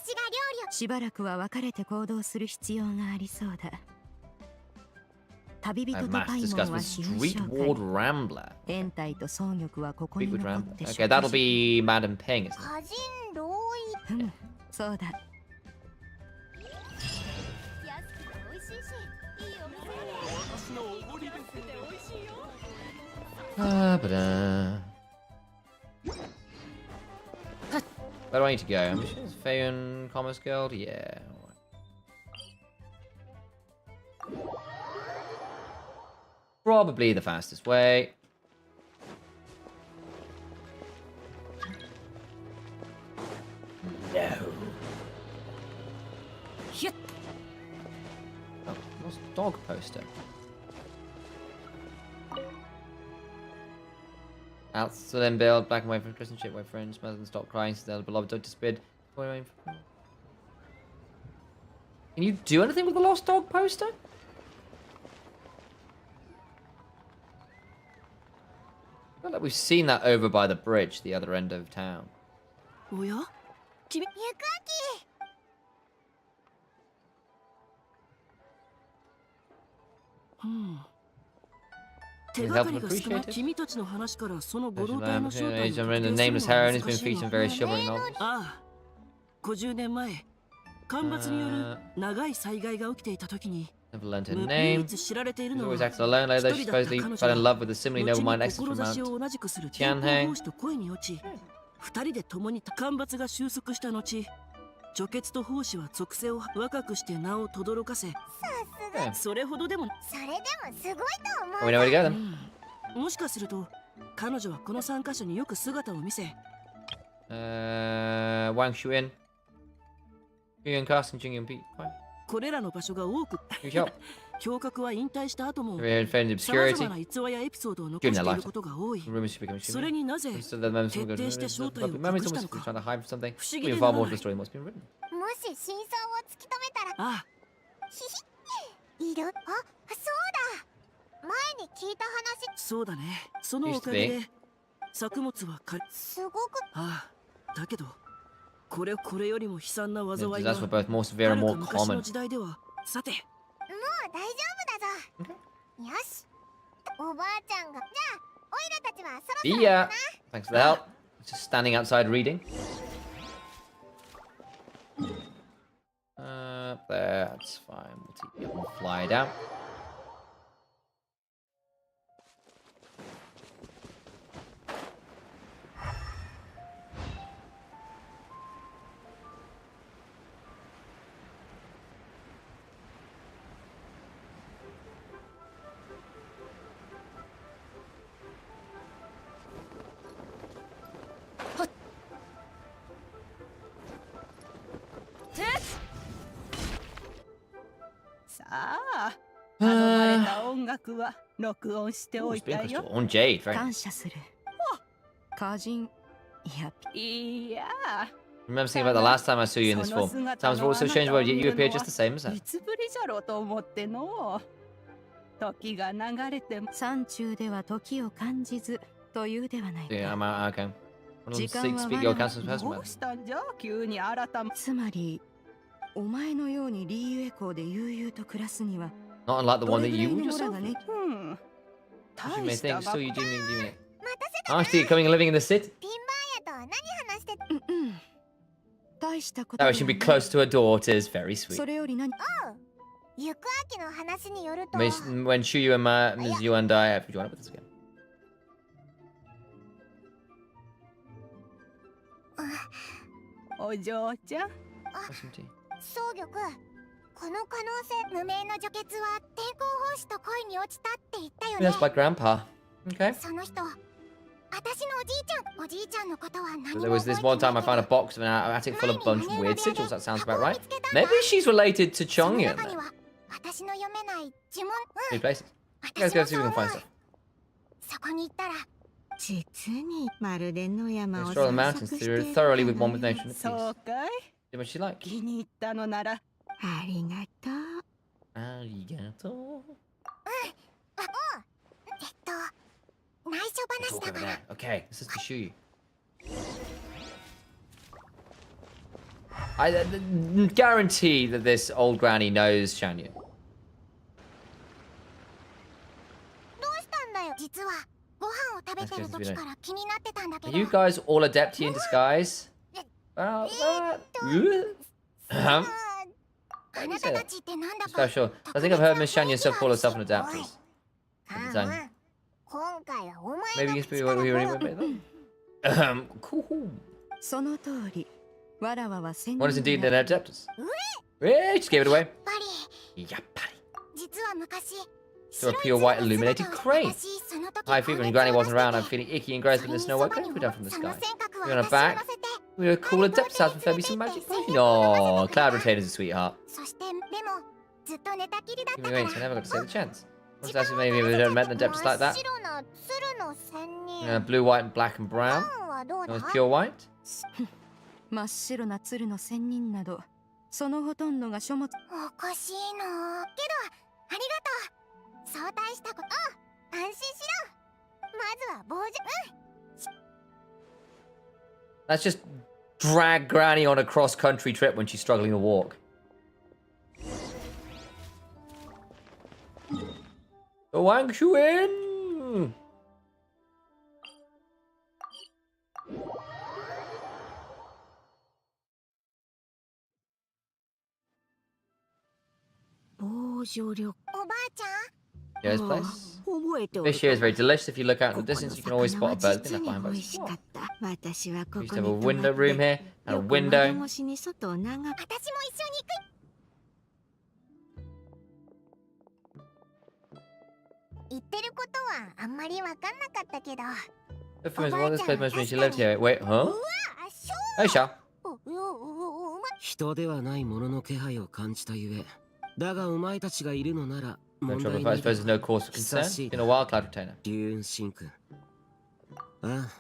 理をしばらくは別れて行動する必要がありそうだ旅人 I とパ must イモ discuss ンは with 使用 Street 紹 Ward 介 Rambler. 延滞と総玉はここ Street に Ward 残っ Rambler. て Okay, that'll 食事 be Madam Ping, isn't it? 歌人同意うんそうだ 安くて美味しいしいいお店で Where do I need to go? I'm sure it's Fayon Commerce Guild. Yeah. Alright. Probably the fastest way. No. Oh, lost dog poster. Outs to then build, black and white from Christian shit, white friends, mother and stop crying, so the beloved dog disappeared. Can you do anything with the lost dog poster? I feel like we've seen that over by the bridge, the other end of town. おや君ゆくあき手がかりが少ない君たちの話からそのご老体の正体を The 特定 nameless するのは heroine has 難 been しい featured in が various chivalry novels. ああ50年前干ばつによる長い災害が起きていた時に Never learned her 唯 name. 一知られている She's のは always acted alone, like though she 一人だった supposedly 彼 fell in 女が love with the similarly 後 noble-minded に exit from 志を Mount 同じくする Tianheng 天候法師と恋に落ち二人で共に干ばつが収束した後女傑と奉仕は属性を若くして名を轟かせ Yeah. それほどでもそれでもすごいと思 Well, う we know where to go then. もしかすると彼女はこの3カ所によく姿を見せ Wang Shuin. Yuan Casting, Jingyun Pete. Fine. これらの場所が多く Good job. 侠客は引退した後も We're in fame and さまざ obscurity. まな逸話やエピソードを残していることが多い Rumors should become それになぜ So the memories from 徹底して正体を Memories 隠したの almost か trying to hide from something. 不思議 Even で far な more ら to な the い story must be written. もし真相を突き止めたらああひひいるあそうだ前に聞いた話そうだねそのおかげで作物はすごくああだけどこれよりも悲惨な The 災い disasters は were both more severe は and る more か昔の common. 時代ではさてもう大丈夫だぞよしおばあちゃんがじゃあオイラたちはそろそろ See ya. Thanks for the help. Just standing outside reading. There, that's fine. We'll fly down. Hot. さあ頼まれた音楽は録音してお Oh, い Spin た Crystal よ on Jade. Very 感 nice. 謝する歌人いやいや Remember thinking about the last time I saw you in this form. Times have also changed, well, yet you appear just the same as い that. つぶりじゃろうと思っての時が流れても山中では時を感じずというではない Yeah, か I'm out. Okay. Well, 時間は speak ま your だ counsel first, ど man. うしたんじゃ急に改めつまりお前のようにリーユエコーで悠々と暮らすには Not unlike the ど one れ that ぐらい you の would モラ yourself. がね うん You 大 may した think が so. You do it. 待たせ Aren't you coming and living in the city? ピンバーヤと何話してうんうん大したこと That で we は should な be い close to her daughters. Very そ sweet. れより何ゆくあきの話によると When Shuyu and Mizuyu and I have joined up with us again. お嬢ちゃん Awesome tea. 総玉この可能性無名の女傑は天候法師と恋に落ちたって言ったよね That's by Grandpa. Okay. その人私のおじいちゃんのことは何 So も there was 覚え this て one な time I いけど found a box of an attic full of a bunch of weird sigils. That sounds about right. 箱を見つけたんだ Maybe she's related to その Chongyun 中に then. は私の読めない呪文 Two places. Let's 私 go も see そう if we 思 can う find stuff. そこに行ったら実にまるで野山 Let's を stroll the 散 mountains 策して through い thoroughly る with one with nature and at そ peace. うかい Do what she like. 気に入ったのならありがとう Arigato. 内緒 Talk 話だ over から there. Okay, this is to show you. I guarantee that this old granny knows Chanyu. 実はご飯を食べてる時から気になってたんだけ Are ど。 you guys all adepti in disguise? あ What あ do な you た say た that? ちってなんだ Just か so sure. I think I've heard Miss Shania yourself call herself an adapters. カンワン、今回はお前 Maybe の you can 口 speak か what ら we こ already の went about. Cool. その通り。わらわは仙 What is 人 indeed だ an adeptus? Hey, just gave it away. やっぱり Yappari. 実は昔 To a pure white illuminated crane. High fever when Granny wasn't around, I'm feeling icky and gross, but there's no white going down from the sky. You're on a back. We're a cool adeptus house with maybe some magic potion. Oh, Cloud Retainer's a sweetheart. そしてでもずっと寝たきりだっ Give た me から wings, I never got to say the chance. 時 What's 間 that? を Maybe か we け don't met て an adeptus like 真 that. っ白な鶴の仙人 Blue, white, and black and brown. パンはどう No だ one's pure white. 真っ白な鶴の仙人など、そのほとんどが書物。おかしいなけどありがとうそう大したこと安心しろまずは棒じゅ Let's just drag Granny on a cross-country trip when she's struggling to walk. Wang Shuin!おばあちゃん Here's place. 覚えてお Fish る here is か very delicious. If you look out in こ the この distance, you can always 魚 spot は a bird. 実 I think に that's behind 美 boats 味 as し well. かった私はこ We こ used に to have a 泊ま window っ room て here, and よ a く window. 窓越しに外を眺め私も一緒に行く言ってることはあんまりわかんなかったけど The film is one of this place most she lived here. Wait, う huh? わしょ Hey, Sha. お前人ではないものの気配を感じたゆえだがお前たちがいるのなら No 問 trouble 題 if な I い suppose だ there's no cause for concern. Been a while, Cloud Retainer. 龍雲神君ああ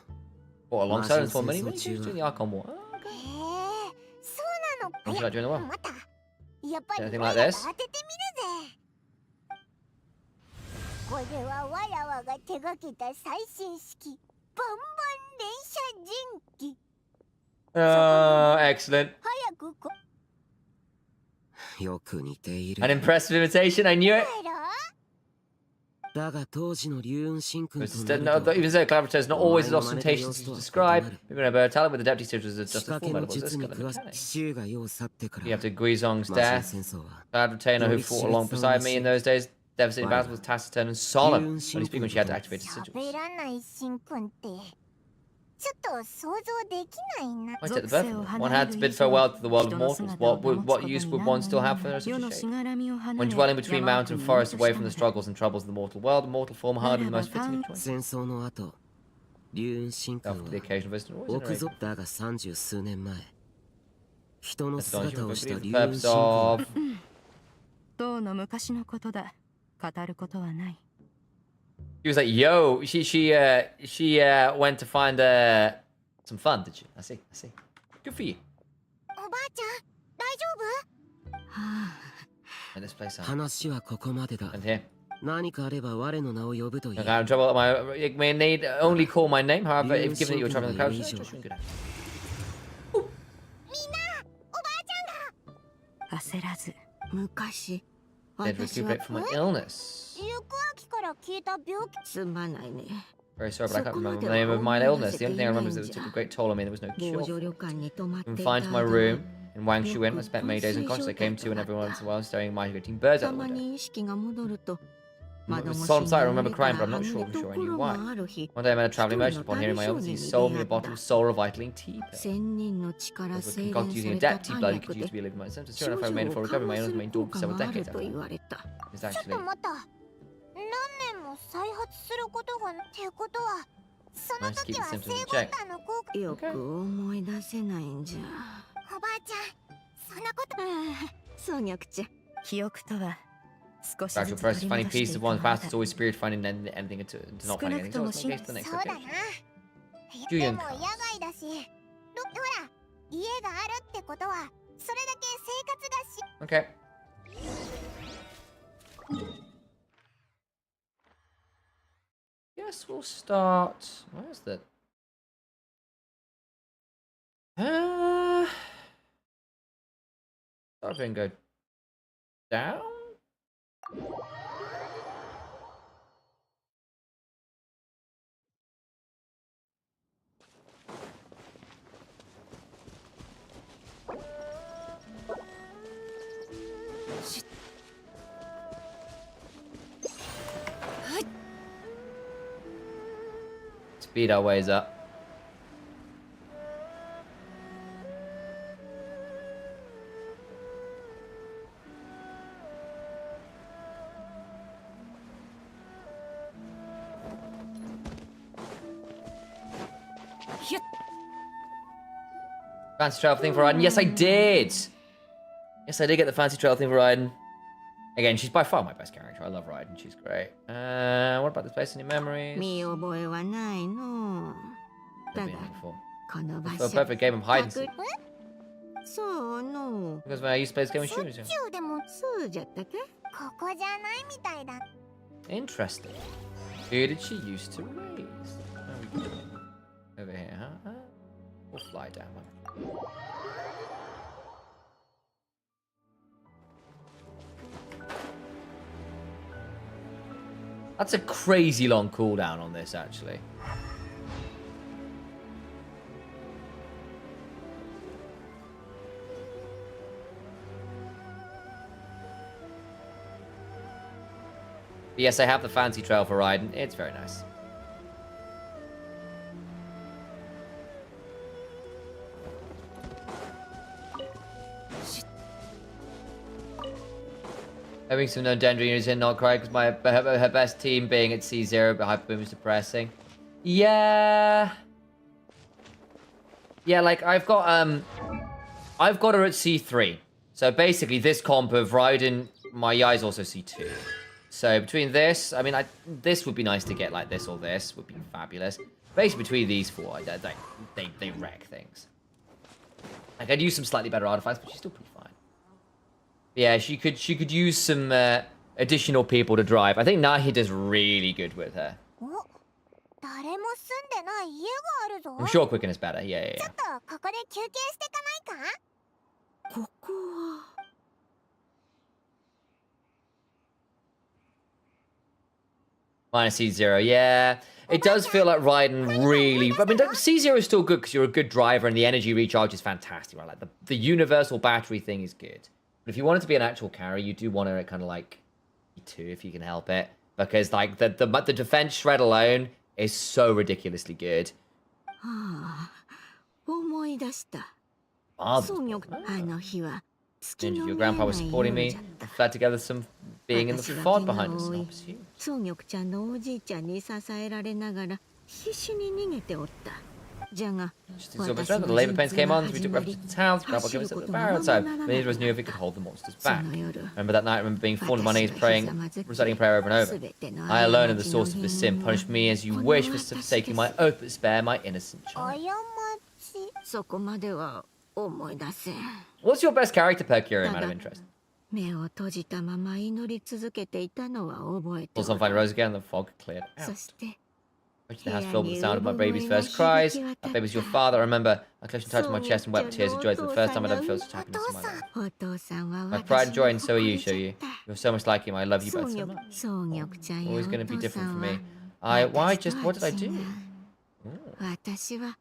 Fought alongside and fought Martian many Senso games during the Archon War. Oh, へえそうなの What い should や I do in the world? またやっぱり Anything わ like ら this? 当ててみるぜこれはわらわが手がけた最新式バンバン連射人機 Oh, excellent. 早くこよく似ている An impressive imitation, I knew it. 帰ろだが当時の龍雲神君 It's と just, な no, ると even though Cloud Retainer is not always as ostentatious as you describe, even a talent with the deputy sisters is 仕 just a 掛け full の metal 術に skill 詳し and い mechanics. 奇襲が世を去ってから You have to Guizong's 魔神 death. 戦争は Cloud Retainer, who fought alongside me in those days, devastating battles with taciturn and solemn. Only speaking when she had to activate the 喋 sigils. らないしんくんってちょっと想像できないな I take the birth from it. One had to bid farewell to the world of mortals. What use would one still have for such 世 a の shape? しがらみを離 When れ dwelling between 山 mountain 奥 and に forest, 移 away した from の the だ struggles and troubles of the mortal world, a mortal form harder than the most fitting of choice. 戦争の後龍雲神 After 君 the は occasional visit, always 奥 narrated. ぞだが30数年前人の That's not 姿を human, し but た for the 龍雲 purpose 神君は of 当の昔のことだ語ることはない He was like, "Yo, she went to find some fun, did she? I see. Good for you." おばあちゃん大丈夫 は And this place, 話はここまでだ and here. 何かあれば我の名を呼ぶといい Look, I'm in trouble. You may need only call my name. However, if given that you're traveling the crowd, just you good. 焦らず昔 Did 私は recuperate from an illness. 行く秋から聞いた病気すまないね Very sorry, but I can't remember the そこまでは name of my 思い出 illness. The せ only て thing I いない remember is that ん it じゃ took a great toll on me. There was no 防 cure. 除旅館に泊まってい Confined た to my 間 room in Wang Shuin, I spent many days 昏睡 unconscious. I came to and every 状態 once in a while staring at migrating birds た out the ま window. に意識が戻ると It 窓 was 越 a し solemn に sight. I 見 remember れ crying, た but I'm not 羽 sure のと I こ knew ろ why. がある日 One day I made a traveling 一人 merchant の upon hearing my 旅 illness. 少 He 年に sold me 出会 a っ bottle た of soul of vitalizing tea. 仙人の力 It was 精錬 concocted さ using れ a た depth tea 種 blood. You 薬 could で use to be living my symptoms. 症 Sure enough, I 状 remained を for 緩 recovery. 和 My す illness る remained 効 dormant for 果 several がある decades. と After 言 that. われた It's ちょっ actually と待った何年も再発することがってことはその nice to keep 時 the は symptoms 生 in 後 check. タの効果よく思い出せないんじゃおばあちゃんそんなことそうにゃくちゃ記憶とは少し Gradual ずつ process 取り of finding 戻して peace い of くも one's のだ past. It's always spirit finding anything to not finding anything. So it's no case to the next そうだな location. でも野外だしほら家があるってことはそれだけ生活がし Okay. Guess we'll start. Where's the? Start and go down. Speed our ways up. Fancy travel thing for Raiden? Yes, I did! Yes, I did get the fancy travel thing for Raiden. Again, she's by far my best character. I love Raiden. She's great. What about this place in your memories? 見覚えはないの。 Never だ been が here before. この場 For a 所 perfect game of hide and seek. そうの。 Because when I used to play this game with shoes. 中でもそうじゃったか。ここじゃないみたいだ。 Interesting. Who did she used to raise? Where are we going? Over here, huh? We'll fly down. That's a crazy long cooldown on this, actually. But yes, I have the fancy trail for Raiden. It's very nice. Having some known Dendron units in, not cry, because her best team being at C0, but Hyper Boom is depressing. Yeah. Yeah, like, I've got her at C3. So basically, this comp of Raiden, my Yai's also C2. So between this, I mean, this would be nice to get like this or this would be fabulous. Basically, between these four, they wreck things. Like, I'd use some slightly better artifacts, but she's still pretty fine. Yeah, she could use some additional people to drive. I think Nahida's really good with her. 誰も住んでない家があるぞ。 I'm sure Quicken is better. Yeah, yeah, ちょ yeah. っとここで休憩してかないか？ここは。 Minus C0, yeah. It does feel like Raiden really... I mean, C0 is still good because you're a good driver and the energy recharge is fantastic, right? Like, the universal battery thing is good. But if you want it to be an actual carry, you do want to kind of, like, E2 if you can help it. Because, like, the defense shred alone is so ridiculously good. 思い出した。 Ah, そうよ、あの日は。 Ninja, your grandpa was supporting me. Glad together some being in the fod behind us. No pursuit. そう玉ちゃんのおじいちゃんに支えられながら必死に逃げておった。じゃが、 Just so much the labor pains came on, so we took refuge in the towns. Grandpa gave us a barrow outside. Neither of us knew if it could hold the monsters back. Remember that night, I remember being fallen on my knees praying, reciting prayer over and over. I alone am the source of this sin. Punish me as you wish for forsaking my oath, but spare my innocent child. そこまでは思い出せん。 What's your best character per Curio, out of interest? 目を閉じたまま祈り続けていたのは覚えてお Saw る。 some fine rose again, the fog cleared そ out. して、 The house filled with the sound of my baby's first cries. That baby was your father. I remember I clutched him tight to my chest and wept tears of joy. It's the first time I'd ever felt such happiness in my life. お父さんは My 私 pride and joy, and の so are you, 誇 show り you. じゃった You're so much like him. I love you both so much. そう玉ちゃんや Always お going to be 父さ different ん from は me. What did I do? 私は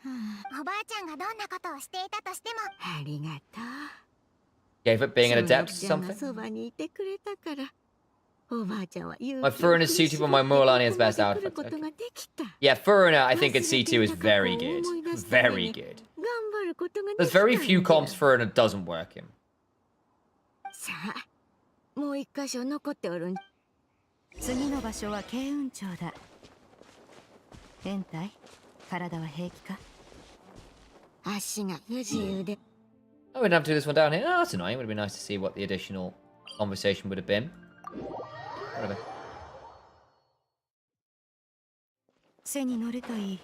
おばあちゃんがどんなことをしていたとしても、ありがとう。 Gave up being an そう玉 adept ちゃん to が something? そばにいてくれたからおばあちゃんは勇 My 気を Furina is suited for my Mulan is best ここまで来 outfit. ることができた。 Yeah, Furina, I think at C2 is very good. Very good. 頑張ることがで There's きたん very じゃ few comps Furina doesn't work in. さあ、もう一箇所残っておるん。次の場所は慶雲町だ。変態、体は平気か？足が不自由で。 Oh, we didn't have to do this one down here. Oh, that's annoying. Would have been nice to see what the additional conversation would have been. Whatever. 背に乗るといい。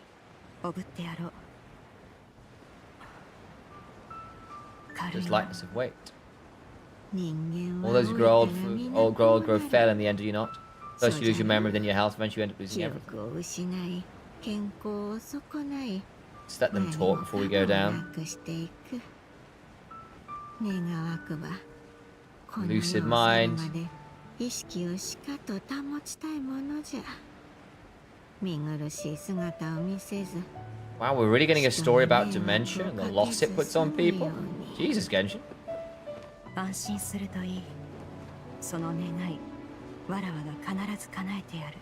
おぶってやろう。軽い Just な。 lightness of weight. 人間 All は those who grow old, 老いたらみんな old grow こうなる fail in the end, do you not? First you lose your memory, then your health, eventually you end up losing 記 everything. 憶を失い、健康を損ない。 Just let them talk before we go down. なくしていく。願わくば、この世を Lucid 去る mind. まで意識をしかと保ちたいものじゃ。見苦しい姿を見せず。 Wow, we're really getting a story about dementia and the loss it puts on people? Jesus, Genshin. 安心するといい。その願い、わらわが必ず叶えてやる。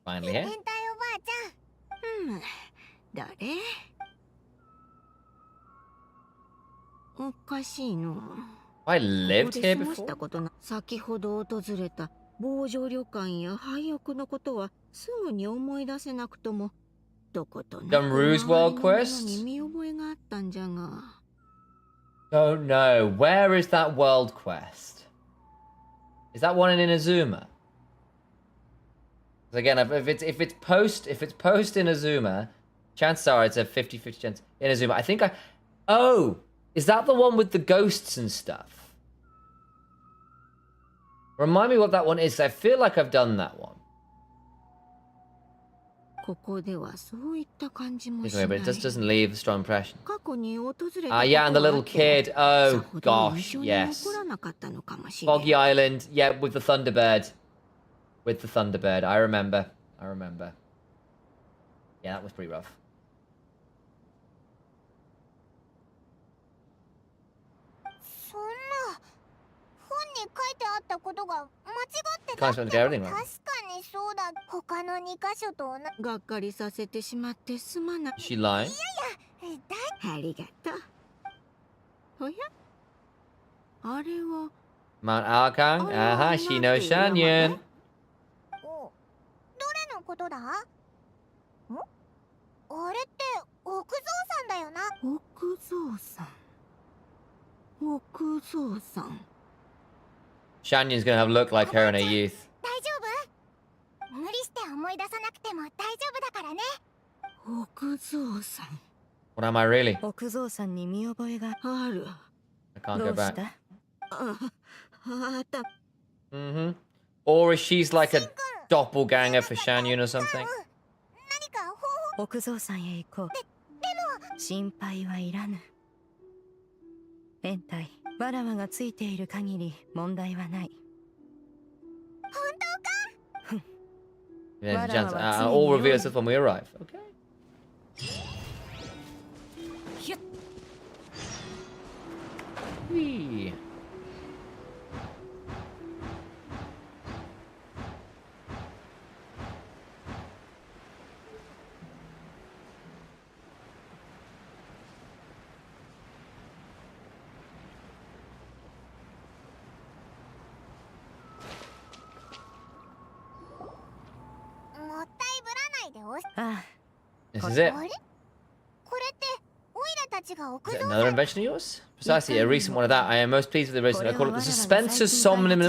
Finally 変 here. 態おばあちゃん。誰？おかしいの。 I ここ lived で here 過ごし before? たことな。先ほど訪れた防除旅館や廃屋のことはすぐに思い出せなくとも、どことなく Dunru's 周 World りのもの Quest? に見覚えがあったんじゃが。 Don't know. Where is that world quest? Is that one in Inazuma? 'Cause again, if it's post Inazuma, chances are it's a 50-50 chance. Inazuma. I think I. Oh, is that the one with the ghosts and stuff? Remind me what that one is. I feel like I've done that one. ここではそういった感じもし But な it い。 just doesn't leave a strong impression. 過去に訪れたこと Ah, yeah, and the はあ little って kid. さ Oh ほど gosh, 印象に yes. 残らなかったのかもしれん。 Foggy Island. Yeah, with the Thunderbird. With the Thunderbird. I remember. Yeah, that was pretty rough. そんな本に書いてあったことが間違って Can't た explain って everything, も right? 確かにそうだ。他の2箇所と同じ。がっかりさせてしまってすまない。 Is she lying? ありがとう。おや、あれは Mount Arkang? Uh-huh, she knows Shanyan. お、どれのことだ？ん？あれって奥蔵さんだよな。奥蔵さん。奥蔵さん。 Shanyan's gonna have a look like her in her youth. 大丈夫？無理して思い出さなくても大丈夫だからね。奥蔵さん。 What am I really? 奥蔵さんに見覚えがある。 I can't ど go うし back. た？あった。 Mm-hmm. Or is she's like a doppelganger for Shanyan or something? 何か方法。奥蔵さんへ行こう。心配はいらぬ。延滞、わらわがついている限り問題はない。 There's a chance. All reveal itself when we arrive. Okay. Whee. This is it. あれ？これってオイラたちが奥 Is it 蔵 another invention of yours? Precisely, a recent one of that. I am most pleased with the recent. I call it the suspensor somnium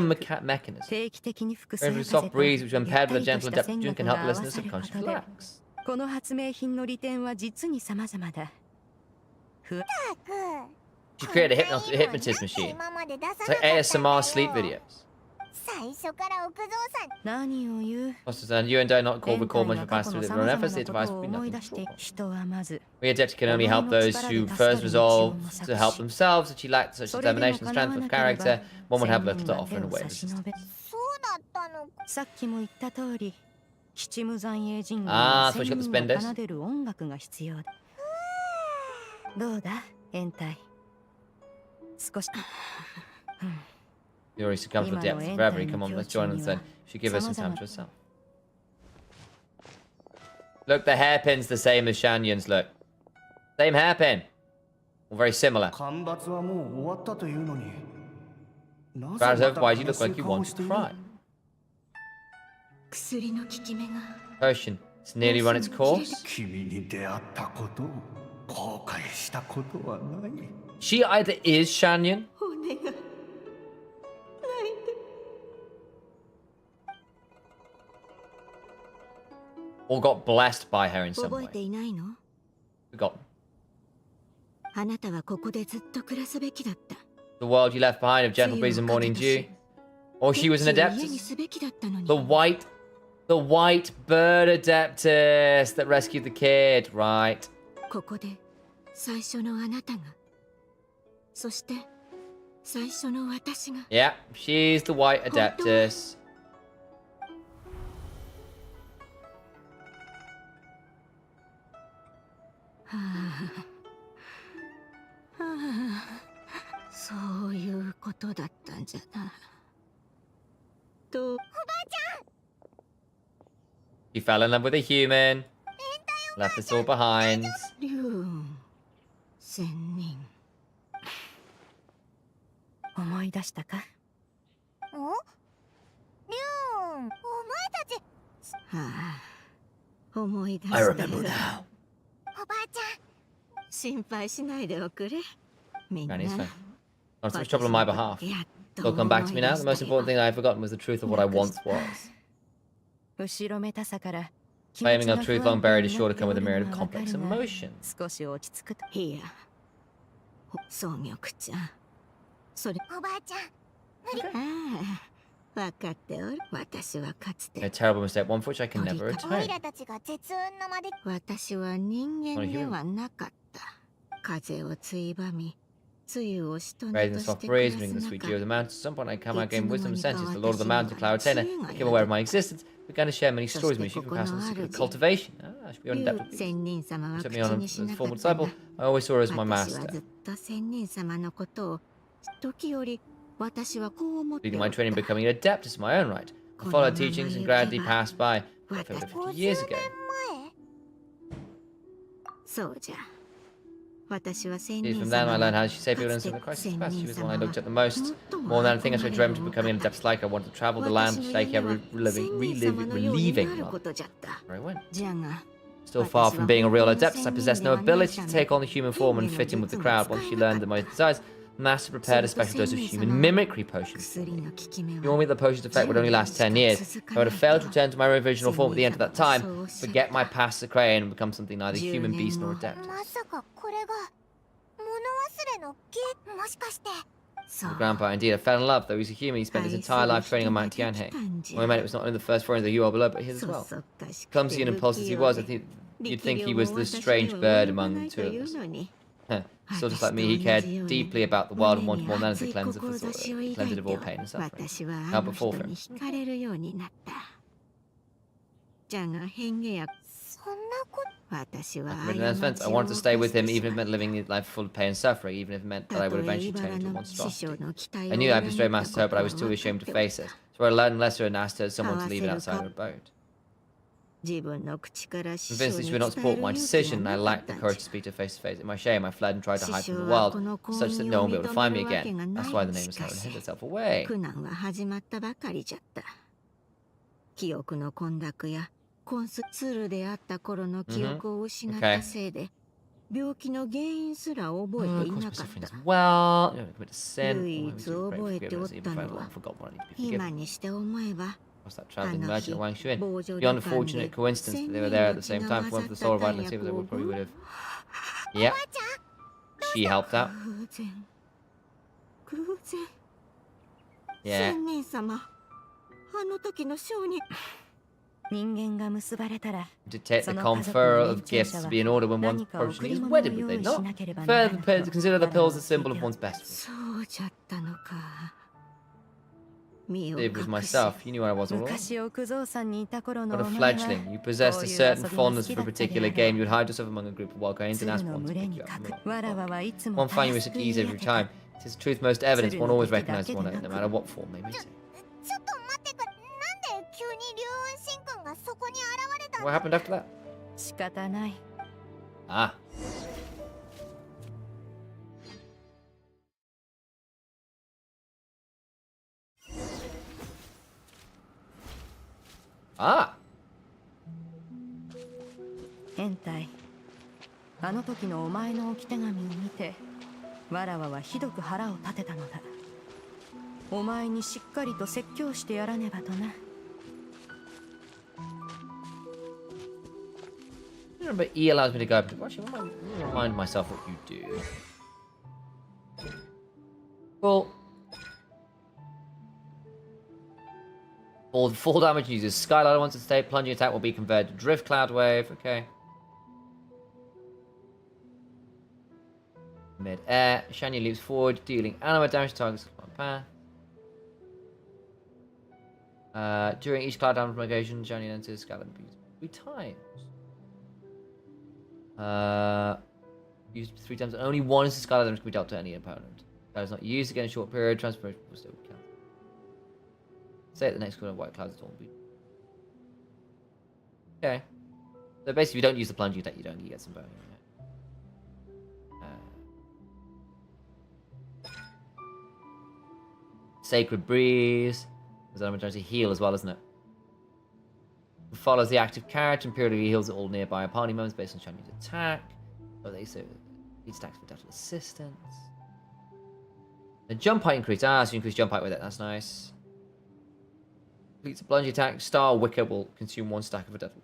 mechanism. 定期的に副 Every soft breeze, which when paired with a gentle adaptation, can help the listener subconsciously relax. この発明品の利点は実に様々だ。 She created a hypnotist machine. It's like ASMR sleep videos. 最初から奥蔵さん。何を言う？ Foster, you and I not recall 前 much 回 of の the 過 past 去 through の their 様 own 々 efforts. な The こと device を would be 思い nothing 出して to 人はまず We adept can only help those who first resolve to help themselves, and she lacked such それでも determination and 叶 strength わ of なければ character, one would have 仙 little 人 to は offer 手 in a を way 差 of し resistance. 伸べ。そうだったの。さっきも言った通り、七無残影神宮 Ah, の so she got the 仙 spin 人 disc. を奏でる音楽が必要だ。どうだ、延滞。少し。 You already succumbed to the depths of reverie. Come on, let's join us then. Should give her some time to herself. Look, the hairpin's the same as Shanyan's, look. Same hairpin. All very similar. 干ばつはもう終わったというのに。な Bowser, た why do you look 悲しい like you 顔 want をして to いる cry? 薬の効き目が Potion. It's nearly run its course. 君に出会ったことを後悔したことはない。 She either is Shanyan お願い。 or got blessed by her in some 覚えて way. いないの？ Forgotten. あなたはここでずっと暮らすべきだった。 The world you left behind of gentle breeze and morning dew. Or she was an 家に adeptus. すべきだったのに。 The white bird adeptus that rescued the kid, right? ここで最初のあなたが、そして最初の私が。 Yeah, she's the white adeptus. はあ、はあ、そういうことだったんじゃな。と、She fell in love with a human. Left us all behind. 竜仙人思い出したかおリュウンお前たちはあ思い出 I したよ remember now. おばあち心配しないでおくれみんな Granny's fine. Not so much trouble on my behalf. やっと It'll come back to me now. The most important thing I had forgotten was the truth of what I once was. 後ろめたさから Claiming our truth long buried is sure to come with a myriad of complex emotions. 少し落ち着くといや双玉ちゃんそれゃんおばあちゃんああ分かっておる私はかつ A て terrible mistake, one for which I can never オイ atone. ラたちが絶運の間で私は人間ではなかった風をついばみ梅雨をしと Raising な the と soft して breeze, 暮ら drinking the す sweet 中 dew of the mountains. At some point, I come out gained wisdom and senses. The Lord of the Mountain, Cloud Tainer, became aware of my existence, began to share many stories with me. She could pass on the secret of cultivation. Ah, I should be on depth of peace. 仙人様は Took 口 me on にし as な a かっ formal た disciple. が I always saw her as my 私は master. ずっと仙人様のことを時折私はこう思って Leading お my った training, becoming an adept is my own right. I followed teachings and gradually passed by over 50 years ago. そうじゃ私は仙 It is 人 from then 様 I は learned how she saved people か in つて the crisis 仙 past. 人 She was the one 様 I は looked at the most. 最も More than anything else, I 憧れ dreamt を of 持 becoming an った adept like. I wanted to travel the land 私 for の sake 夢 of は仙人様のようになることじゃった where I went. じゃが Still far from being a real adept, I possessed no ability to take on the human form and fit in with the crowd. Once she learned that my desires, Master prepared a special dose of human mimicry potions for 薬 me. の効き目 He warned me that the potion's effect would only last 10 years. If I would have failed to return to my original form at the end of that time, forget my past Sacrae and become something neither human, beast, nor adept. まさかこれが物忘れのゲもしかして So, Grandpa, indeed, I fell in love. Though he's a human, he spent his entire life training on Mount Tianhe. When I met, it was not only the first foreigner that you are below, but his as well. Clumsy and impulsive as he was, I think you'd think he was the strange bird among the two of us. Still, just like me, he cared deeply about the world and wanted more than anything to cleanse it of all pain and suffering. Now, but for him. じゃが変化やそんなこと私は Like in defense, I wanted to stay with him even if it meant living a life full of pain and suffering, even if it meant that I would eventually turn into a monstrosity. I knew I'd betrayed Master her, but I was too ashamed to face it. So I learned lesser and asked her someone to leave it outside her abode. 自分の口から師匠 Convinced that に she 伝 would え not る support my 勇気は decision, and I なかっ lacked た the んじゃ courage to speak to her face to face. In my shame, I fled and tried to 師 hide from 匠 the は world, この婚 such that 姻 no を one would be able to 認 find め me るわ again. けがな That's い why the に name し was か Heaven し hid itself away. 苦難は始まったばかりじゃった記憶の混濁やコンスツルであった頃の記憶を失ったせいで、病気の原因すら覚え Of てい course, な my かっ suffering た as well. You know, commit a sin. 唯 Why 一 would you pray 覚 for えておっ forgiveness, even た if I のは forgot what I need to be 今 forgiven? にして思えば Was that traveling merchant at Wang Xuan? 傍女旅 Beyond a 館 fortunate で coincidence 仙 that they were 人 there at の the 血 same が time. 混 For ざ one っ for the た soul of 弾 Vitamin 薬 Sea, を they probably would have. お Yep, ばあちゃん she helped out. 偶然偶然 Yeah. 仙人様あの時の章に人間が結ばれたら To take the confer of gifts to be in order when one's progeny is wedded, would they not? Further, to consider the pill as a symbol of one's best. そうじゃったのか It was myself. You knew where I was all along. 昔奥蔵さんにいた頃の What a お前は fledgling. You possessed a certain fondness for a particular game. You'd hide yourself among a group of wild guys and ask 鶴の one to 群れ pick に you 隠 up. わらわはいつも One find you as an ease every time. It is truth most evident. One always recognizes one, no matter what form they meet in. ちょっと待ってくなんで急に龍雲神君がそこに現れた What happened after that? 仕方ない Ah. Ah. 変態あの時のお前の置き手紙を見てわらわはひどく腹を立てたのだお前にしっかりと説教してやらねばとな But E allows me to go. Actually, let me remind myself what you do. Well, full damage uses Skylighter once a state. Plunging attack will be converted to Drift Cloud Wave. Okay. Mid-air, Shiny leaps forward, dealing animate damage to targets on path. During each cloud damage location, Shiny enters Skylighter 3 times. Used 3 times. Only one is the Skylight damage can be dealt to any opponent. That is not used again in a short period. Transformation will still count. Say at the next corner, white clouds will be. Okay. So basically, if you don't use the plunging attack, you get some bonus. Sacred Breeze. There's an emergency heal as well, isn't it? Follows the active character and periodically heals all nearby party members based on Chinese attack. Oh, they so lead stacks for dental assistance. The jump height increase. So you increase jump height with it. That's nice. Completes a plunging attack. Star Wicker will consume 1 stack of a dental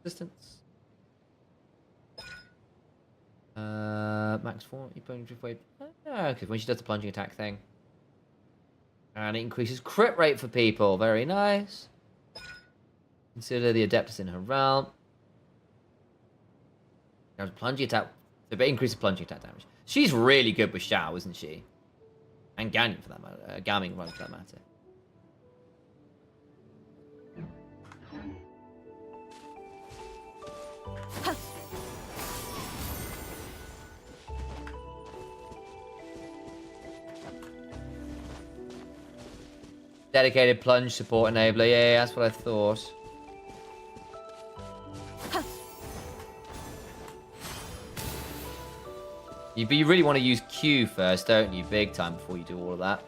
assistance. Max 40 drift weight. Okay, when she does the plunging attack thing. And it increases crit rate for people. Very nice. Consider the Adeptus in her realm. Plunging attack. So it increases plunging attack damage. She's really good with Xiao, isn't she? And Ganyu for that matter. Gaming for that matter. Dedicated plunge support enabler. Yeah, that's what I thought. But you really want to use Q first, don't you? Big time before you do all of that.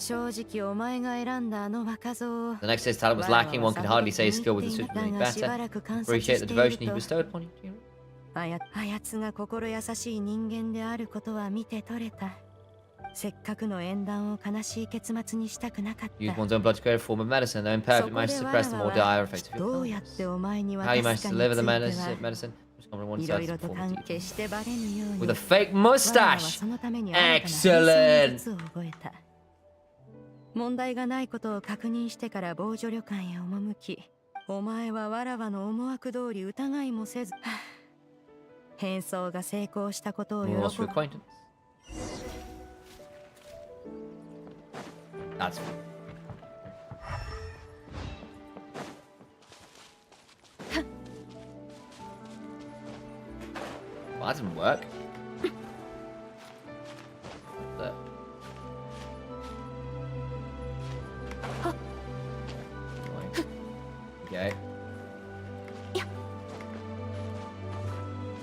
The next day's talent was lacking. One could hardly say his skill with the switch was any better. Appreciate the devotion he bestowed upon you. あやつが心優しい人間であることは見て取れた。せっかくの縁談を悲しい結末にしたくなかった。Use one's own blood to create a form of medicine, though imperfect managed to suppress the more dire effects of your illness. How you managed to deliver the medicine? With a fake mustache! Excellent! 問題がないことを確認してから防除旅館へ赴き、お前はわらわの思惑通り疑いもせず、変装が成功したことを喜ぶ。That's well, that didn't work. Okay.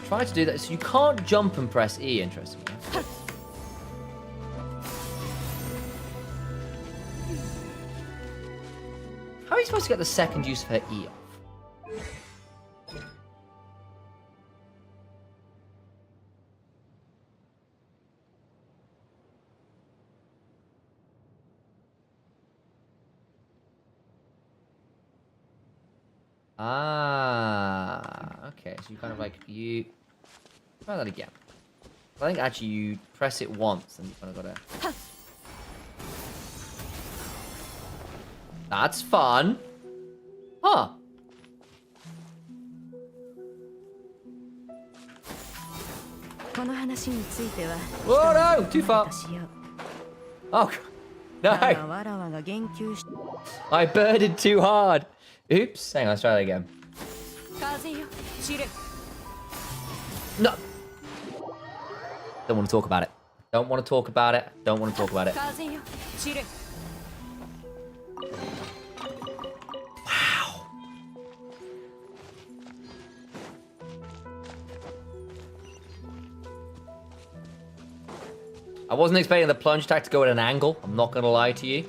Try to do that. So you can't jump and press E, interestingly. How are you supposed to get the second use of her E off? Ah, okay. So you kind of like try that again. I think actually you press it once and you kind of gotta. That's fun. Huh. Whoa, no! Too far. Oh, no! I birded too hard. Oops. Hang on, let's try that again. No! Don't want to talk about it. Don't want to talk about it. Don't want to talk about it. Wow. I wasn't expecting the plunge attack to go at an angle. I'm not going to lie to you.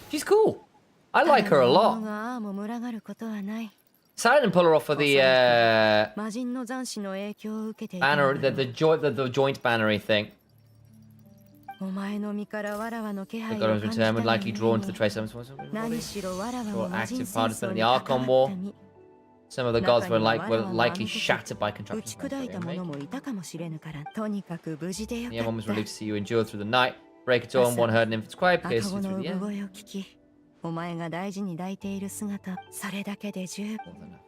She's cool. I like her a lot. ああも群がることはない。 Sad I didn't pull her off for the 魔人の残滓の影響を受けていた banner, んだろう。 the joint bannery thing. お前の身からわらわの気 The 配を god 感 of じた return would が likely ゆ drawn え to the に trace elements. 何しろわらわも魔人 active 戦 participant 争 in に the 関 Archon わ War. った身 Some of the gods 中 were には like わ were らわの likely 暗黒 shattered by 打 contraptions. ち砕いた者もいたかもしれぬからとにかく無事でよ The か Emon っ was た relieved to see you endure through the night. Break at dawn, one heard an infant's cry, 赤 pierced 子 you の through the 産 air. 声を聞きお前が大事に抱いている姿それだけで十分 More than enough.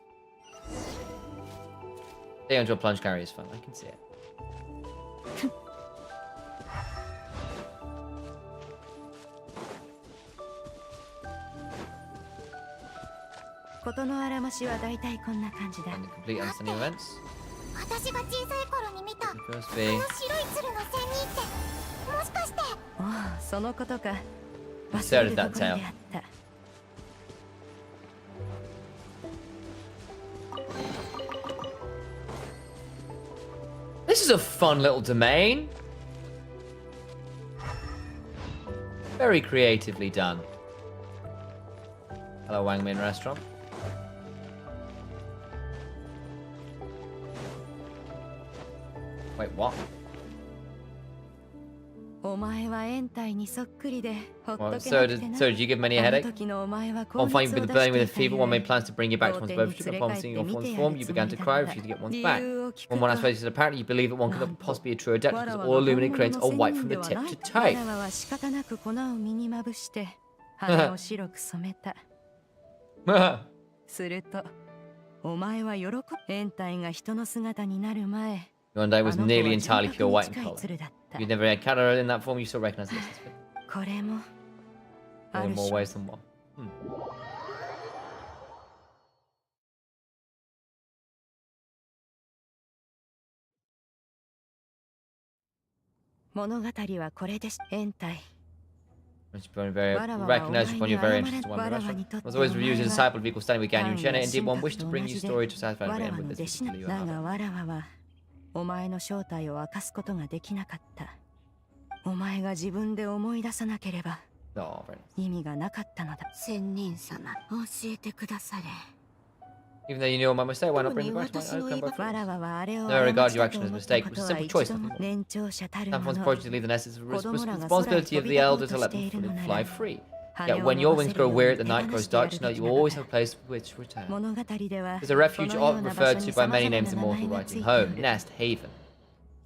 Stay onto a plunge carry is fun. I can see it. 事のあらましは大体こんな感じだ And the complete understanding of events. 私が小さい頃に見た It must こ be. の白い鶴の仙人ってもしかしてああそのことか Inserted 忘れると that ころで tale. あった This is a fun little domain. Very creatively done. Hello, Wang Min Restaurant. Wait, what? お前は延滞にそっくりでほっと Well, け so な did くてな so did you give many a あの headache? 時のお前は On 高 finding 熱 with を the 出し burning て with い the た fever, ゆ one え made plans to bring you back to 同 one's 点に birth 連れ upon 帰っ seeing て your 見 forms てや form. る You つも began り to だ cry, った refused to get one's 理 back. 由を聞 When く one と asked why he said, apparently you believe that one can なんと possibly be a true adept わ because らわ all が本 illuminate 物 crates の are 仙 white 人 from で the は tip ない to わ toe. らわは仕方なく粉を身にまぶして羽を白く染めたするとお前は喜ぶ延滞が人の姿になる前 One day あ was の子は nearly 純 entirely 白 pure に white in 近い color. 鶴だった You never had color in that form, you still recognize this. これも There あ are る more 種 ways than one. 物語はこれです延滞 It's been very recognized upon your very interest in one restaurant. Was always reviewed as a disciple of equal standing with Ganyu Chen, and indeed one wished to bring you story to satisfy わ and らわ end の with 弟 this 子な particular you だが another. わらわはお前の正体を明かすことができなかったお前が自分で思い出さなければ Oh, very nice. 意味がなかったのだ仙人様教えてくだされ Even though you knew of my mistake, why not bring me back to my own both? わらわはあれを No, 過 regard ち your だ action と as a 思った mistake, こ which と is a は simple 一 choice. 度 nothing も more. 年長者たる Some も one's の project to leave the nest is a 子供らが responsibility of the 空に elder to let 飛び立とうとしてい them るのな fly ら free. 羽 Yet を when your 伸ば wings せる grow よう weary に at the night 手放 grows してや dark, る you べ know き you な will の always だ have a place which return. 物語では There's a refuge そのような場所 referred に to by 様 many 々 names in な名前 mortal がつ writing. いてい Home, る nest, haven.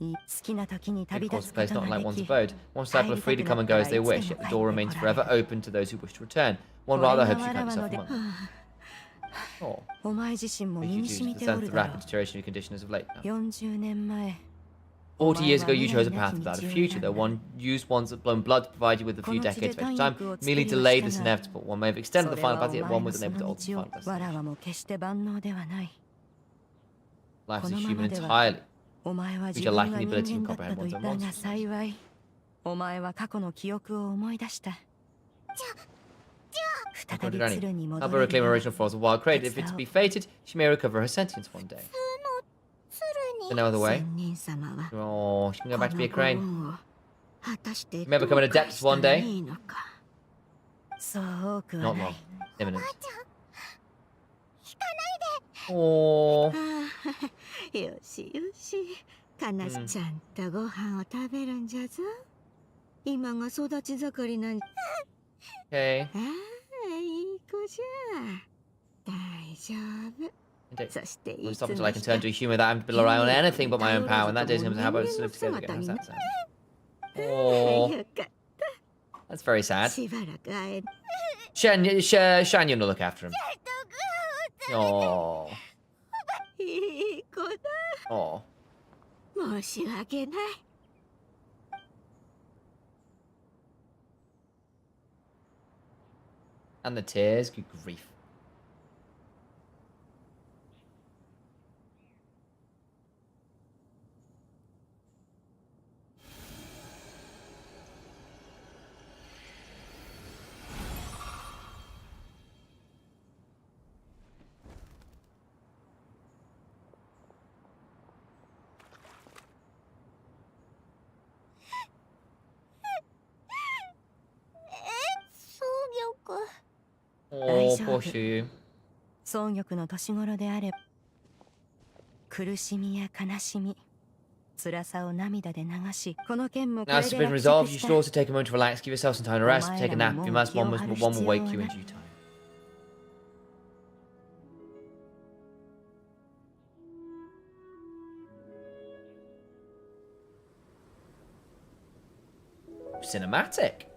好きな時に Of 旅 course, 立 a つこ place と not が unlike で one's き abode. One's people are free to come and go as they wish, yet the door remains forever open to those who wish to return. One rather hopes you count yourself among them. Oh, お前自身も身 you に choose 染み to てお sense る the だろ rapid deterioration of your condition as of late. 40年前 40 years ago, you chose a path without a future. Though one used one's blown blood to provide you with a few decades of extra time, merely delayed this inevitable. One may have extended the final path, yet one was unable to alter the final わら destination. わも決して万能ではない Life こ is のま human までは entirely. お前は We 自 shall 分 lack が the 人 ability to 間だった comprehend と言 one's っ own たが monsters. 幸いお前は過去の記憶を思い出した再び Granny. 鶴に Help 戻 her れ reclaim る her よう original force of wild crate. If it's to be fated, she may recover her sentience one day. 鶴 There's に no other way. 仙人様は Oh, she can go こ back to be a の crane. ご恩を果たして May ど become う an 返 adept したら one day. いいのかそう多くは Not な long. い Imminent. Oh. ああよしよしかなちゃんとご飯を食べるんじゃぞ今が育ち盛りなんじ Okay. ああいい子じゃ大丈夫 Indeed. そして I'm いつ stopped の until I can turn to a human that I haven't been rely on anything but my own power. And that day comes, how about us live together again? How's that sound? Oh, よかっ that's very た sad. しばらく会え Shan, you'll look after him. Oh. いい子だ Oh. 申し訳ない And the tears, good grief. Oh, poor Shu. 双玉の年頃であれば苦しみや悲しみ辛さを涙で流しこの件もこ Now れ it's で been 落 resolved. 着 You し should た also take a moment to relax, give yourself some time to rest, take a nap. Your last one will wake you in due time. Cinematic.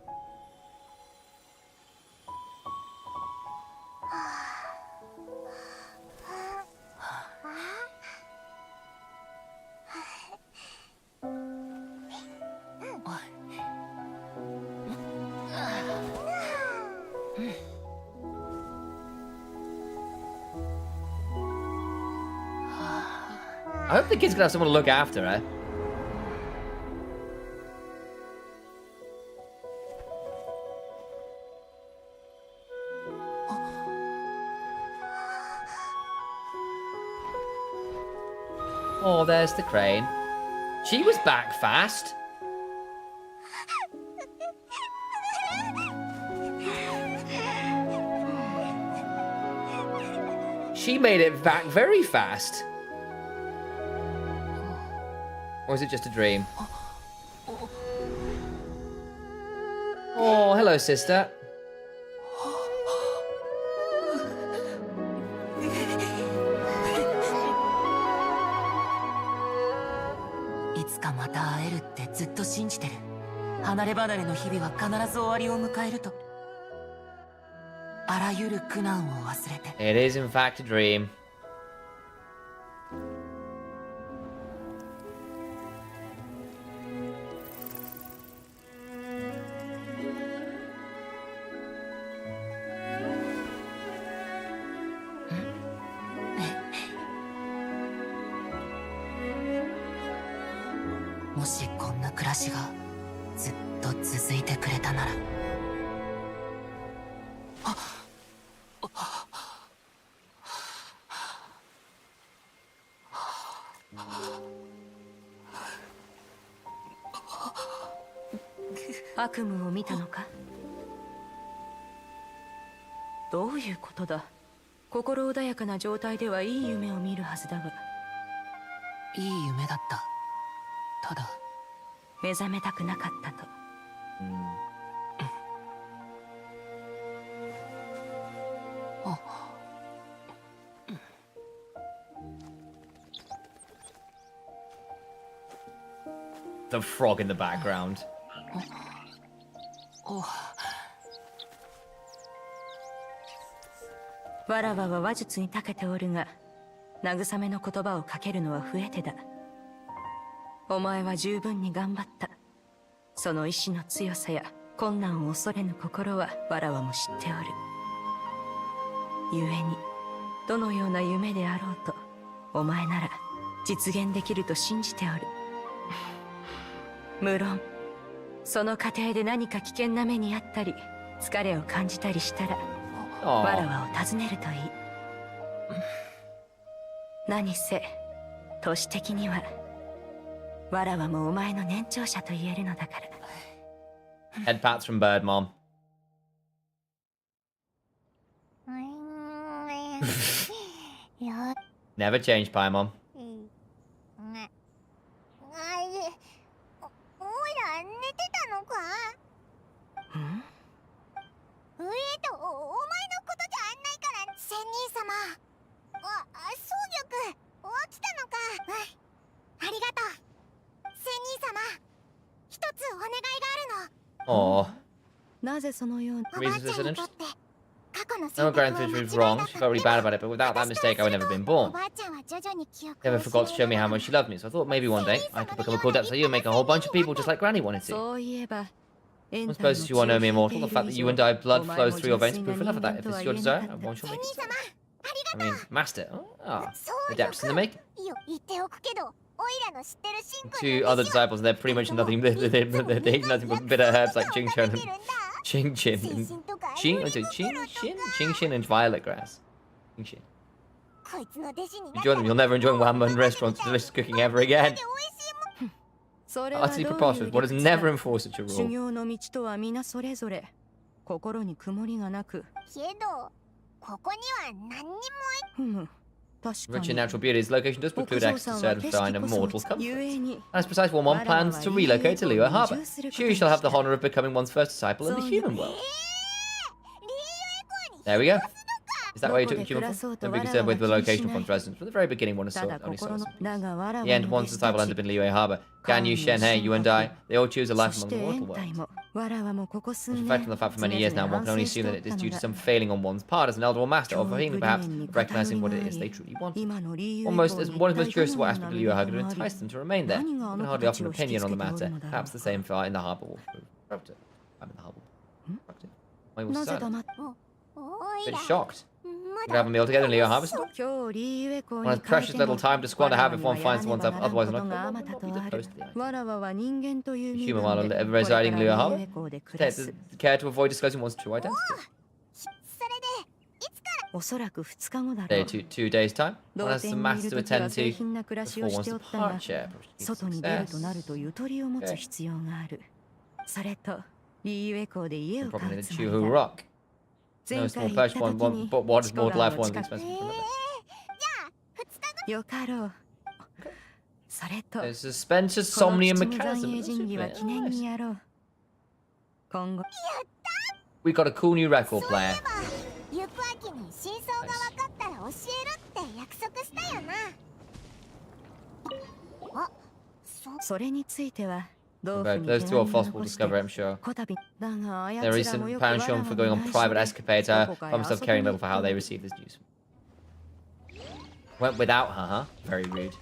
I hope the kid's gonna have someone to look after her. Oh, there's the crane. She was back fast. She made it back very fast. Or is it just a dream? Oh, hello, sister. It is in fact a dream. 悪夢を見たのかどういうことだ心穏やかな状態ではいい夢を見るはずだがいい夢だったただ目覚めたくなかったと The frog in the background. わらわは話術に長けておるが慰めの言葉をかけるのは不得手だお前は十分に頑張ったその意志の強さや困難を恐れぬ心はわらわも知っておる故にどのような夢であろうとお前なら実現できると信じておる無論その過程で何か危険な目にあったり疲れを感じたりしたらわらわを訪ねるといい何せ年的にはわらわもお前の年長者と言えるのだから Head pats from Bird Mom. Never change, Pie Mom. おいら寝てたのかお前のことじゃあんないから仙人様宗玉起きたのかありがとう仙人様一つお願いがあるの Aww. なぜそのような Reasons for this incident? No grandchildren was wrong. She felt really bad about it, but without that mistake, I would never have been born. Never forgot to show me how much she loved me, so I thought maybe one day I could become a cool depth like you and make a whole bunch of people just like Granny wanted to. そういえば I suppose you want to know me immortal, the fact that you and I blood flows through your veins, proof enough of that. If this is your desire, I won't make it so. I mean, master. The depths in the making. Two other disciples, and they're pretty much nothing. They eat nothing but bitter herbs like Ching Chin and Ching Chin and violet grass. Ching Chin. You join them, you'll never enjoy Wanman restaurants' delicious cooking ever again. Utterly preposterous. One has never enforced such a 修 rule. 行の道とは皆それぞれ心に曇りがなく。けどここには何にもふむ。確か Rich に。 in natural beauty, its location does お preclude 嬢 access さ to んは certain 景 fine 色 and こそ mortal ゆ comforts. えに。 That's precisely why one plans to relocate to Liyue Harbor. Shu shall have the honor of becoming one's first disciple in the human world. There we go. Is that where you took the human from? Don't be concerned with the location of one's residence. From the very beginning, oneただ only saw 心 us. のだがわらわ The end, の one's 弟子 disciple た ended ち up in Liyue Harbor. Gan Yu, Shenhe, you and I, they all choose a そ life し among て the mortal 延滞 worlds. もわらわもここ数 Reflecting 年 on the fact for 常 many years now, 々 one can 反 only 省して assume お that っ it た is の due to だ some failing on one's part as an elder or master, or 教 for 育 healing 理 perhaps 念に recognizing 偏 what り it があ is they り truly wanted. 今の理由 Almost 以降 one is に most 一 curious 体 of ど what のよう aspect な of 目 Liyue に Harbor があり enticed them to remain there. 何があ One の can 子 hardly た offer ち an を引き opinion つ on the けておる matter. のだろう Perhaps the か same for in the harbor. I'm in the harbor. Why was なぜ silent? 黙っおい Bit ら shocked. ま We could have a meal together in Liyue Harbor still? 今日リーウェ港 One に has 帰って precious も little time to squander わ have ら if わ one にはやら finds ねば oneself ならんこ otherwise と on が a あまたと not あ be る close to the わらわは人間という身 human 分 while で residing これ in から Liyue リー Harbor. ウェ港で暮 Take らす the care to avoid disclosing one's true identity. それでいつからおそらく2日後だろ Day う two days time. 同 One has 点 some にい matters る to 時は attend 製 to 品な暮らし before をし one's ておったが departure. 外に出るとなるとゆとりを持つ必要があるそれとリーウェ港で家を Probably 買 in う a つもり Chuhu da Rock. 前 No 回 small 行っ purchase た one, 時 one, に but what is チ more コ to が life 欲し one's かった expensive from another. よかろうそれと There's suspense, この somnia, 口 and 無残 mechanism. 影神器は記念にやろう今後 We got a cool new record player. ゆく秋に真相が分かったら教えるって約束したよなあ、それについては同府 But に those 手 two are 紙を possible 残して discovery, I'm sure. こたびだがあ Their やつらも recent よくわ pound ら shown わ for の going on 内緒 private で escapades. どこかへ Found themselves 遊び caring に little for how 行 they って received this news. Went without her, huh? Very rude.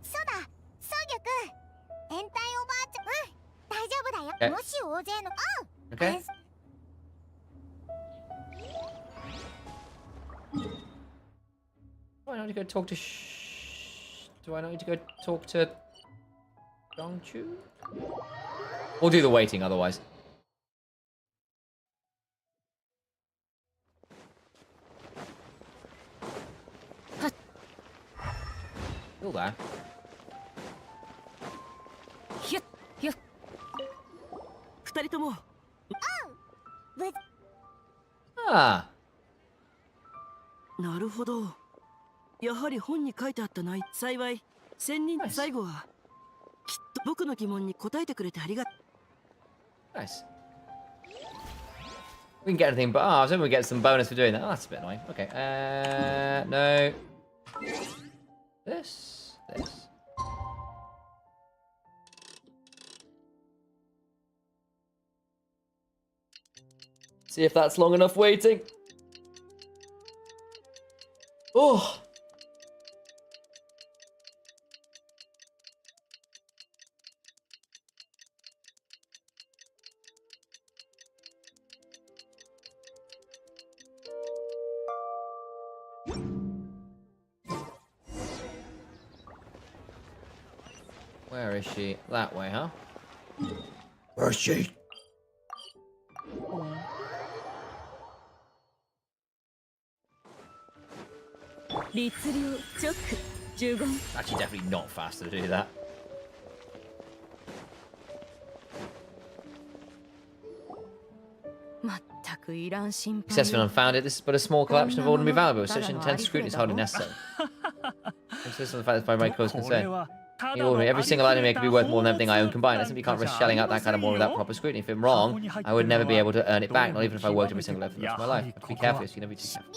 そうだ、ソギョくん延滞おばあちゃん大丈夫だよ、えもし大勢の Okay. Do I need to go talk to Do I need to go talk to Dongchu? We'll do the waiting otherwise. Still there. 二人とも Ah. なるほどやはり本に書いてあった内幸い仙人最後はきっと僕の疑問に答えてくれてありがと Nice. We can get anything, but I was hoping we'd get some bonus for doing that. Oh, that's a bit annoying. Okay. No. This. See if that's long enough waiting. Oh. Where is she? That way, huh? Where is she? Actually, definitely not faster to do that. Successful and unfounded, this is but a small collection of ordinary valuables. Such intense scrutiny is hardly necessary. Insist on the fact that by my cause concern. Every single item here could be worth more than everything I own combined. I simply can't risk shelling out that kind of more without proper scrutiny. If I'm wrong, I would never be able to earn it back, not even if I worked every single day for the rest of my life. I have to be careful, so you can never be too careful.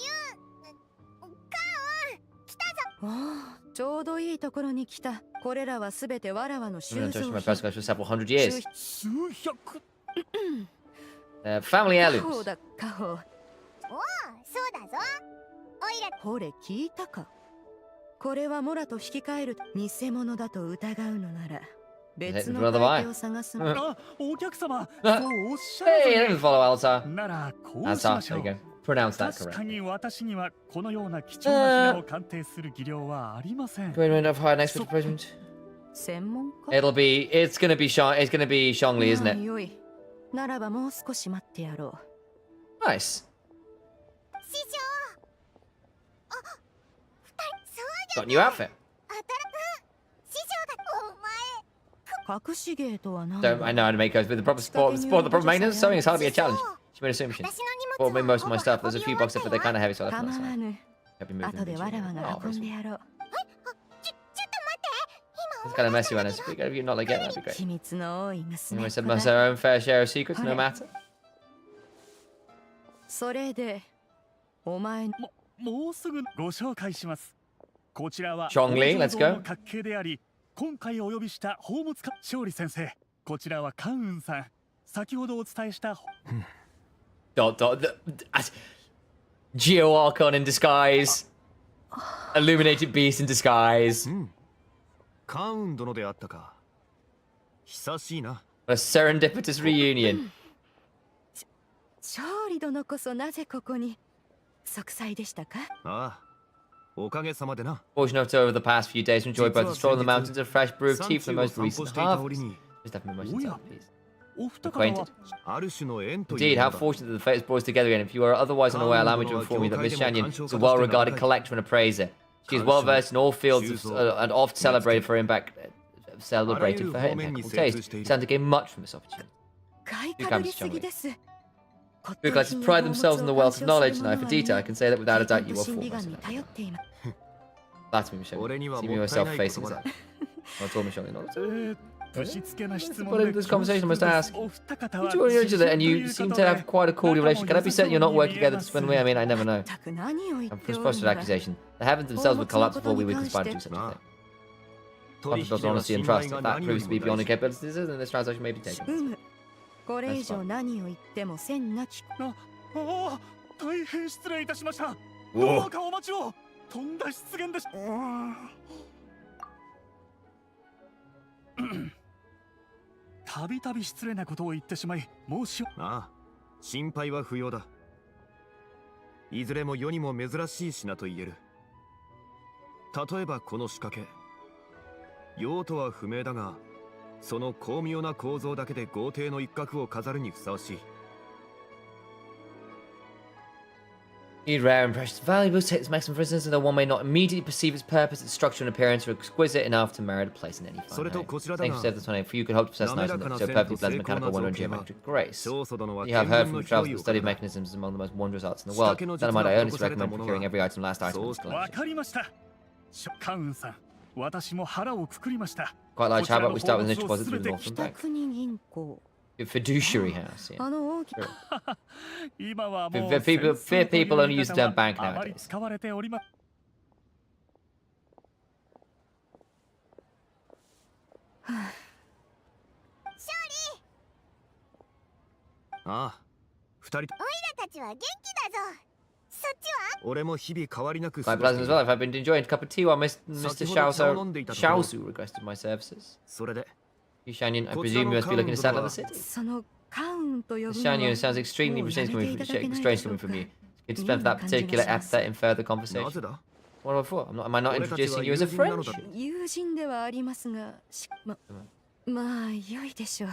ちょうどいいところに来た。これらはすべてわらわの I've been 収 in touch 蔵 with my 品。 personal collection for several hundred years. 数百 Family 家 heirlooms. 宝だ、家宝。おお、そうだぞおいらほれ、聞いたか。これはモラと引き換える偽物だと疑うのなら、別の相手を探すの。あ、お客様、そうおっしゃる Hey, let me follow Alta. ならこうし Alta, まし there ょ you う go. Pronounce that 確か correctly. に私にはこのような貴重な品を鑑定する技量はありません Going to hire an expert appraisement. 専門家 It's gonna be Shongli, isn't まあ it? よい。ならばもう少し待ってやろ Nice. 師匠あ、二人そう Got a new outfit. 師匠だお前隠し芸とは何 Don't I know how to make goes with the proper support the proper maintenance? Sewing is hardly a challenge. She made a sewing machine. 私の荷 Bought 物 me most of my stuff. There's a few boxes, but they're kind of heavy, so I left 構 them わ outside. ぬ Hope you moved 後 them で each わらわ other. が Oh, 運 very んで sweet. やろう It's kind of messy one. It's pretty good if you not like it. That'd be great. 秘密の多い You 娘 always っ said 子 must だ have her own fair share of secrets, no matter. それでお前もうすぐご紹介します。こちらは Chongli, let's go. 閣下であり、今回お呼びした宝物家勝利先生。こちらはカンウンさん。先ほどお伝えした Geo Archon in disguise. Illuminated Beast in disguise. カウン殿であったか。久しいな。A serendipitous reunion. 勝利殿こそなぜここに息災でしたか？ああ、おかげさまでな。 Fortunate enough to over the past few days to enjoy both the stroll in the mountains and a fresh brew of tea from the most recent harvest. Just have emotions up, please. お二方は Acquainted. ある種の縁と Indeed, いう how ものだ。 fortunate that the fate has brought us together again. If you are otherwise unaware, allow me to inform you that Miss Shanyon is a well-regarded collector and appraiser. She is well-versed in all fields and oft celebrated for her impact. Celebrated for her impeccable taste. You stand to gain much from this opportunity. 買いかぶりすぎです。 Good classes pride themselves in the wealth of knowledge and eye for detail. I can say that without a doubt you are 神秘眼 foremost. に頼っています。 That's me, Michelle. 俺には See も me ったい myself ない facing 言葉 that. だ。 Not all Michelle, not. ぶしつけな質問 But in で this conversation, I must ask. お二方 You は two are each other and you seem to have quite a cordial relationship. Can I be certain you're not working together to spend away? I mean, I never know. 全く何を言っ I'm ておるん frustrated だ。 accusation. The heavens themselves would collapse before we would conspire to do such a な thing. あ。取 Confidence, 引では honesty, 信 and 頼 trust. が If that 何よ proves り to be も beyond 大 your 事。 capabilities, then this transaction may be う taken. む。これ以上何を言ってもせんなき。ああ、大変失礼いたしました。おどうかお待ちを。とんだ失言でし。たびたび失礼なことを言ってしまい申し訳。ああ、心配は不要だ。いずれも世にも珍しい品と言える。例えばこの仕掛け。用途は不明だが、その巧妙な構造だけで豪邸の一角を飾るにふさわしい。Indeed, rare and precious valuables. Take this maximum for instance, though one may not immediately perceive its purpose, its structure and appearance are exquisite enough to merit a place in any fine それと home. こちらだ Thank you が、 for this one. For you could hope to possess an item that so perfectly blends mechanical wonder and geometric grace. You have heard from the travels the study of mechanisms is among the most wondrous arts in the world. That might I earnestly recommend procuring every item last item in this わ collection. かりました。カウンさん、私も腹をくくりました。 Quite large. How about we start with an initial deposit through the Northern 北 Bank? 国銀行。 Your fiduciary house, yeah. あの大き True. 今はもう Fear people only use the term bank あまり nowadays. 使われておりま。ああ、二人。オイラたちは元気だぞ。そっちは？俺も日々変わりなく Quite 過ごし pleasant て as い well. る。 If I've been enjoying a cup of tea while Mr. Shaosu requested my services. それで、 You, Shanyon, I presume you must be looking to settle in the city. そのカウンと呼ぶ Miss のは Shanyon, it sounds extremely もう strange やめ coming てい from, ただけない strange でしょ coming うか from you. Could you spend that particular epithet in further な conversation? ぜだ？ What for? Am I not introducing you as a friend? 友人ではありますが、まあ良いでしょう。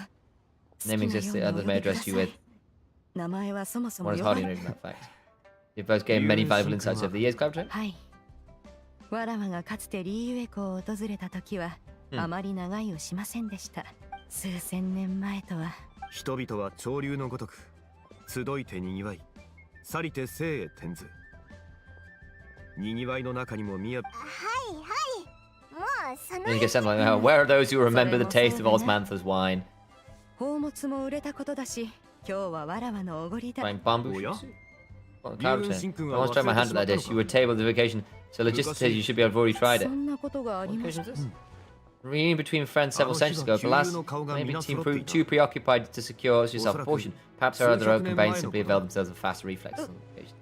Name exists, the others may address you with. 名前はそもそも One is 呼ば hardly ない known that fact. You've both gained many valuable insights over the years, Captain. はい。わらわがかつてリーユエ湖を訪れた時は、あまり長居をしませんでした。数千年前とは。人々は潮流のごとく集いてにぎわい、去りて生へ転ず。にぎわいの中にも見や。はいはい。もうその And you get something like, where are those who remember the taste of Osmantha's wine? 宝物も売れたことだし、今日はわらわのおごりだ。 Buying bamboo Oh, yeah? shoots? Well, Captain, I once tried my hand at that dish. You were tabled at the vacation, so logistics says you should be able to have already tried そ it. んなことがあ What りま occasion し is this? Reunion between friends several centuries ago, but last, maybe team proved too preoccupied to secure yourself a portion. Perhaps our other companions simply availed themselves of faster reflexes on occasion.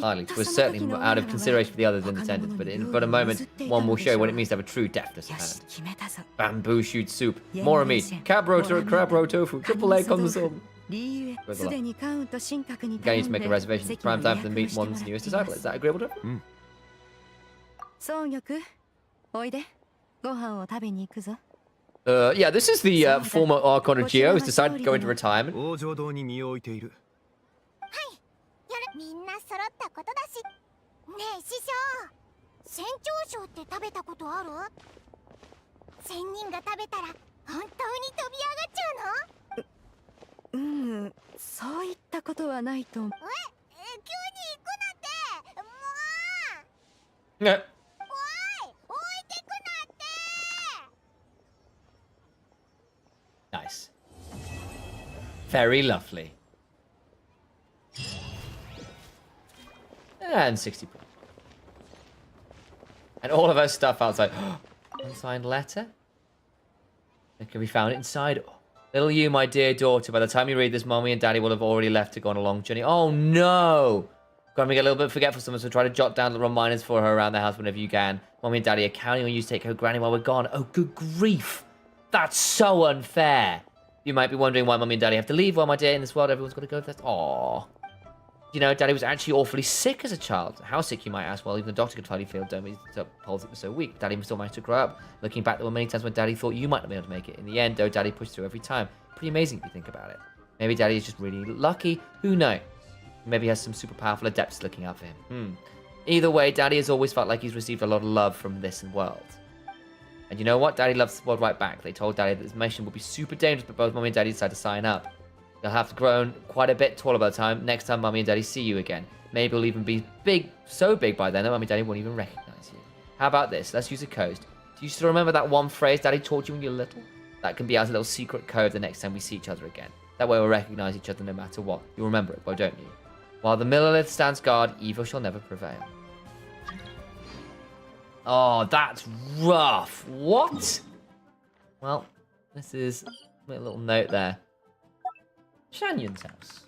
Hardly. It was certainly out of consideration for the others in attendance, but in but a moment, one will show you what it means to have a true deftness た。 of よし hand. 決めたぞ。 Bamboo shoot soup, more meat, crab roe tofu, triple egg on the salt. 理由へすでにカウント神格に Again, 頼 you need to ん make で a reservation. 席 Prime の time 予 for the 約を meet しても one's らって newest いま disciple. Is す。 that agreeable to everyone? 総玉、おいで。ご飯を食べに行くぞ。 Yeah, this is the former Archon of Geo who's decided to go into retirement. 往生堂に身を置いている。みんな揃ったことだし。ねえ師匠、船長賞って食べたことある？仙人が食べたら本当に飛び上がっちゃうの？そういったことはないと。急に行くなんて、もう。 No. おい、置いてくなって。 Nice. Very lovely. And 60 points. And all of our stuff outside. Unsigned letter? Can we found it inside? Little you, my dear daughter, by the time you read this, Mommy and Daddy will have already left to go on a long journey. Oh no! Gonna get a little bit forgetful sometimes, so try to jot down little reminders for her around the house whenever you can. Mommy and Daddy are counting on you to take care of Granny while we're gone. Oh, good grief! That's so unfair! You might be wondering why Mommy and Daddy have to leave. Well, my dear, in this world, everyone's got to go. That's aww. You know, Daddy was actually awfully sick as a child. How sick, you might ask? Well, even the doctor could hardly feel pulse. It was so weak. Daddy still managed to grow up. Looking back, there were many times when Daddy thought you might not be able to make it. In the end, though, Daddy pushed through every time. Pretty amazing if you think about it. Maybe Daddy is just really lucky. Who knows? Maybe he has some super powerful adepts looking out for him. Either way, Daddy has always felt like he's received a lot of love from this world. And you know what? Daddy loves the world right back. They told Daddy that this mission would be super dangerous, but both Mommy and Daddy decided to sign up. You'll have to grow quite a bit taller by the time next time Mommy and Daddy see you again. Maybe you'll even be big, so big by then that Mommy and Daddy won't even recognize you. How about this? Let's use a code. Do you still remember that one phrase Daddy taught you when you were little? That can be our little secret code the next time we see each other again. That way we'll recognize each other no matter what. You'll remember it, why don't you? While the Millilith stands guard, evil shall never prevail. Oh, that's rough. What? Well, this is a little note there. Shanyun's house.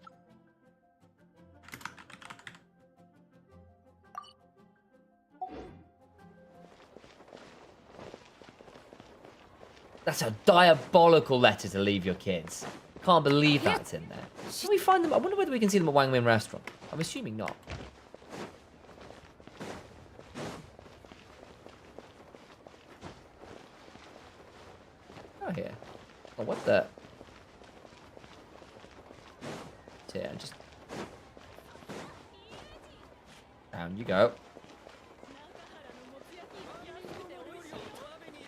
That's a diabolical letter to leave your kids. Can't believe that's in there. Can we find them? I wonder whether we can see them at Wang Min Restaurant. I'm assuming not. Oh, here. Oh, what the? Here, just... Down you go.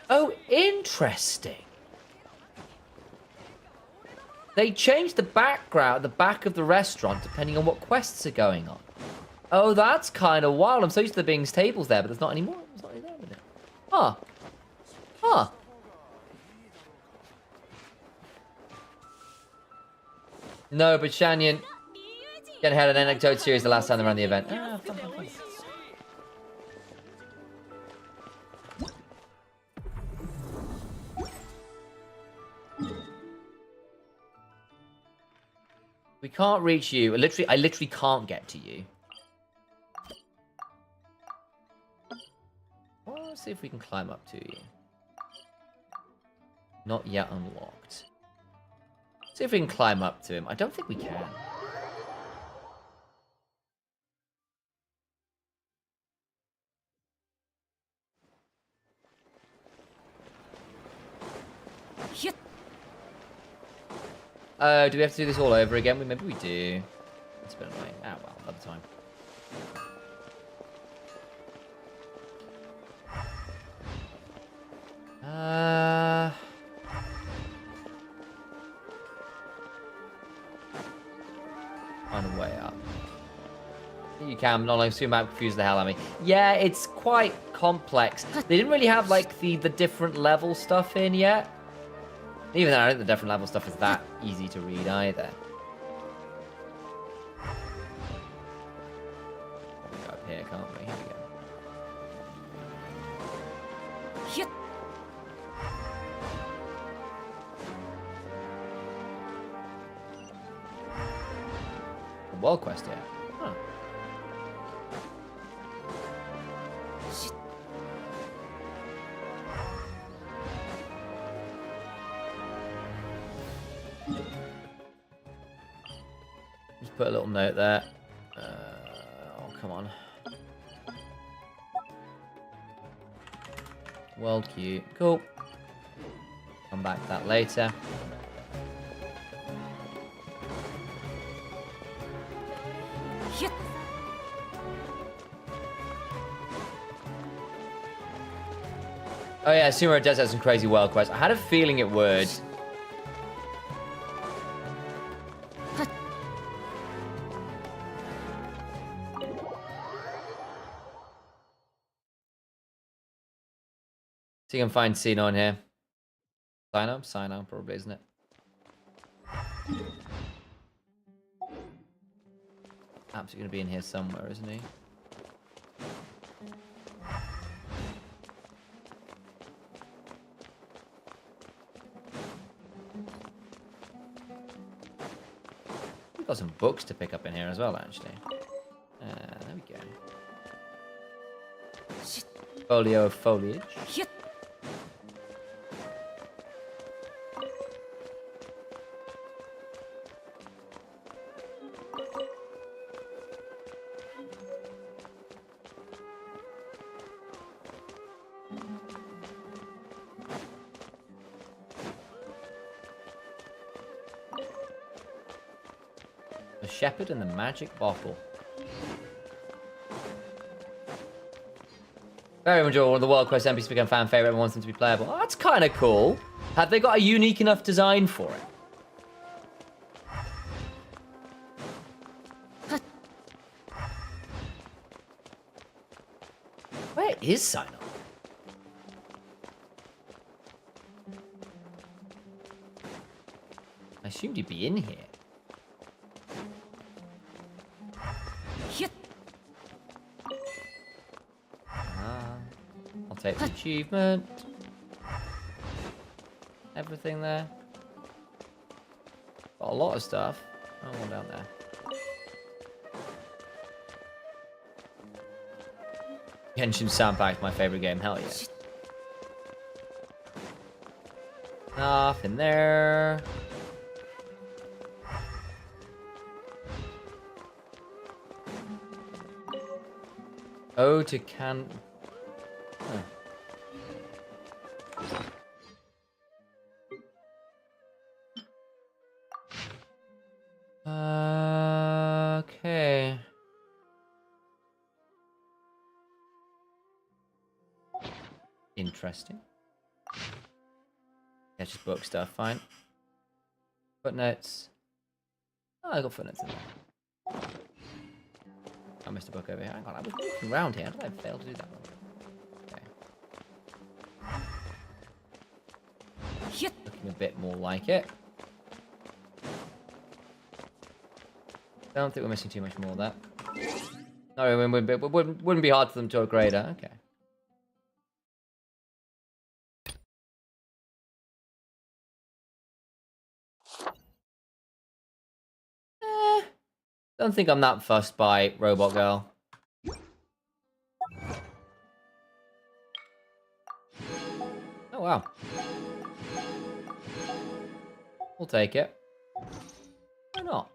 Oh, interesting. They changed the background, the back of the restaurant, depending on what quests are going on. Oh, that's kind of wild. I'm so used to there being tables there, but there's not anymore. There's not any there, is it? Huh. Huh. No, but Shanyon getting had an anecdote series the last time they ran the event. Ah, fun, fun, fun. We can't reach you. I literally can't get to you. Well, let's see if we can climb up to you. Not yet unlocked. See if we can climb up to him. I don't think we can. Do we have to do this all over again? Maybe we do. It's a bit annoying. Ah, well, another time. Find a way up. You can, not like Sumac confused the hell out of me. Yeah, it's quite complex. They didn't really have like the different level stuff in yet. Even then, I don't think the different level stuff is that easy to read either. We can go up here, can't we? Here we go. A world quest here. Huh. Just put a little note there. Oh, come on. World queue. Cool. Come back to that later. Oh yeah, Sumeru does have some crazy world quests. I had a feeling it would. See if you can find Sino in here. Sino, probably, isn't it? Absolutely gonna be in here somewhere, isn't he? We've got some books to pick up in here as well, actually. There we go. Folio of foliage. The shepherd and the magic bottle. Very enjoyable. One of the World Quest NPCs become fan favorite and wants them to be playable. Oh, that's kind of cool. Have they got a unique enough design for it? Where is Sino? I assumed he'd be in here. I'll take the achievement. Everything there. Got a lot of stuff. Oh, one down there. Genshin Impact, my favorite game. Hell yeah. Nothing there. Oh, to can. Okay. Interesting. Yeah, just book stuff, fine. Footnotes. Oh, I got footnotes in there. I missed a book over here. Hang on, I was walking around here. How did I fail to do that one? Okay. Looking a bit more like it. Don't think we're missing too much more of that. No, it wouldn't be hard for them to upgrade her. Okay. Don't think I'm that fussed by Robot Girl. Oh, wow. We'll take it. Why not?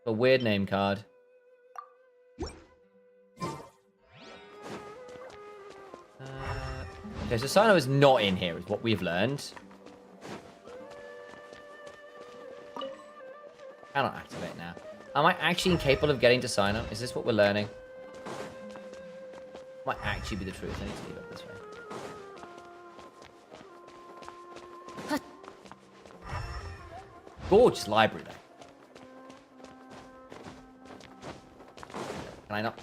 A weird name card. Okay, so Sino is not in here, is what we've learned. Cannot activate now. Am I actually incapable of getting to Sino? Is this what we're learning? Might actually be the truth. I need to leave it this way. Gorgeous library, though. Can I not?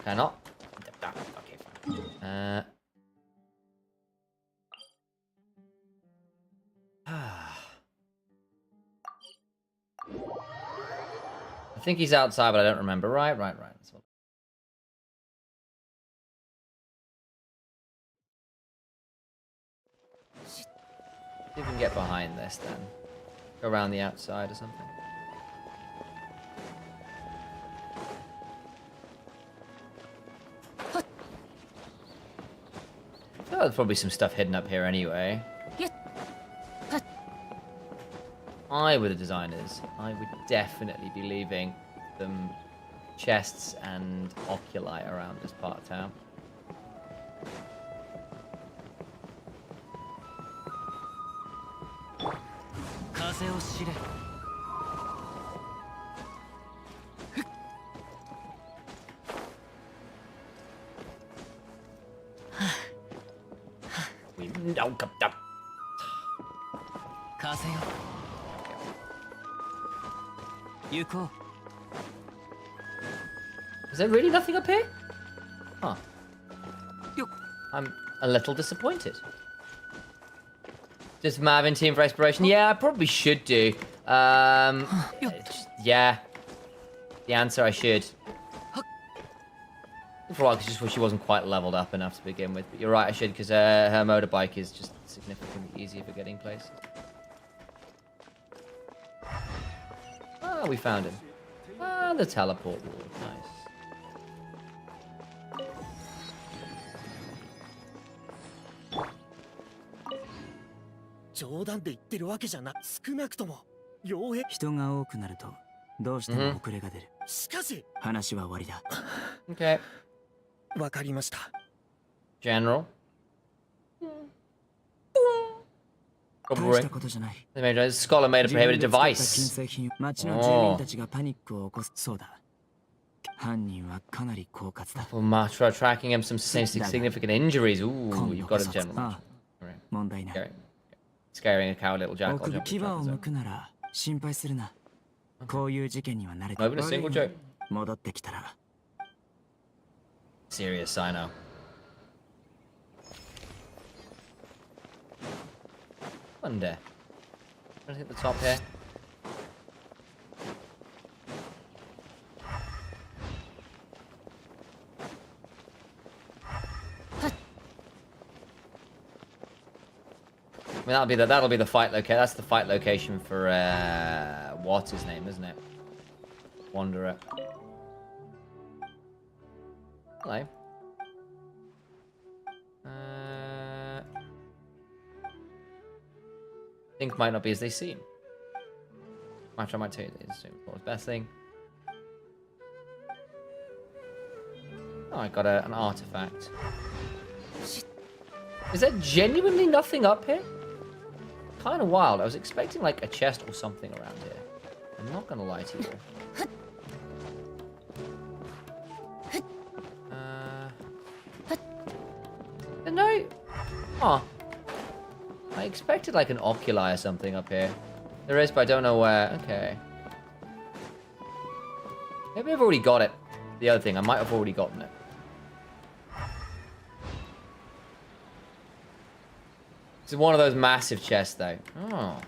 Can I not? Okay, fine. I think he's outside, but I don't remember. Right. That's what... See if we can get behind this then. Go around the outside or something. Oh, there's probably some stuff hidden up here anyway. I were the designers. I would definitely be leaving some chests and oculi around this part of town. 風よ行こう Is there really nothing up here? Huh. I'm a little disappointed. Just Marvin team for exploration. Yeah, I probably should do. Yeah. The answer I should. For a while, I just wish she wasn't quite leveled up enough to begin with. But you're right, I should, because her motorbike is just significantly easier for getting places. Oh, we found him. Ah, the teleport wall. Nice. 冗談で言ってるわけじゃな少なくとも傭兵人が多くなるとどうしても遅れが出るしかし話は終わりだ Okay. わかりました General. 大したことじゃない The major scholar made a prohibited 金 device. 製品町の住民たちがパニックを起こすそうだ犯人はかなり狡猾だ Well, Matra tracking him some significant injuries. Ooh, you've got a general. ああ Right. 問題ない Scaring a coward little jackal. 奥牙を向くなら心配するなこういう事件には慣れて Not even a single joke. 戻ってきたら Serious, I know. Wonder. Anything at the top here? I mean, that'll be the fight location. That's the fight location for what's his name, isn't it? Wanderer. Hello. Things might not be as they seem. Actually, I might tell you this. What's the best thing? Oh, I got an artifact. Is there genuinely nothing up here? Kind of wild. I was expecting like a chest or something around here. I'm not gonna lie to you. No. Huh. I expected like an oculi or something up here. There is, but I don't know where. Okay. Maybe I've already got it. The other thing, I might have already gotten it. This is one of those massive chests, though. Oh.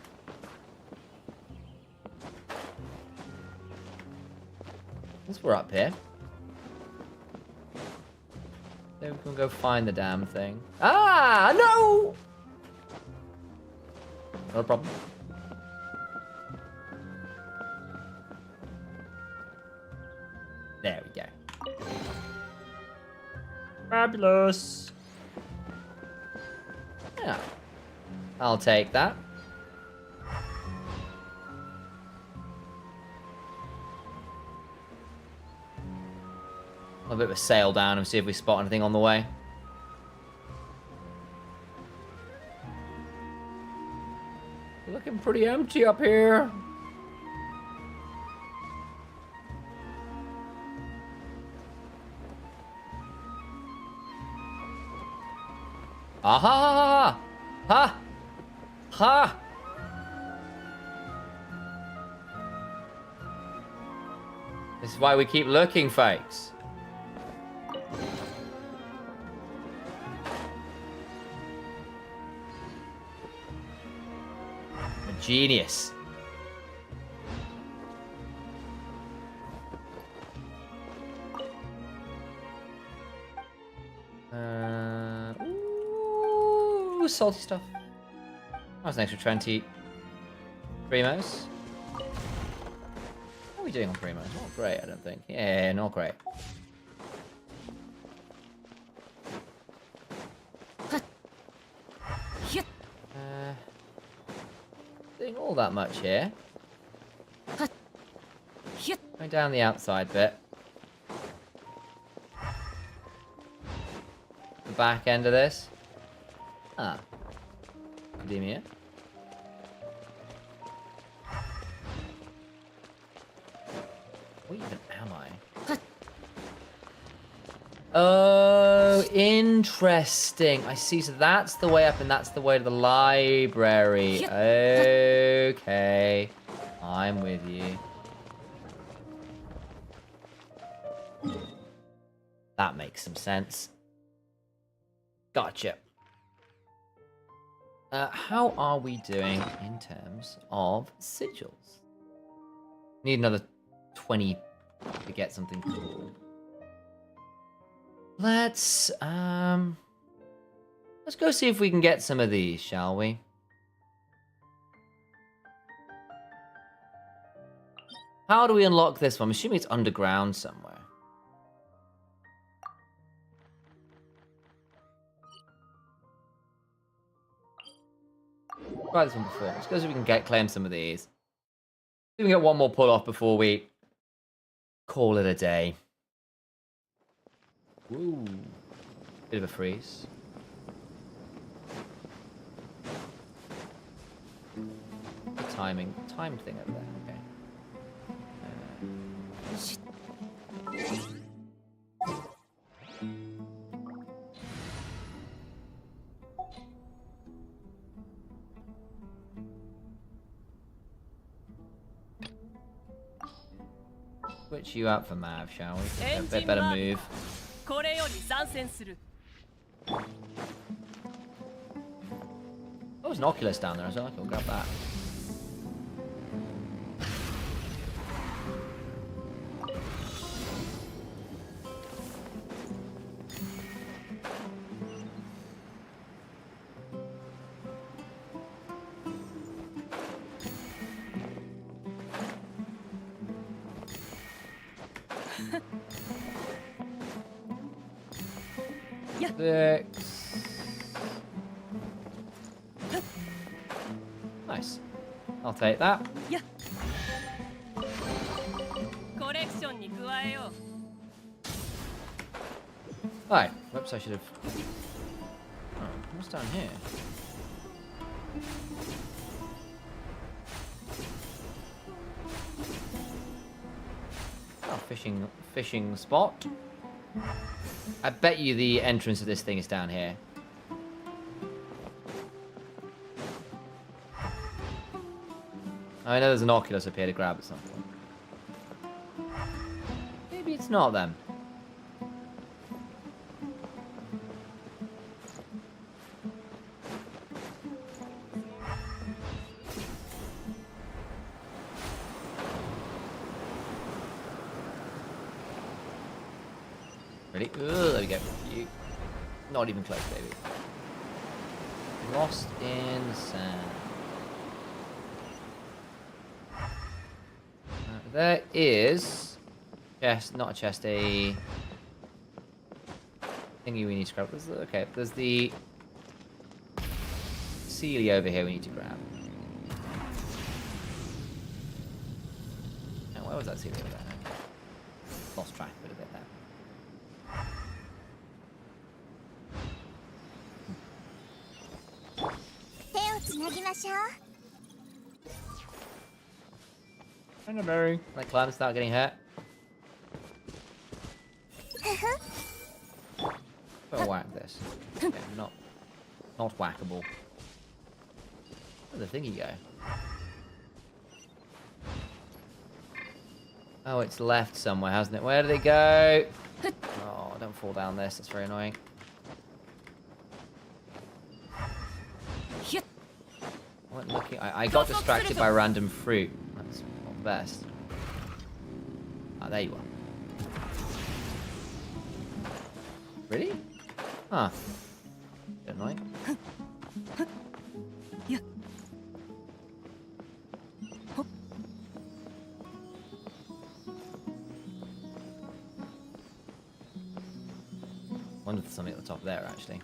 Since we're up here. Then we can go find the damn thing. Ah, no! Not a problem. There we go. Fabulous. Yeah. I'll take that. A bit of a sail down and see if we spot anything on the way. Looking pretty empty up here. Aha! Ha! Ha! This is why we keep looking, folks. A genius. Ooh, salty stuff. That was an extra 20 Primos. How are we doing on Primos? Not great, I don't think. Yeah, not great. Doing all that much here. Going down the outside bit. The back end of this. Ah. Academia. What even am I? Oh, interesting. I see. So that's the way up, and that's the way to the library. Okay. I'm with you. That makes some sense. Gotcha. How are we doing in terms of sigils? Need another 20 to get something cool. Let's go see if we can get some of these, shall we? How do we unlock this one? I'm assuming it's underground somewhere. Try this one before. Let's go see if we can claim some of these. See if we can get one more pull off before we call it a day. Woo. Bit of a freeze. The time thing over there. Okay. Switch you out for Mav, shall we? A bit better move. Oh, there's an Oculus down there as well. I can grab that. Six. Nice. I'll take that. Alright. Whoops, I should have... Oh, what's down here? Oh, fishing spot. I bet you the entrance of this thing is down here. I know there's an Oculus up here to grab at some point. Maybe it's not them. Ready? There we go. You. Not even close, baby. Lost in the sand. There is... chest, not a chest, a... thingy we need to grab. Okay, there's the... Sealy over here we need to grab. Now, where was that Sealy over there? Lost track a bit there. Berry. Like climb and start getting hurt. Go whack this. Okay, not whackable. Where'd the thingy go? Oh, it's left somewhere, hasn't it? Where did it go? Oh, don't fall down this. That's very annoying. I went looking. I got distracted by random fruit. That's not the best. Ah, there you are. Really? Huh. Bit annoying. Wonder if there's something at the top there, actually.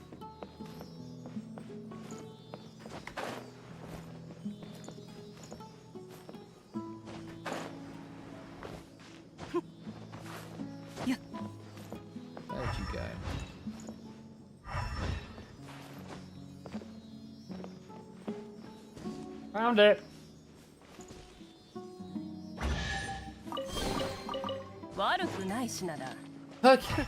Where'd you go? Found it! Okay.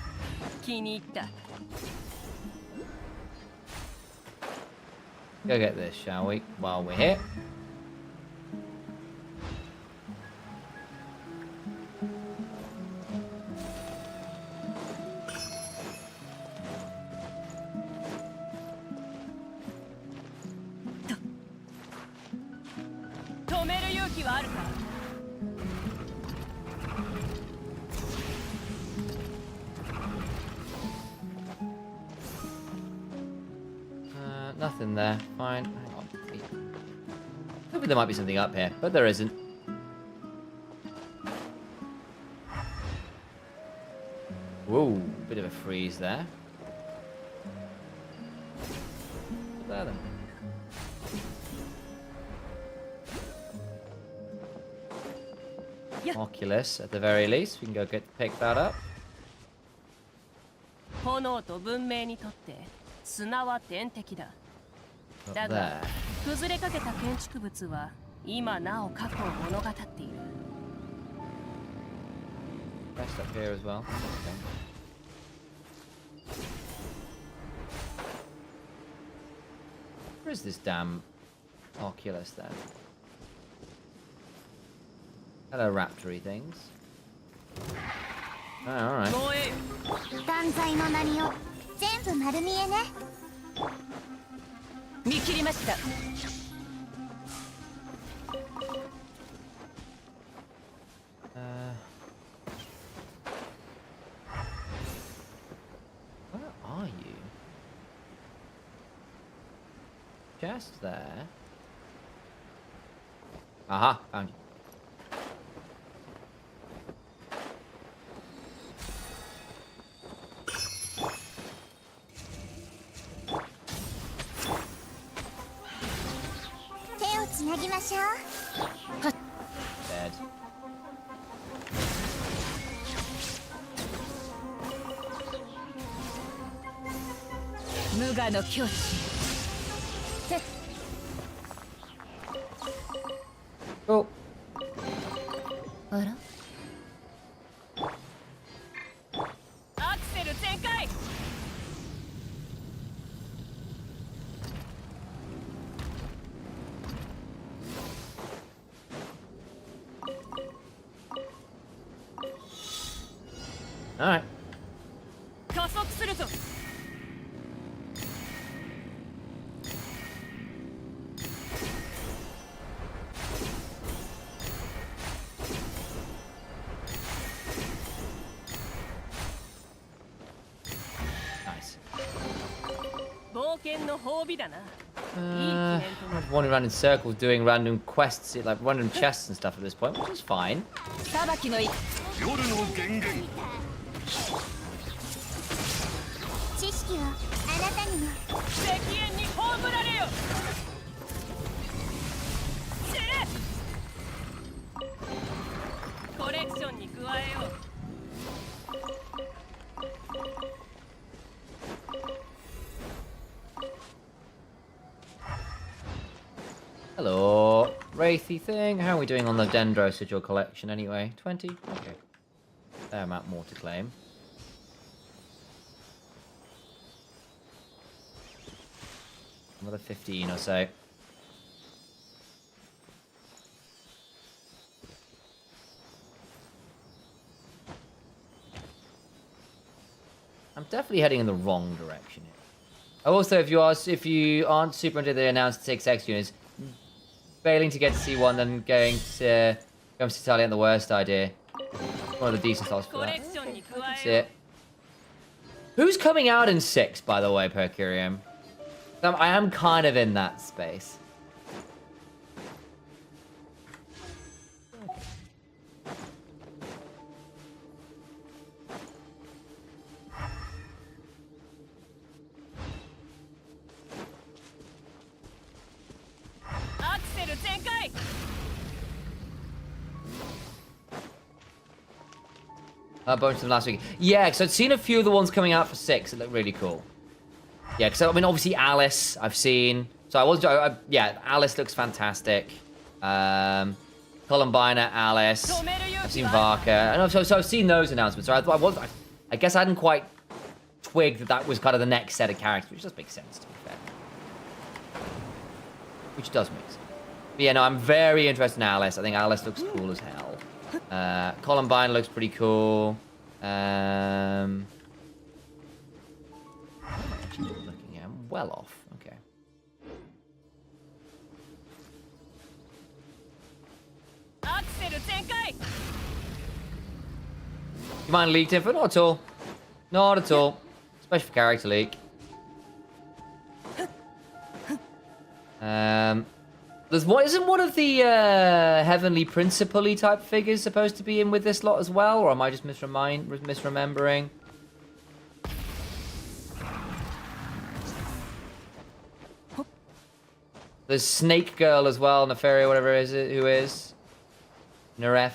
Go get this, shall we? While we're here. Nothing there. Fine. Hang on. Maybe there might be something up here, but there isn't. Whoa, bit of a freeze there. What's that then? Oculus, at the very least. We can go pick that up. 炎と文明にとって砂は天敵だ。 Up だが there. 崩れかけた建築物は今なお過去を物語っている。 Rest up here as well. Okay. Where is this damn Oculus then? Hello, raptory things. Oh, alright. 断罪の名によ全部丸見えね。見切りました。 Where are you? Just there. Aha, found you. Dead. 無我の境地。 Oh. あら？アクセル全開。 Alright. 加速するぞ。 Nice. 冒険の褒美だな。 I'm wandering around in circles doing random quests, like random chests and stuff at this point, which is fine. 裁きのい。 夜の源源。 知識をあなたにも。 赤煙に葬られよ。コレクションに加えよう。 Hello, Wraithy thing. How are we doing on the Dendro Sigil collection anyway? 20? Okay. Fair amount more to claim. Another 15 or so. I'm definitely heading in the wrong direction here. Also, if you aren't super into the announced 6x units, failing to get to see one, then going to Italia ain't the worst idea. One of the decent slots for that. That's it. Who's coming out in 6, by the way, Percurium? I am kind of in that space. A bunch of them last week. Yeah, because I'd seen a few of the ones coming out for 6 that look really cool. Yeah, because I mean, obviously Alice I've seen. So yeah, Alice looks fantastic. Columbina, Alice. I've seen Varka. And so I've seen those announcements. So I guess I hadn't quite twigged that that was kind of the next set of characters, which does make sense, to be fair. Which does make sense. But yeah, no, I'm very interested in Alice. I think Alice looks cool as hell. Columbine looks pretty cool. Looking at, I'm well off. Okay. You mind leaked info? Not at all. Not at all. Especially for character leak. There's what isn't one of the heavenly principal-y type figures supposed to be in with this lot as well, or am I just misremembering? There's Snake Girl as well, Nefaria, whatever it is, who is Neref.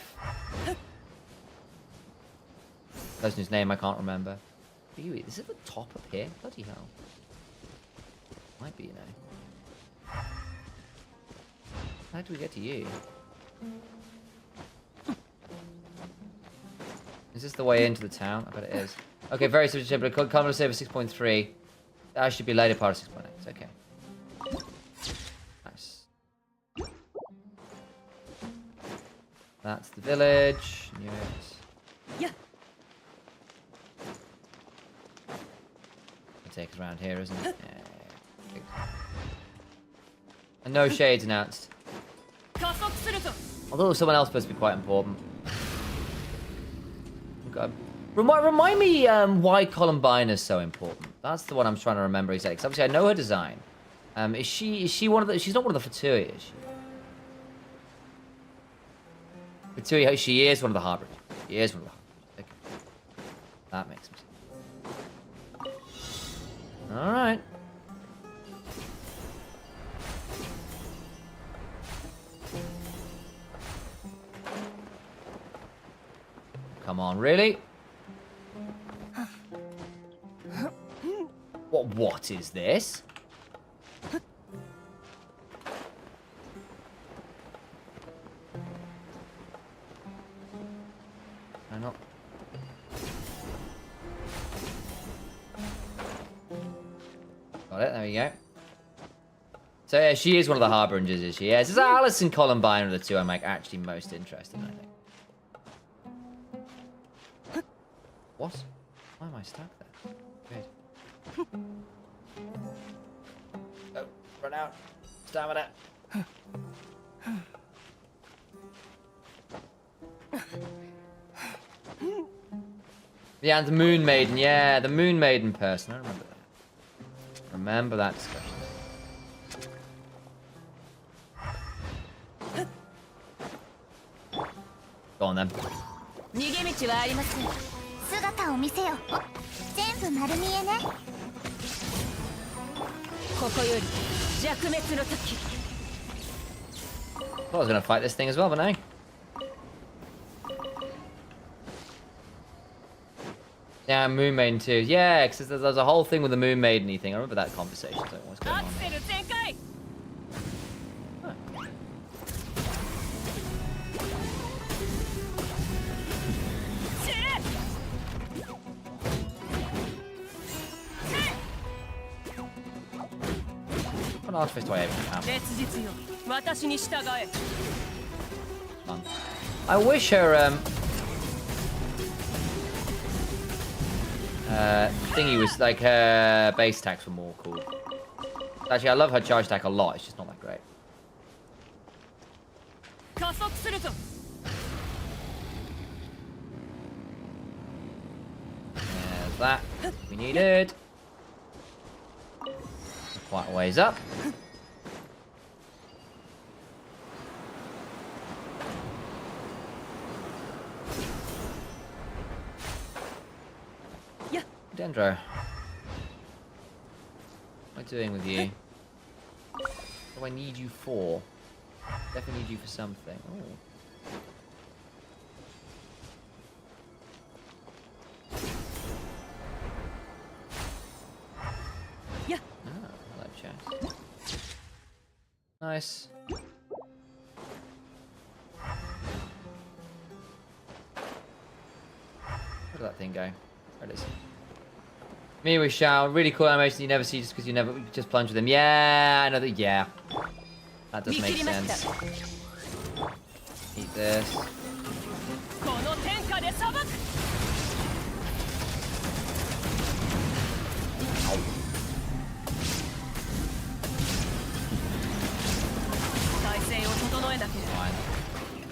Person whose name I can't remember. Is it the top up here? Bloody hell. Might be, you know. How do we get to you? Is this the way into the town? I bet it is. Okay, very simple. Common save of 6.3. That should be later part of 6.8. It's okay. Nice. That's the village. Knew it. Yeah. Take us around here, isn't it? Yeah. And no shades announced. Although someone else supposed to be quite important. Okay. Remind me why Columbine is so important. That's the one I'm trying to remember exactly. Because obviously I know her design. Is she one of the? She's not one of the Fatui, is she? Fatui, she is one of the Harbors. She is one of the Harbors. Okay. That makes sense. All right. Come on, really? What is this? I not. Got it, there we go. So yeah, she is one of the Harbingers, is she? Yeah, this is Alice and Columbine are the two I'm like actually most interested in, I think. What? Why am I stuck there? Good. Oh, run out. Stamina. Yeah, and the Moon Maiden. Yeah, the Moon Maiden person. I remember that. Remember that discussion. Go on then. 逃げ道はありません。姿を見せよ。全部丸見えね。ここより弱滅の時。 Thought I was gonna fight this thing as well, but no. Yeah, Moon Maiden too. Yeah, because there's a whole thing with the Moon Maiden-y thing. I remember that conversation. I don't know what's going on. What artifice do I have? I wish her thingy was like her base attacks were more cool. Actually, I love her charge attack a lot. It's just not that great. There's that. We needed. Quite a ways up. Yeah. Dendro. What am I doing with you? What do I need you for? Definitely need you for something. Ooh. Yeah. Ah, hello, chest. Nice. Where did that thing go? There it is. Me with Shao, really cool animation you never see just because you never just plunge with him. Yeah, I know that. Yeah, that does make sense. Eat this. Fine.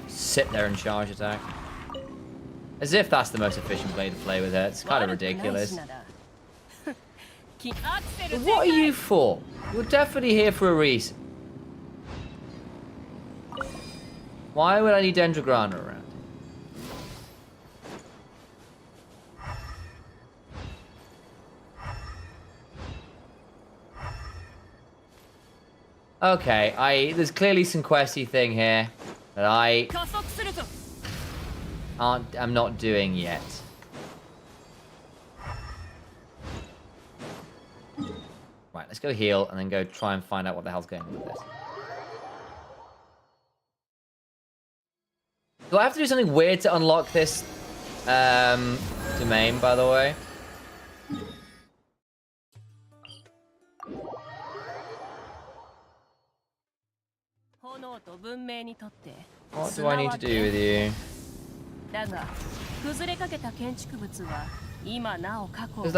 Sit there and charge attack. As if that's the most efficient way to play with her. It's kind of ridiculous. What are you for? You're definitely here for a reason. Why would I need Dendrograna around? Okay, there's clearly some questy thing here that I'm not doing yet. Right, let's go heal and then go try and find out what the hell's going on with this. Do I have to do something weird to unlock this domain, by the way? What do I need to do with you?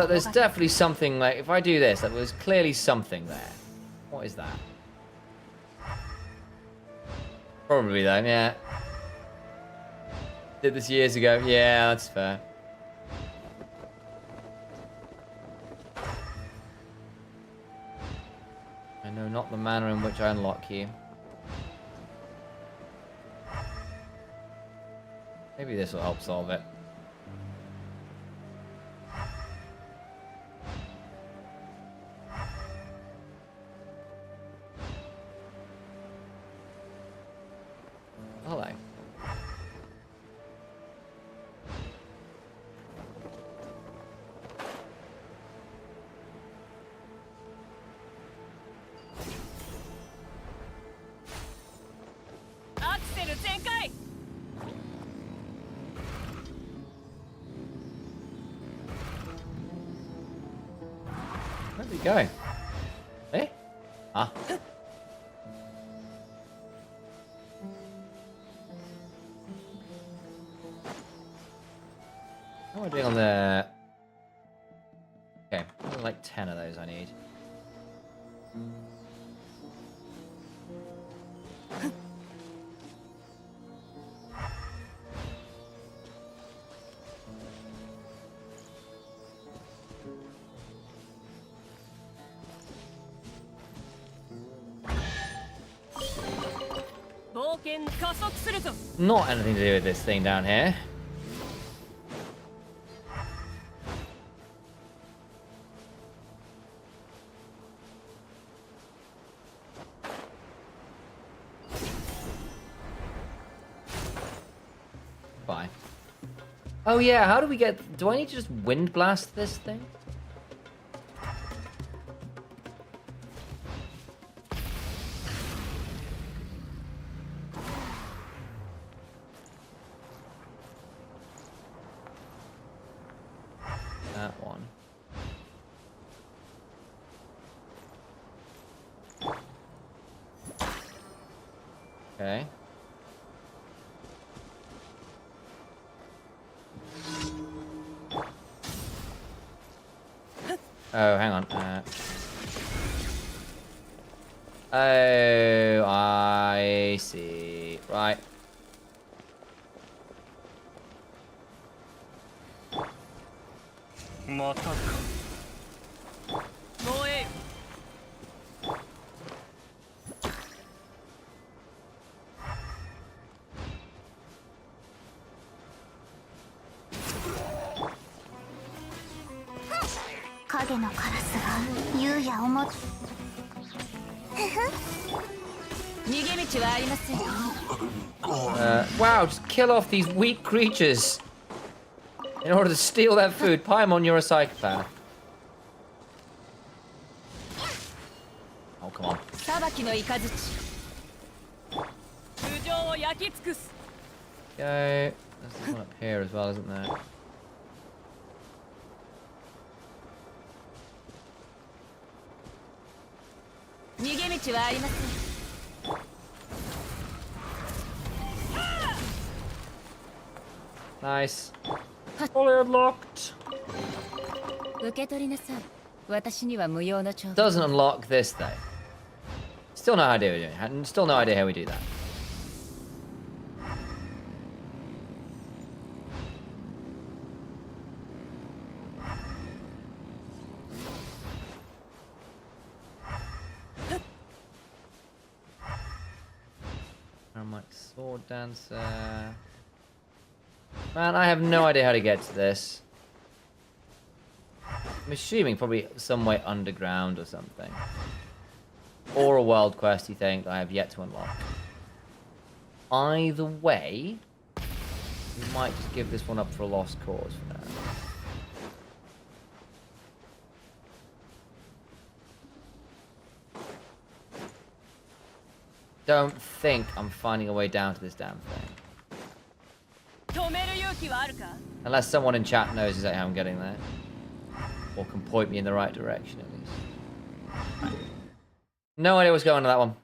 There's definitely something, like, if I do this, there's clearly something there. What is that? Probably though, yeah. Did this years ago. Yeah, that's fair. I know not the manner in which I unlock you. Maybe this will help solve it. Hello. Where'd we go? Eh? Ah. How am I doing on the... Okay, like 10 of those I need. Not anything to do with this thing down here. Bye. Oh yeah, how do we get... Do I need to just wind blast this thing? That one. Okay. Oh, hang on. Oh, I see. Right. Wow, just kill off these weak creatures in order to steal their food. Paimon, you're a psychopath. Oh, come on. Go. There's one up here as well, isn't there? 逃げ道はありません。 Nice. Fully unlocked. 受け取りなさい。私には無用の長 Doesn't unlock this though. Still no idea what we're doing. Still no idea how we do that. I'm like sword dancer. Man, I have no idea how to get to this. I'm assuming probably some way underground or something. Or a world quest, you think, that I have yet to unlock. Either way, we might just give this one up for a lost cause for now. Don't think I'm finding a way down to this damn thing. Unless someone in chat knows exactly how I'm getting there. Or can point me in the right direction at least. Right. No idea what's going on to that one.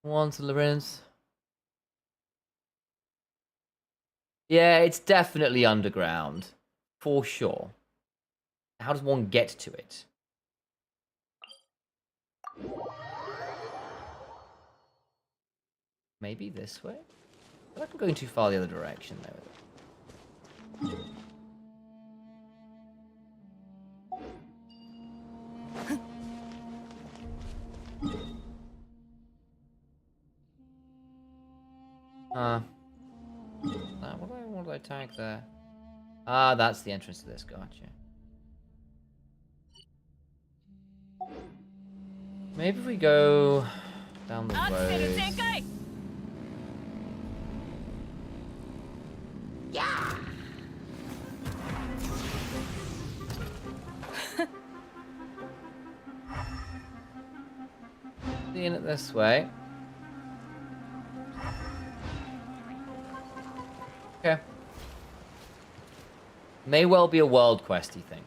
One to Labyrinth. Yeah, it's definitely underground. For sure. How does one get to it? Maybe this way? I feel like I'm going too far the other direction there. What did I tag there? Ah, that's the entrance to this, gotcha. Maybe if we go down the road. Yeah. Seeing it this way. Okay. May well be a world questy thing.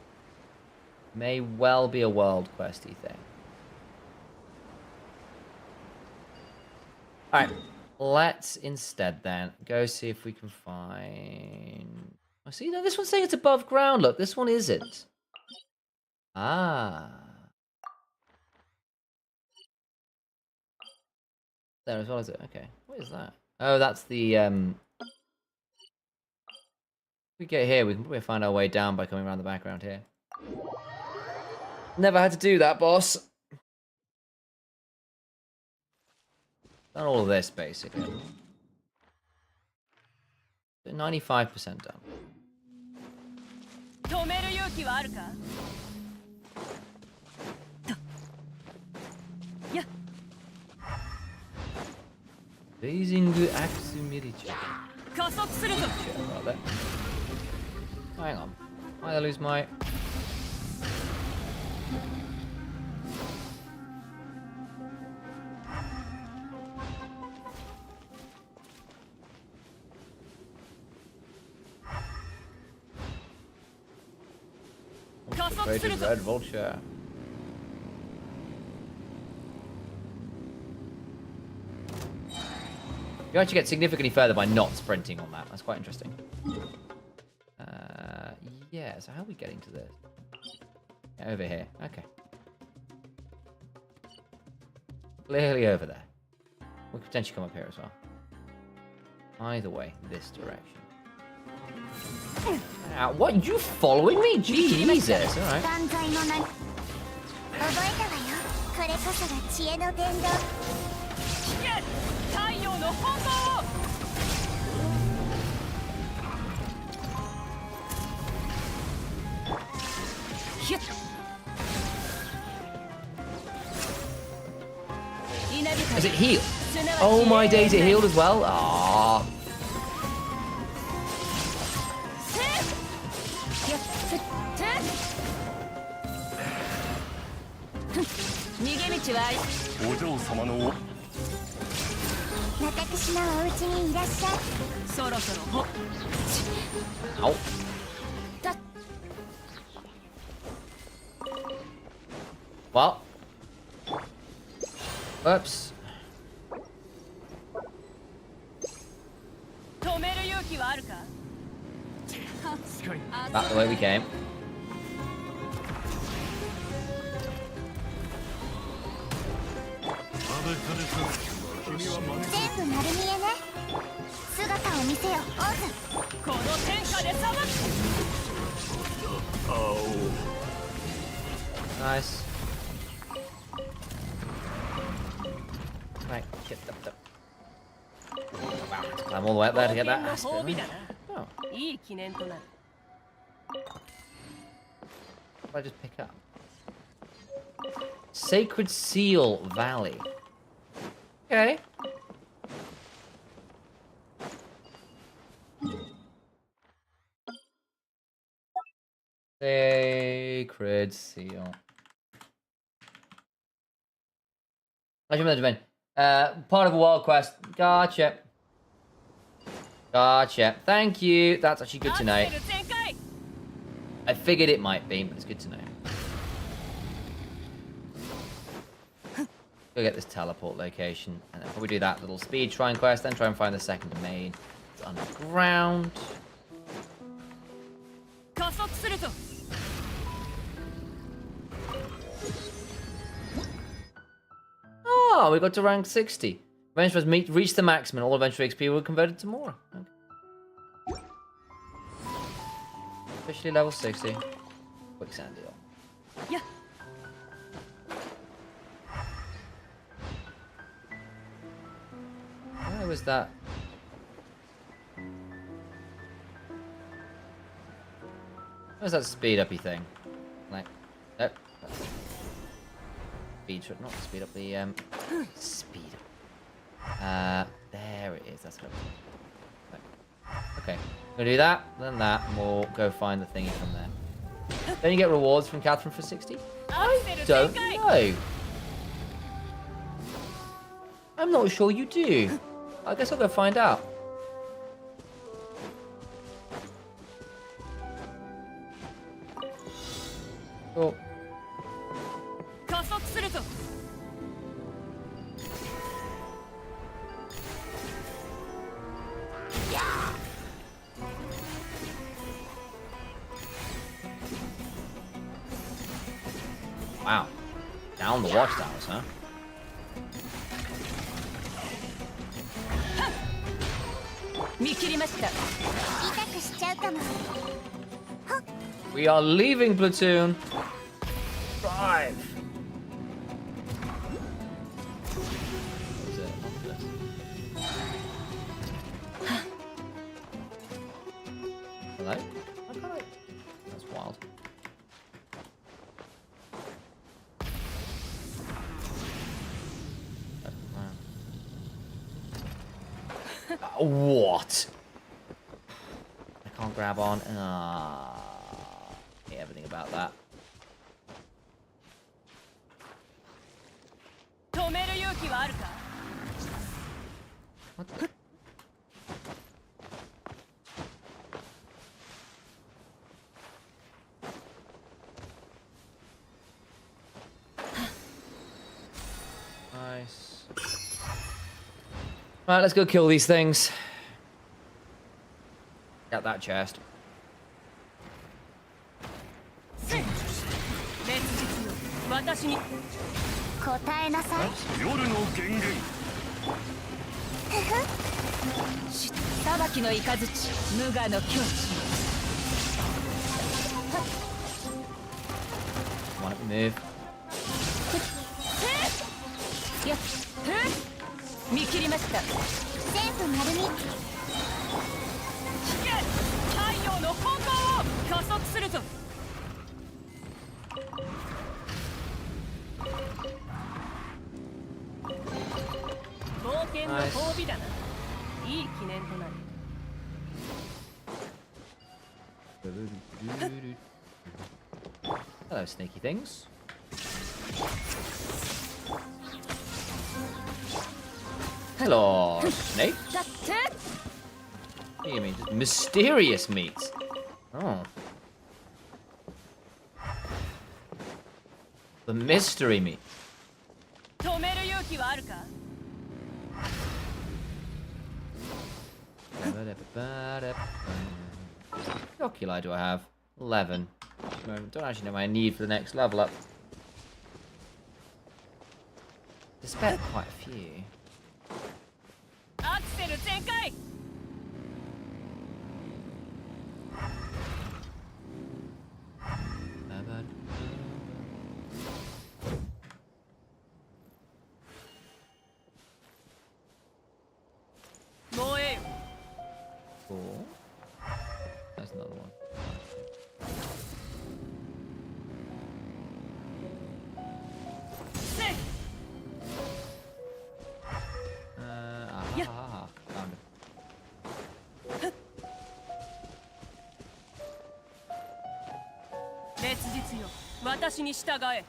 May well be a world questy thing. Alright. Let's instead then go see if we can find... Oh, see, no, this one's saying it's above ground. Look, this one isn't. Ah. There as well, is it? Okay. What is that? Oh, that's the, If we get here, we can probably find our way down by coming around the background here. Never had to do that, boss. Done all of this, basically. 95% done. Raising Axumiricha. Hang on. Why did I lose my... Rated Red Vulture. You actually get significantly further by not sprinting on that. That's quite interesting. Yeah, so how are we getting to this? Yeah, over here. Okay. Clearly over there. We could potentially come up here as well. Either way, this direction. What? You following me? Jesus. Alright. Is it healed? Oh my days, it healed as well? Aww. Ow. Well, Oops. 止める勇気はあるか Back the way we came. 全部丸見えね。姿を見せよ、オズ。この天下で裁く Nice. Right, get up. Wow, climb all the way up there to get that の aspen. 褒美だな Oh, いい記念となる what did I just pick up? Sacred Seal Valley. Okay. Sacred Seal. Part of a wild quest. Gotcha. Gotcha. Thank you. That's actually good to know. アクセル全開 I figured it might be, but it's good to know. Go get this teleport location, and then probably do that little speed shrine quest, then try and find the second domain. It's underground. 加速するぞ Oh, we got to rank 60. Adventurers reach the maximum. All adventure XP were converted to more. Okay. Officially level 60. Quicksand deal. Yeah. Where was that? Where's that speed uppy thing? Like, nope. Speed should not speed up the speed up. There it is. That's what it was. Okay, I'm gonna do that, then that, and we'll go find the thingy from there. Don't you get rewards from Catherine for 60? I don't know. I'm not sure you do. I guess I'll go find out. Cool. 加速するぞ Wow. Down the watchtowers, huh? We are leaving platoon. Drive. Hello? Okay. That's wild. What? I can't grab on. Hate everything about that. 止める勇気はあるか What the? Nice. Right, let's go kill these things. Got that chest. 烈日よ私に答えなさい。夜の源源裁きの雷無我の境地 Come on, move. 見切りました全部丸見。引け太陽の本能を加速するぞ冒険の褒美だないい記念となる Hello, sneaky things. Hello, snake. What do you mean? Just mysterious meat. Oh. The mystery meat. 止める勇気はあるか？ Oculi do I have? 11. Don't actually know what I need for the next level up. Suspect quite a few. アクセル全開。燃えよ。 Cool. That's another one. Found it. 烈日よ、私に従え。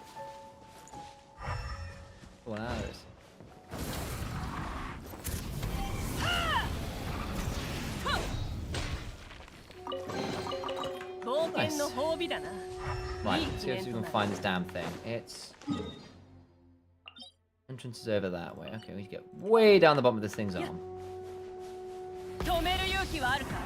Oh, now there is. 冒険の褒美だな。 Right, let's see if we can find this damn thing. It's... Entrance is over that way. Okay, we need to get way down the bottom of this thing's arm. 止める勇気はあるか？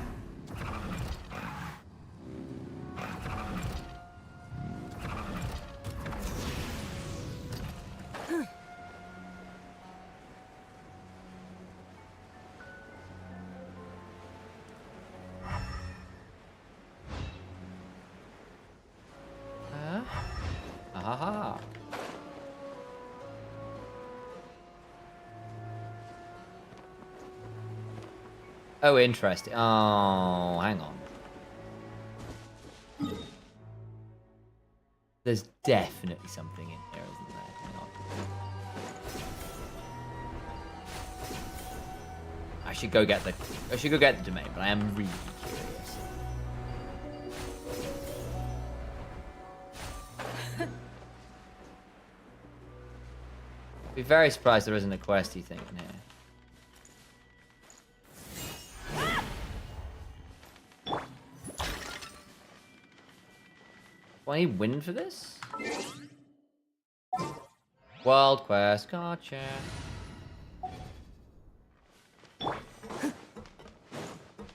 Ahaha. Oh, interesting. Oh, hang on. There's definitely something in here, isn't there? Hang on. I should go get the domain, but I am really curious. Be very surprised there isn't a questy thing in here. Do I need wind for this? World quest, gotcha.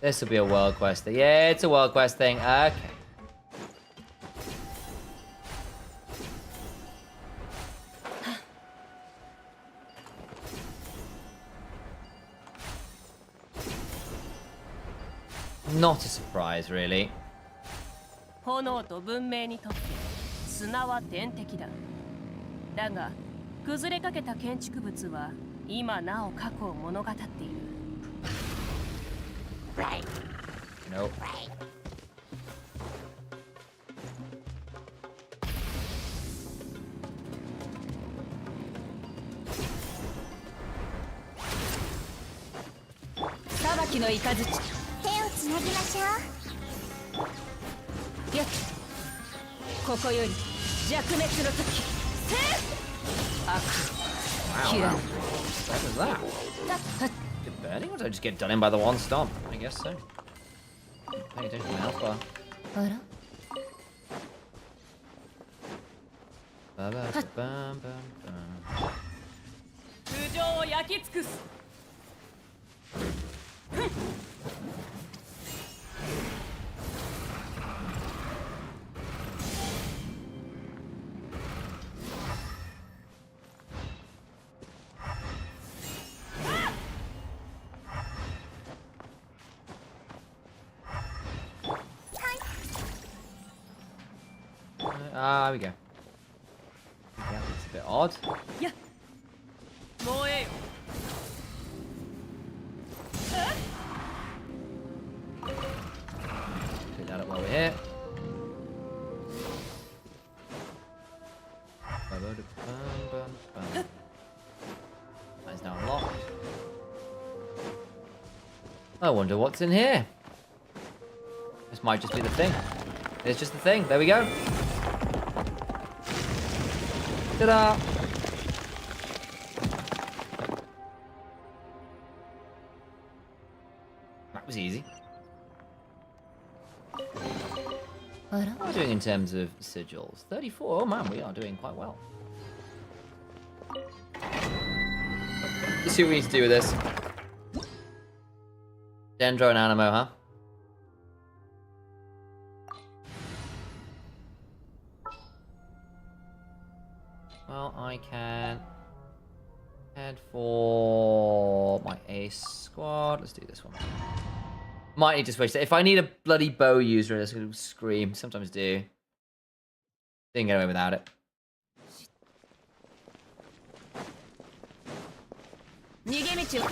This will be a world quest thing. Yeah, it's a world quest thing. Okay. Not a surprise, really. 炎と文明にとって砂は天敵だ。だが崩れかけた建築物は今なお過去を物語っている。Nope.手をつなぎましょう。よっ。ここより弱滅の時。悪。 Wow. What was that? Good burning? Or did I just get done in by the one stomp? I guess so. Pay attention to my health bar. あら。 Ba-ba-ba-bum-bum-bum. 頭上を焼き尽くす。 Ah, we go. Yeah, it's a bit odd. やっ。燃えよ。 Pick that up while we're here. Ba-ba-da-bum-bum-bum. That is now unlocked. I wonder what's in here. This might just be the thing. It's just the thing. There we go. Ta-da! That was easy. How are we doing in terms of sigils? 34. Oh man, we are doing quite well. Let's see what we need to do with this. Dendro and Animo, huh? Well, I can head for my ace squad. Let's do this one. Might need to switch that. If I need a bloody bow user, it's gonna scream. Sometimes do. Didn't get away without it. 逃げ道は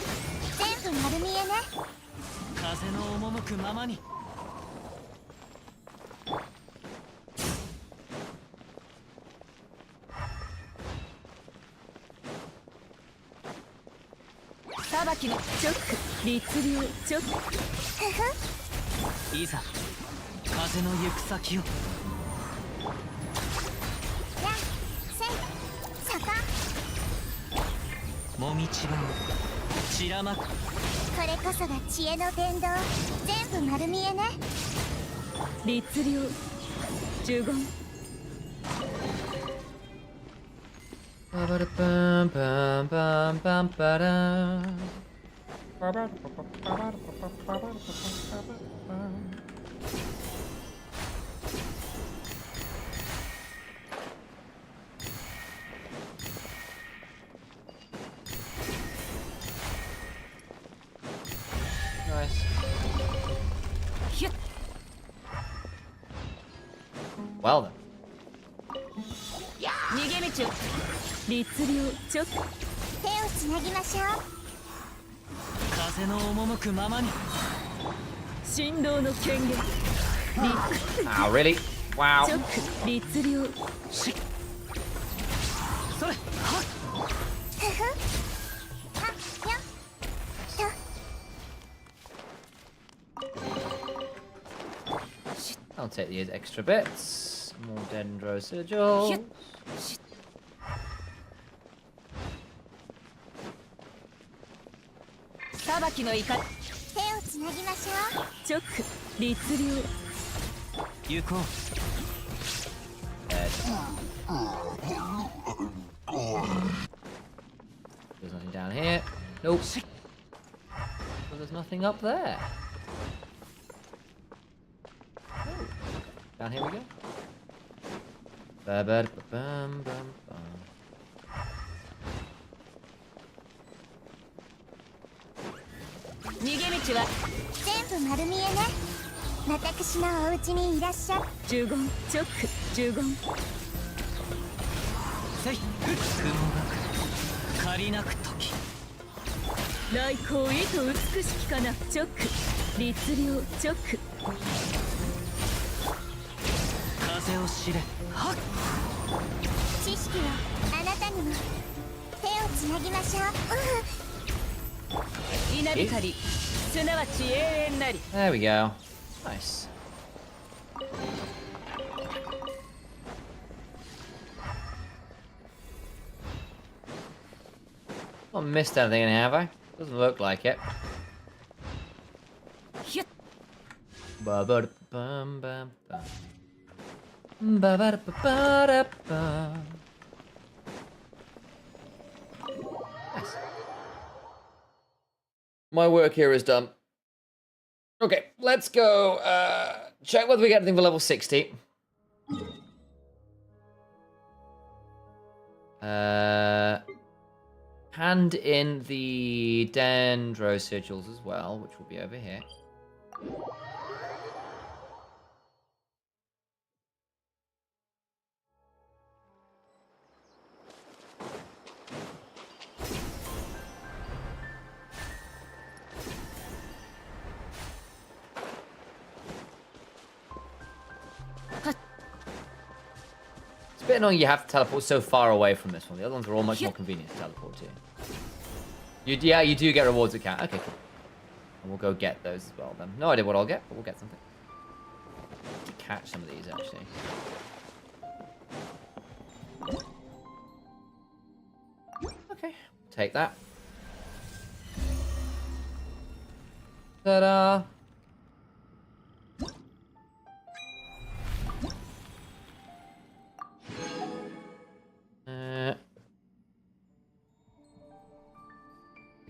全部丸見えね。風の赴くままに。裁きのチョック、律流チョック。いざ風の行く先を。や、せい、坂。もみちばを散らまく。これこそが知恵の伝道。全部丸見えね。律流呪言。Ba-ba-da-bum, bum, bum, bum, ba-da. Nice. Well then. 逃げ道を律流チョック。手をつなぎましょう。風の赴くままに。振動の権限。 Ah, really? Wow. チョック律流。それ。はっ。ふふ。はっよ。I'll take these extra bits. More dendro sigils. 裁きの怒り。手をつなぎましょう。チョック律流。行こう。There's nothing down here. Nope. Well, there's nothing up there. Oh. Down here we go. Ba-ba-da-ba-bum-bum-bum. 逃げ道は全部丸見えね。私のお家にいらっしゃい。呪言チョック呪言。せい雲が借りなく時。来光意図美しきかなチョック律流チョック。風を知れ。はっ。知識をあなたにも。手をつなぎましょう。稲光すなわち永遠なり。 There we go. Nice. Not missed anything, have I? Doesn't look like it. Ba-ba-da-bum-bum-bum. Ba-ba-da-ba-ba-da-bum. Nice. My work here is done. Okay, let's go check whether we get anything for level 60. Hand in the dendro sigils as well, which will be over here. It's a bit annoying you have to teleport so far away from this one. The other ones are all much more convenient to teleport to. Yeah, you do get rewards at count. Okay, cool. And we'll go get those as well then. No idea what I'll get, but we'll get something. To catch some of these, actually. Okay, take that. Ta-da!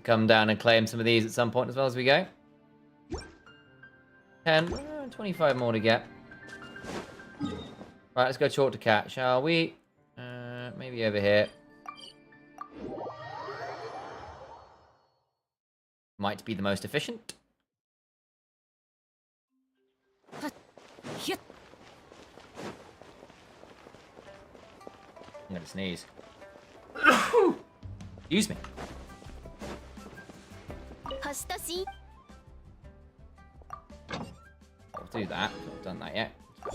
come down and claim some of these at some point as well as we go. 10, 25 more to get. Right, let's go talk to Cat, shall we? Maybe over here. Might be the most efficient. I'm gonna sneeze. Excuse me. I'll do that. Not done that yet.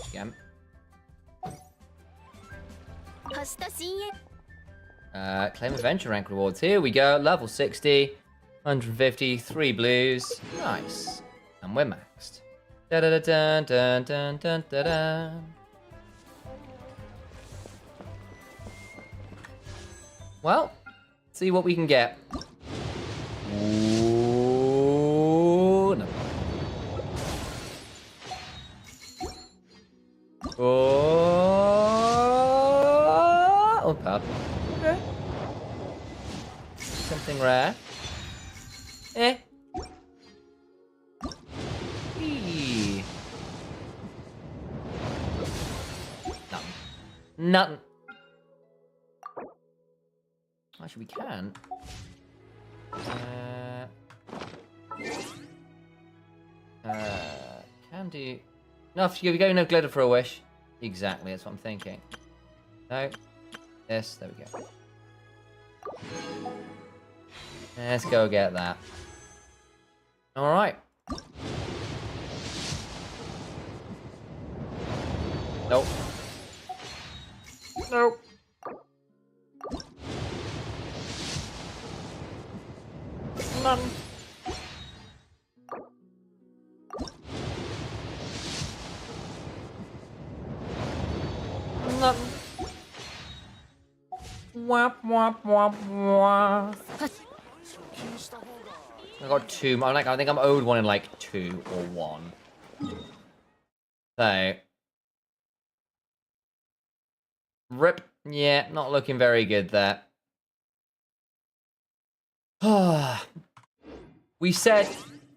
Again. Claim adventure rank rewards. Here we go. Level 60. 150. 3 blues. Nice. And we're maxed. Da da da dun dun dun dun da da. Well, see what we can get. Ooh, no. Oh, purple. Okay. Something rare. Eh. Eee. Nothing. Nothing. Actually, we can. Can do. No, if you go no glitter for a wish. Exactly, that's what I'm thinking. No. Yes, there we go. Let's go get that. Alright. Nope. Nope. None. None. Wap wap wap wap. I got 2. I think I'm owed one in like 2 or 1. So. Rip. Yeah, not looking very good there. We said,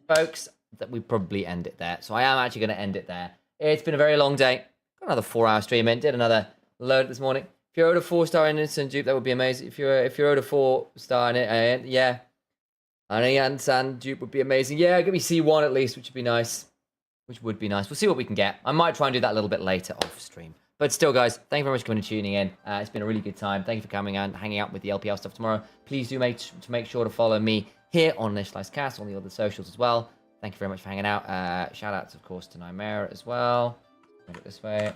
folks, that we'd probably end it there. So I am actually going to end it there. It's been a very long day. Got another 4-hour stream in. Did another load this morning. If you're owed a 4-star in Instant Dupe, that would be amazing. If you're owed a 4-star in it, yeah. I know Sand Dupe would be amazing. Yeah, give me C1 at least, which would be nice. Which would be nice. We'll see what we can get. I might try and do that a little bit later off stream. But still, guys, thank you very much for coming and tuning in. It's been a really good time. Thank you for coming and hanging out with the LPL stuff tomorrow. Please do make sure to follow me here on Initialized Cast, on the other socials as well. Thank you very much for hanging out. Shout outs, of course, to Nymera as well. Move it this way.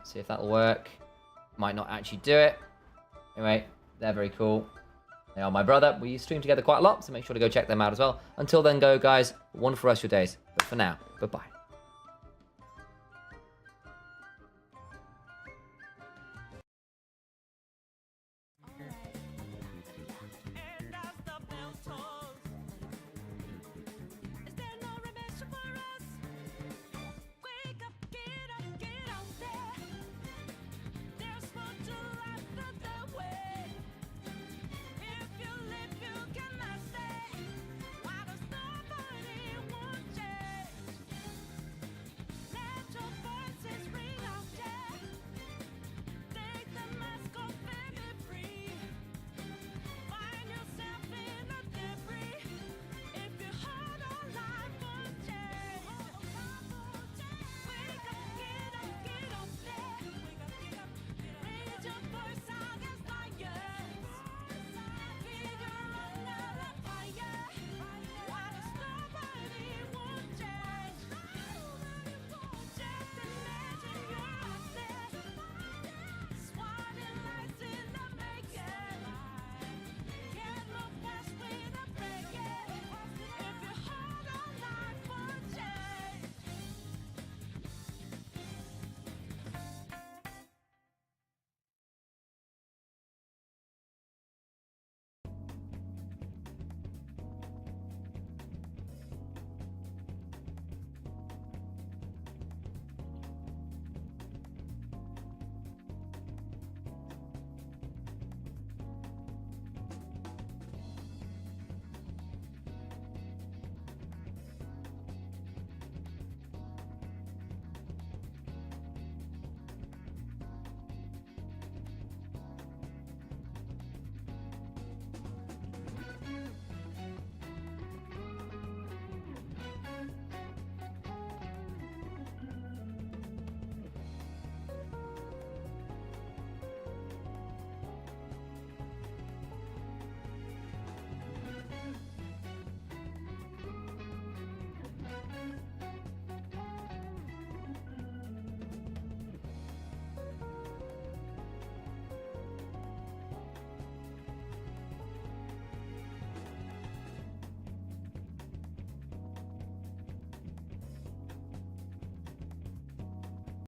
See if that'll work. Might not actually do it. Anyway, they're very cool. They are my brother. We stream together quite a lot, so make sure to go check them out as well. Until then, go, guys. Wonderful rest of your days. But for now, goodbye.